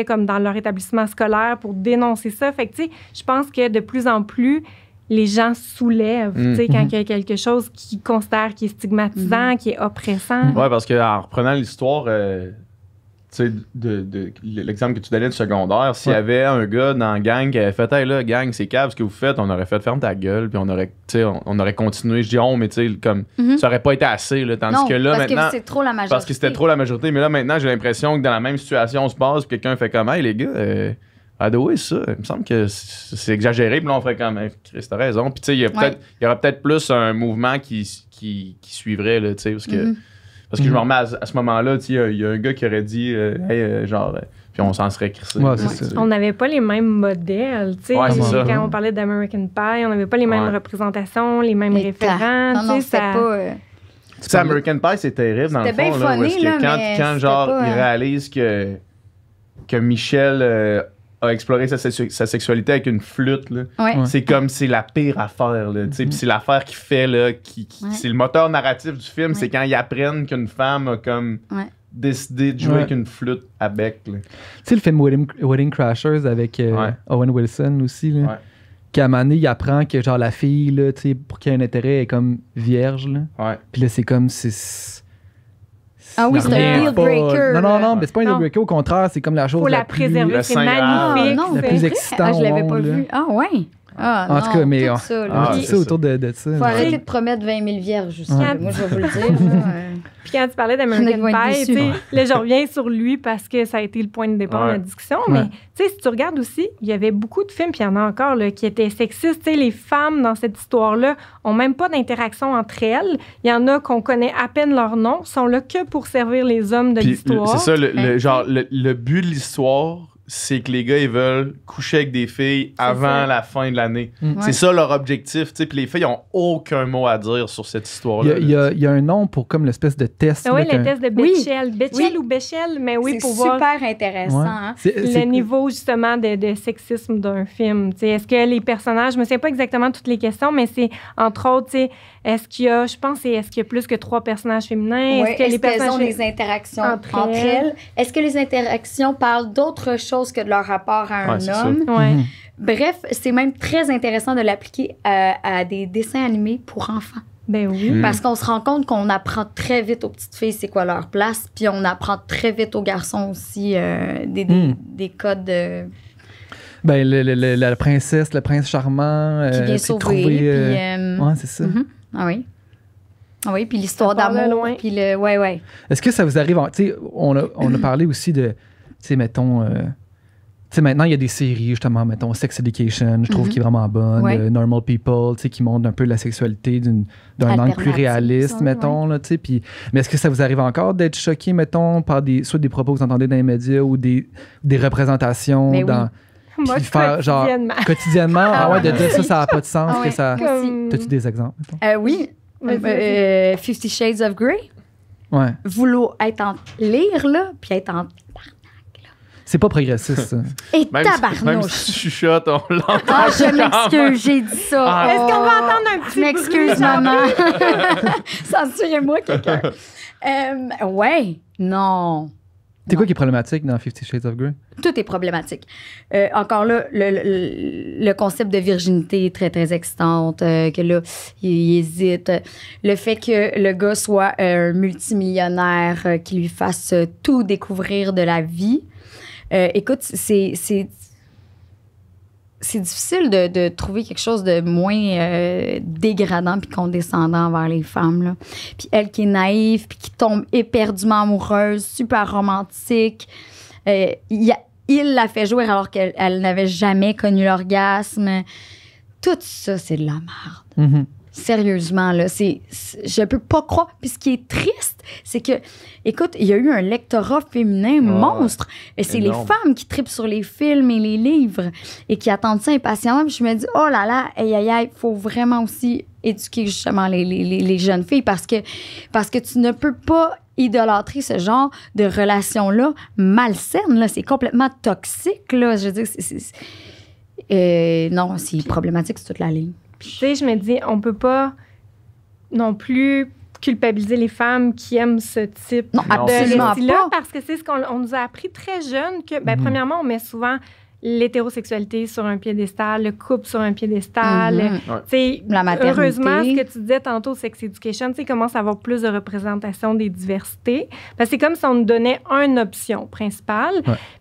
Speaker 1: comme dans leur établissement scolaire pour dénoncer ça. Fait que, tu sais, je pense que de plus en plus, les gens soulèvent, tu sais, quand il y a quelque chose qu'ils considèrent qui est stigmatisant, qui est oppressant.
Speaker 2: Ouais, parce qu'en reprenant l'histoire, tu sais, de l'exemple que tu donnais de secondaire, s'il y avait un gars dans la gang qui avait fait « Hey là, gang, c'est cave ce que vous faites », on aurait fait « Ferme ta gueule », puis on aurait continué. Je dis « Oh, mais tu sais, comme, ça aurait pas été assez, là. » Tandis que là,
Speaker 4: parce
Speaker 2: maintenant...
Speaker 4: que c'est trop la majorité.
Speaker 2: Parce que c'était trop la majorité. Mais là, maintenant, j'ai l'impression que dans la même situation, on se passe, puis quelqu'un fait comme « Hey, les gars, adoué ça, il me semble que c'est exagéré. » Puis là, on ferait comme « Chris, t'as raison. » Puis tu sais, il y aurait peut-être plus un mouvement qui suivrait, là, tu sais, parce que... Parce que je me remets à ce moment-là, il y a un gars qui aurait dit, puis on s'en serait crissé.
Speaker 3: Ouais, c'est ça.
Speaker 1: On n'avait pas les mêmes modèles, tu sais. Quand on parlait d'American Pie, on n'avait pas les mêmes représentations, les mêmes référents.
Speaker 4: Non, c'était pas...
Speaker 2: Tu sais, American Pie, c'est terrible dans le fond. C'était bien funny, là, quand genre, il réalise que Michel a exploré sa sexualité avec une flûte, là. C'est comme, c'est la pire affaire, là, tu sais. Puis c'est l'affaire qui fait, là, c'est le moteur narratif du film, c'est quand ils apprennent qu'une femme a comme décidé de jouer avec une flûte à bec, là.
Speaker 3: Tu sais, le film Wedding Crashers avec Owen Wilson aussi, là. Qu'à un moment donné, il apprend que genre la fille, là, tu sais, pour qu'il y ait un intérêt, elle est comme vierge, là. Puis là, c'est comme,
Speaker 4: ah oui, c'est un deal breaker.
Speaker 3: Non, mais c'est pas un deal breaker. Au contraire, c'est comme la chose
Speaker 1: la préserver, c'est magnifique.
Speaker 3: La plus excitante.
Speaker 4: Je l'avais pas vu. Ah ouais.
Speaker 3: En tout cas, mais
Speaker 4: ça,
Speaker 3: ça autour de ça.
Speaker 4: Faut arrêter de promettre 20 000 vierges aussi. Moi, je vais vous le dire.
Speaker 1: Puis quand tu parlais d'American Pie, là, je reviens sur lui parce que ça a été le point de départ de la discussion. Mais tu sais, si tu regardes aussi, il y avait beaucoup de films, puis il y en a encore, là, qui étaient sexistes. Tu sais, les femmes dans cette histoire-là ont même pas d'interaction entre elles. Il y en a qu'on connaît à peine leur nom, sont là que pour servir les hommes de l'histoire.
Speaker 2: C'est ça, le but de l'histoire, c'est que les gars, ils veulent coucher avec des filles avant la fin de l'année. C'est ça leur objectif. Puis les filles n'ont aucun mot à dire sur cette histoire-là.
Speaker 3: Il y a un nom pour comme l'espèce de test.
Speaker 1: Oui, le test de Bechdel. Bechdel ou Bechdel, mais oui, pour voir...
Speaker 4: C'est super intéressant. Hein?
Speaker 1: Le niveau, justement, de sexisme d'un film. Est-ce que les personnages... Je ne me souviens pas exactement toutes les questions, mais c'est, entre autres, est-ce qu'il y a... Je pense est-ce qu'il y a plus que 3 personnages féminins?
Speaker 4: Oui, est-ce qu'elles ont des interactions entre elles? Est-ce que les interactions parlent d'autre chose que de leur rapport à un homme? Bref, c'est même très intéressant de l'appliquer à des dessins animés pour enfants.
Speaker 1: Ben oui.
Speaker 4: Parce qu'on se rend compte qu'on apprend très vite aux petites filles c'est quoi leur place, puis on apprend très vite aux garçons aussi des codes de...
Speaker 3: Ben, la princesse, le prince charmant...
Speaker 4: qui vient sauver, puis...
Speaker 3: Ouais, c'est ça.
Speaker 4: Ah oui. Ah oui, puis l'histoire d'amour, puis le... Ouais.
Speaker 3: Est-ce que ça vous arrive... Tu sais, on a parlé aussi de... Tu sais, mettons... Tu sais, maintenant, il y a des séries, justement, mettons, Sex Education, je trouve, qui est vraiment bonne. Normal People, tu sais, qui montre un peu la sexualité d'un angle plus réaliste, mettons, là, tu sais. Mais est-ce que ça vous arrive encore d'être choqué, mettons, par soit des propos que vous entendez dans les médias ou des représentations dans...
Speaker 1: Moi,
Speaker 3: faire, genre, quotidiennement, de dire ça n'a pas de sens, que ça... T'as-tu des exemples, mettons?
Speaker 4: Oui. 50 Shades of Grey.
Speaker 3: Ouais.
Speaker 4: Vouloir lire, là, puis être en...
Speaker 3: C'est pas progressiste, ça.
Speaker 4: Et tabarnouche!
Speaker 2: Même si tu chuchotes, on l'entend.
Speaker 4: Ah, je m'excuse, j'ai dit ça.
Speaker 1: Est-ce qu'on va entendre un petit
Speaker 4: Je m'excuse, maman. Censurez-moi, quelqu'un. Ouais, non.
Speaker 3: C'est quoi qui est problématique dans 50 Shades of Grey?
Speaker 4: Tout est problématique. Encore là, le concept de virginité est très, très excitante, que là, il hésite. Le fait que le gars soit un multimillionnaire, qui lui fasse tout découvrir de la vie. Écoute, c'est difficile de trouver quelque chose de moins dégradant puis condescendant envers les femmes, là. Puis elle qui est naïve, puis qui tombe éperdument amoureuse, super romantique. Il la fait jouer alors qu'elle n'avait jamais connu l'orgasme. Tout ça, c'est de la merde. Sérieusement, là, je peux pas croire. Puis ce qui est triste, c'est que, écoute, il y a eu un lectorat féminin monstre. Et c'est les femmes qui tripent sur les films et les livres et qui attendent ça impatiemment. Puis je me dis, oh là là, il faut vraiment aussi éduquer justement les jeunes filles parce que tu ne peux pas idolâtrer ce genre de relation-là malsaine. Là. C'est complètement toxique. Là. Je veux dire, non, c'est problématique sur toute la ligne.
Speaker 1: Puis, tu sais, je me dis, on peut pas non plus culpabiliser les femmes qui aiment ce type
Speaker 4: de
Speaker 1: récit-là, parce que c'est ce qu'on nous a appris très jeune que, premièrement, on met souvent l'hétérosexualité sur un piédestal, le couple sur un piédestal.
Speaker 4: La maternité.
Speaker 1: Heureusement, ce que tu disais tantôt, Sex Education, commence à avoir plus de représentation des diversités. Parce que c'est comme si on nous donnait une option principale.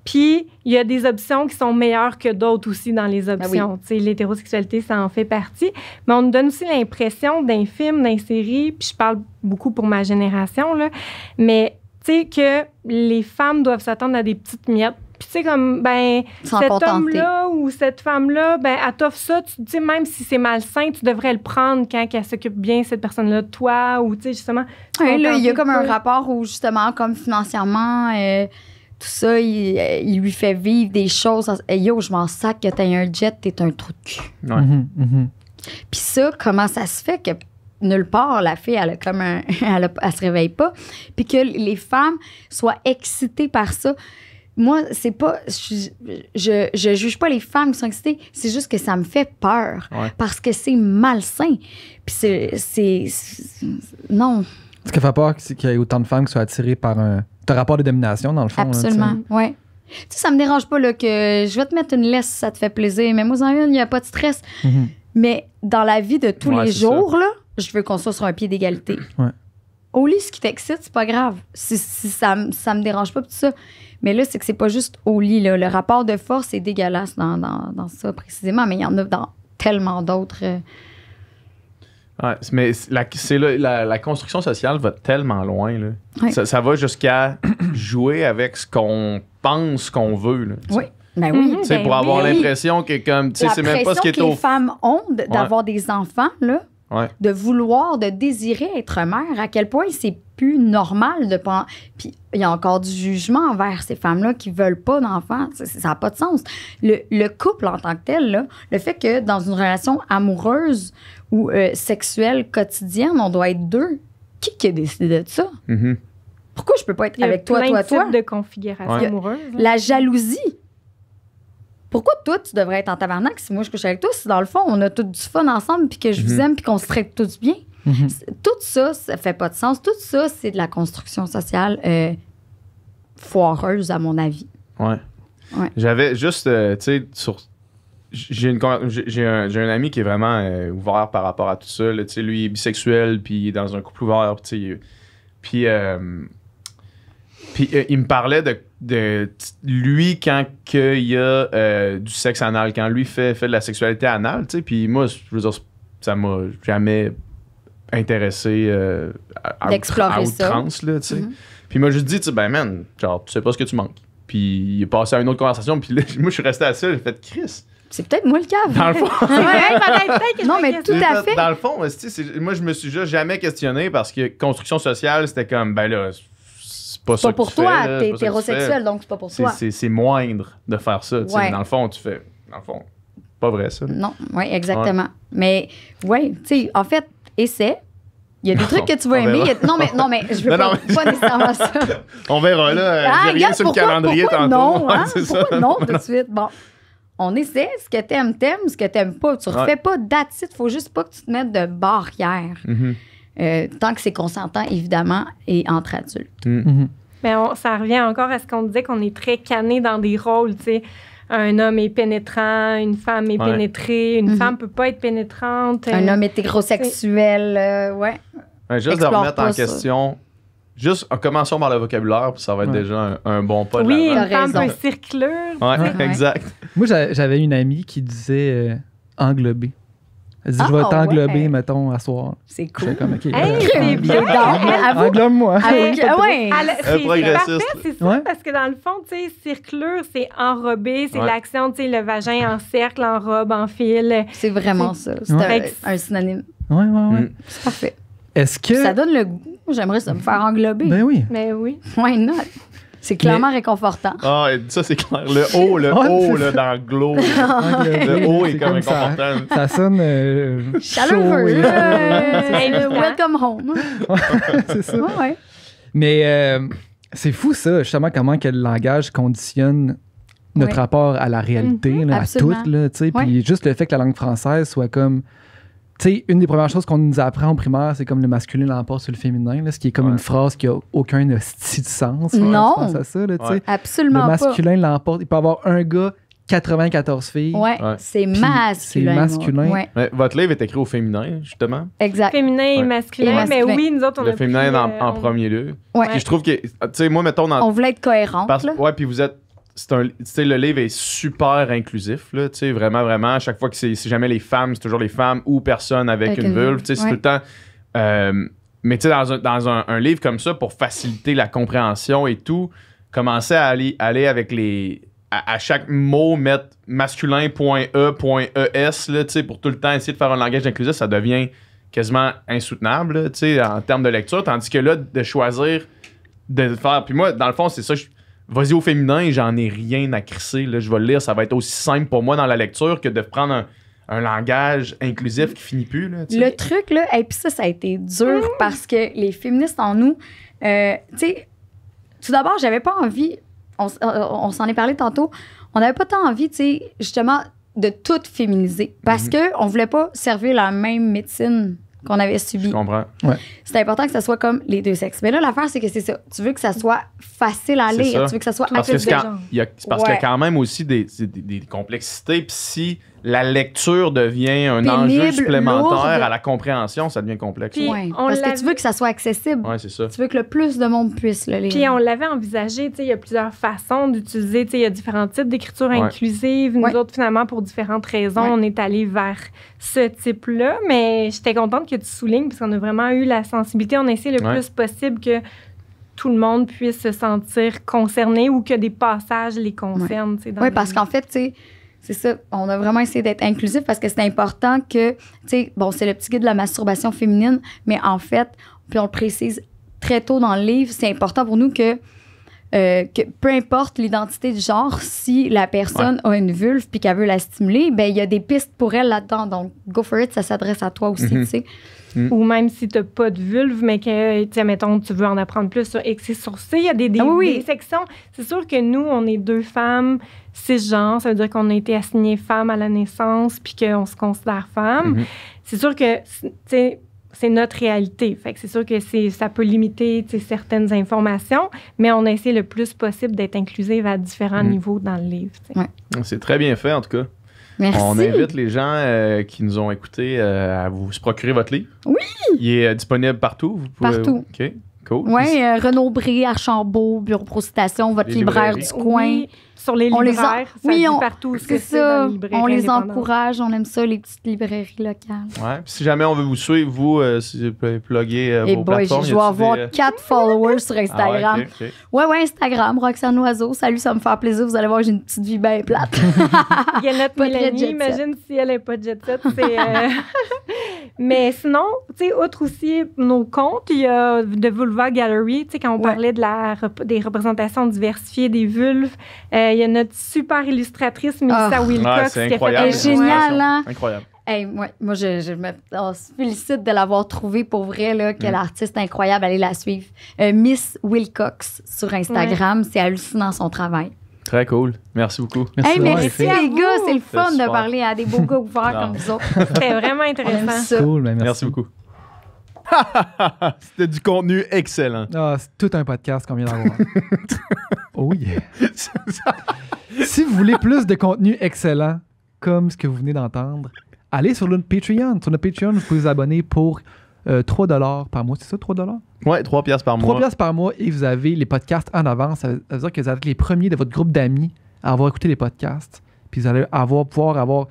Speaker 1: Puis, il y a des options qui sont meilleures que d'autres aussi dans les options. L'hétérosexualité, ça en fait partie. Mais on nous donne aussi l'impression d'un film, d'une série, puis je parle beaucoup pour ma génération, là, mais que les femmes doivent s'attendre à des petites miettes. Puis, tu sais, comme, cet homme-là ou cette femme-là, elle t'offre ça. Tu dis, même si c'est malsain, tu devrais le prendre quand elle s'occupe bien, cette personne-là, de toi, ou, tu sais, justement.
Speaker 4: Oui, là, il y a comme un rapport où, justement, comme financièrement, tout ça, il lui fait vivre des choses. Yo, je m'en sac que t'aies un jet, t'es un trou de cul. Puis ça, comment ça se fait que nulle part, la fille, elle se réveille pas, puis que les femmes soient excitées par ça. Moi, c'est pas... Je juge pas les femmes qui sont excitées, c'est juste que ça me fait peur. Parce que c'est malsain. Puis c'est non.
Speaker 3: Ce qui fait peur, c'est qu'il y ait autant de femmes qui soient attirées par un rapport de domination, dans le fond.
Speaker 4: Absolument, oui. Tu sais, ça me dérange pas là, que je vais te mettre une laisse si ça te fait plaisir, mais moi, il n'y a pas de stress. Mais dans la vie de tous les jours, là, je veux qu'on soit sur un pied d'égalité. Au lit, ce qui t'excite, c'est pas grave. Si ça me dérange pas, tout ça. Mais là, c'est que c'est pas juste au lit. Là. Le rapport de force est dégueulasse dans ça précisément, mais il y en a dans tellement d'autres.
Speaker 2: Mais la construction sociale va tellement loin. Là. Ça va jusqu'à jouer avec ce qu'on pense qu'on veut. Là, pour avoir l'impression que comme c'est même pas ce qui est
Speaker 4: les femmes ont d'avoir des enfants, là. De vouloir, de désirer être mère, à quel point c'est plus normal de penser. Puis il y a encore du jugement envers ces femmes-là qui veulent pas d'enfants. Ça n'a pas de sens. Le couple en tant que tel, là, le fait que dans une relation amoureuse ou sexuelle quotidienne, on doit être deux, qui a décidé de ça? Pourquoi je peux pas être avec toi, toi, toi?
Speaker 1: Il y a plein de configurations amoureuses.
Speaker 4: La jalousie. Pourquoi toi, tu devrais être en tabarnak si moi je couche avec toi, si dans le fond, on a tout du fun ensemble, puis que je vous aime, puis qu'on se traite tous bien? Tout ça, ça fait pas de sens. Tout ça, c'est de la construction sociale foireuse, à mon avis.
Speaker 2: J'avais juste, tu sais, j'ai un ami qui est vraiment ouvert par rapport à tout ça. Là, lui, il est bisexuel, puis il est dans un couple ouvert, puis il me parlait de lui quand il y a du sexe anal, quand lui fait de la sexualité anale, tu sais, puis moi, je veux dire, ça m'a jamais intéressé
Speaker 4: d'explorer
Speaker 2: outrance, là, tu sais. Puis il m'a juste dit, tu sais, man, genre, tu sais pas ce que tu manques. Puis il est passé à une autre conversation, puis là, moi, je suis resté à ça, j'ai fait Chris.
Speaker 4: C'est peut-être moi le cave.
Speaker 2: Dans le fond.
Speaker 4: Non, mais tout à fait.
Speaker 2: Dans le fond, moi, je me suis jamais questionné parce que construction sociale, c'était comme, là, c'est pas ça
Speaker 4: pour toi, t'es hétérosexuel, donc c'est pas pour toi.
Speaker 2: C'est moindre de faire ça. Dans le fond, tu fais. Dans le fond, pas vrai ça.
Speaker 4: Non, oui, exactement. Mais, tu sais, en fait, essaie. Il y a des trucs que tu vas aimer. Non, mais je veux pas nécessairement ça.
Speaker 2: On verra, là. J'ai rien sur le calendrier tantôt.
Speaker 4: Non, pourquoi non, tout de suite? Bon, on essaie. Ce que t'aimes, ce que t'aimes pas. Tu refais pas that's it. Faut juste pas que tu te mettes de barrière. Tant que c'est consentant, évidemment, et entre adultes.
Speaker 1: Mais ça revient encore à ce qu'on disait qu'on est très canné dans des rôles, tu sais. Un homme est pénétrant, une femme est pénétrée, une femme peut pas être pénétrante.
Speaker 4: Un homme est hétérosexuel,
Speaker 2: juste de remettre en question, juste en commençant par le vocabulaire, puis ça va être déjà un bon pas de
Speaker 1: Oui,
Speaker 2: l'avant.
Speaker 1: une femme peut circlure.
Speaker 2: Exact.
Speaker 3: Moi, j'avais une amie qui disait englober. Elle dit, je vais t'englober, mettons, à soir.
Speaker 4: C'est cool.
Speaker 3: Comme, okay,
Speaker 1: c'est bien.
Speaker 3: Englobe-moi.
Speaker 1: C'est parfait, c'est ça,
Speaker 3: Ouais.
Speaker 1: parce que dans le fond, tu sais, circlure, c'est enrobé, c'est l'action, tu sais, le vagin en cercle, en robe, en fil.
Speaker 4: C'est vraiment ça. C'est un synonyme.
Speaker 3: Ouais.
Speaker 4: C'est parfait.
Speaker 3: Est-ce que...
Speaker 4: Ça donne le goût. J'aimerais ça me faire englober.
Speaker 3: Ben oui.
Speaker 1: Mais oui.
Speaker 4: Why not? C'est clairement réconfortant.
Speaker 2: Ah, ça, c'est clair. Le haut, là, dans Glow. Le haut est comme réconfortant.
Speaker 3: Ça sonne
Speaker 4: chaleureux. Welcome home.
Speaker 3: C'est ça.
Speaker 4: Ouais.
Speaker 3: Mais c'est fou, ça, justement, comment que le langage conditionne notre rapport à la réalité, là, à tout. Là, puis juste le fait que la langue française soit comme tu sais, une des premières choses qu'on nous apprend au primaire, c'est comme le masculin l'emporte sur le féminin, là, ce qui est comme une phrase qui a aucun hostie de sens.
Speaker 4: Non.
Speaker 3: Je pense à ça, là, tu sais.
Speaker 4: Absolument
Speaker 3: pas.
Speaker 4: Le
Speaker 3: masculin l'emporte. Il peut avoir un gars, 94 filles.
Speaker 4: C'est masculin.
Speaker 3: C'est masculin.
Speaker 2: Ouais, votre livre est écrit au féminin, justement.
Speaker 4: Exact.
Speaker 1: Féminin et masculin, mais oui, nous autres, on a
Speaker 2: le féminin en premier lieu. Puis je trouve que, tu sais, moi, mettons...
Speaker 4: On voulait être cohérente, là.
Speaker 2: Ouais, puis vous êtes... le livre est super inclusif, là, tu sais, vraiment, vraiment. À chaque fois que c'est jamais les femmes, c'est toujours les femmes ou personne avec une vulve. Tu sais, c'est tout le temps... mais tu sais, dans un livre comme ça, pour faciliter la compréhension et tout, commencer à aller avec les... À chaque mot, mettre masculin.e.es, là, tu sais, pour tout le temps essayer de faire un langage inclusif, ça devient quasiment insoutenable, là, tu sais, en termes de lecture. Tandis que là, de choisir de faire... Puis moi, dans le fond, c'est ça... Vas-y au féminin, j'en ai rien à crisser. Là, je vais le lire, ça va être aussi simple pour moi dans la lecture que de prendre un langage inclusif qui finit plus. Là,
Speaker 4: le truc, là, et puis ça a été dur parce que les féministes en nous, tu sais, tout d'abord, j'avais pas envie, on s'en est parlé tantôt, on n'avait pas tant envie, tu sais, justement, de tout féminiser parce qu'on voulait pas servir la même médecine qu'on avait subi.
Speaker 2: Je comprends.
Speaker 4: C'est important que ça soit comme les deux sexes. Mais là, l'affaire, c'est que c'est ça. Tu veux que ça soit facile à lire. Tu veux que ça soit
Speaker 2: parce qu'il y a quand même aussi des complexités. Puis si la lecture devient un enjeu supplémentaire à la compréhension, ça devient complexe.
Speaker 4: Parce que tu veux que ça soit accessible.
Speaker 2: C'est ça.
Speaker 4: Tu veux que le plus de monde puisse le lire.
Speaker 1: Puis on l'avait envisagé, tu sais, il y a plusieurs façons d'utiliser, tu sais, il y a différents types d'écriture inclusive. Nous autres, finalement, pour différentes raisons, on est allé vers ce type-là. Mais j'étais contente que tu soulignes, parce qu'on a vraiment eu la sensibilité. On a essayé le plus possible que tout le monde puisse se sentir concerné ou que des passages les concernent.
Speaker 4: Oui, parce qu'en fait, tu sais, c'est ça, on a vraiment essayé d'être inclusif parce que c'est important que, tu sais, bon, c'est le petit guide de la masturbation féminine, mais en fait, puis on le précise très tôt dans le livre, c'est important pour nous que peu importe l'identité de genre, si la personne a une vulve puis qu'elle veut la stimuler, ben il y a des pistes pour elle là-dedans. Donc, go for it, ça s'adresse à toi aussi, tu sais.
Speaker 1: Ou même si tu n'as pas de vulve, mais que, tu sais, mettons, tu veux en apprendre plus sur X et sur C, il y a des sections. C'est sûr que nous, on est deux femmes cisgenres, ça veut dire qu'on a été assignées femmes à la naissance puis qu'on se considère femmes. C'est sûr que, tu sais, c'est notre réalité. Fait que c'est sûr que ça peut limiter certaines informations, mais on a essayé le plus possible d'être inclusive à différents niveaux dans le livre.
Speaker 2: C'est très bien fait, en tout cas.
Speaker 4: Merci.
Speaker 2: On invite les gens qui nous ont écoutés à vous se procurer votre livre.
Speaker 4: Oui!
Speaker 2: Il est disponible partout. Vous pouvez...
Speaker 4: Partout.
Speaker 2: OK, cool.
Speaker 4: Oui, Renaud-Bré, Archambault, Bureau Pro Citation, votre libraire du coin.
Speaker 1: Oui, sur les libraires, ça dit partout.
Speaker 4: C'est ça, on les encourage, on aime ça, les petites librairies locales.
Speaker 2: Ouais. Puis si jamais on veut vous suivre, vous, si vous pouvez plugger vos plateformes.
Speaker 4: Je dois avoir 4 followers sur Instagram. Ouais, Instagram, Roxane Oiseau. Salut, ça me fait plaisir. Vous allez voir, j'ai une petite vie bien plate.
Speaker 1: Il y a notre Mélanie, imagine si elle n'est pas de jet set. Mais sinon, tu sais, outre aussi nos comptes, il y a The Vulva Gallery, tu sais, quand on parlait des représentations diversifiées des vulves. Il y a notre super illustratrice, Melissa Wilcox, qui a fait
Speaker 4: elle est géniale, hein?
Speaker 2: Incroyable.
Speaker 4: Hey, moi, on se félicite de l'avoir trouvée pour vrai. Là, quelle artiste incroyable. Allez la suivre. Miss Wilcox sur Instagram. C'est hallucinant son travail.
Speaker 2: Très cool. Merci beaucoup.
Speaker 4: Merci les gars. C'est le fun de parler à des beaux gars ouverts comme vous autres.
Speaker 1: C'était vraiment intéressant.
Speaker 3: Cool,
Speaker 2: merci beaucoup. C'était du contenu excellent.
Speaker 3: C'est tout un podcast qu'on vient d'avoir. Oh yeah. Si vous voulez plus de contenu excellent, comme ce que vous venez d'entendre, allez sur notre Patreon. Sur notre Patreon, vous pouvez vous abonner pour 3$ par mois. C'est ça, 3$?
Speaker 2: Ouais, 3$ par mois.
Speaker 3: 3$ par mois et vous avez les podcasts en avance. Ça veut dire que vous êtes les premiers de votre groupe d'amis à avoir écouté les podcasts. Puis vous allez pouvoir avoir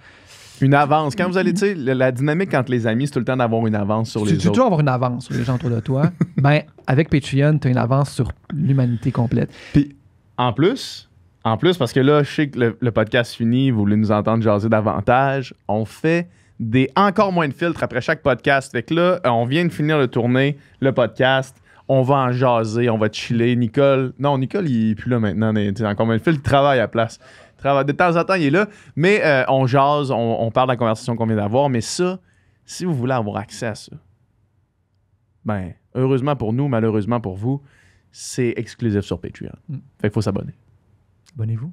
Speaker 2: une avance. Quand vous allez, tu sais, la dynamique entre les amis, c'est tout le temps d'avoir une avance sur les autres.
Speaker 3: Tu veux toujours avoir une avance sur les gens autour de toi. Ben, avec Patreon, tu as une avance sur l'humanité complète.
Speaker 2: Puis, en plus, parce que là, je sais que le podcast finit, vous voulez nous entendre jaser davantage, on fait encore moins de filtres après chaque podcast. Fait que là, on vient de finir de tourner le podcast. On va en jaser, on va chiller. Nicole, il est plus là maintenant. Encore moins de filtres, il travaille à la place. De temps en temps, il est là. Mais on jase, on parle de la conversation qu'on vient d'avoir. Mais ça, si vous voulez avoir accès à ça, ben, heureusement pour nous, malheureusement pour vous, c'est exclusif sur Patreon. Fait qu'il faut s'abonner.
Speaker 3: Abonnez-vous.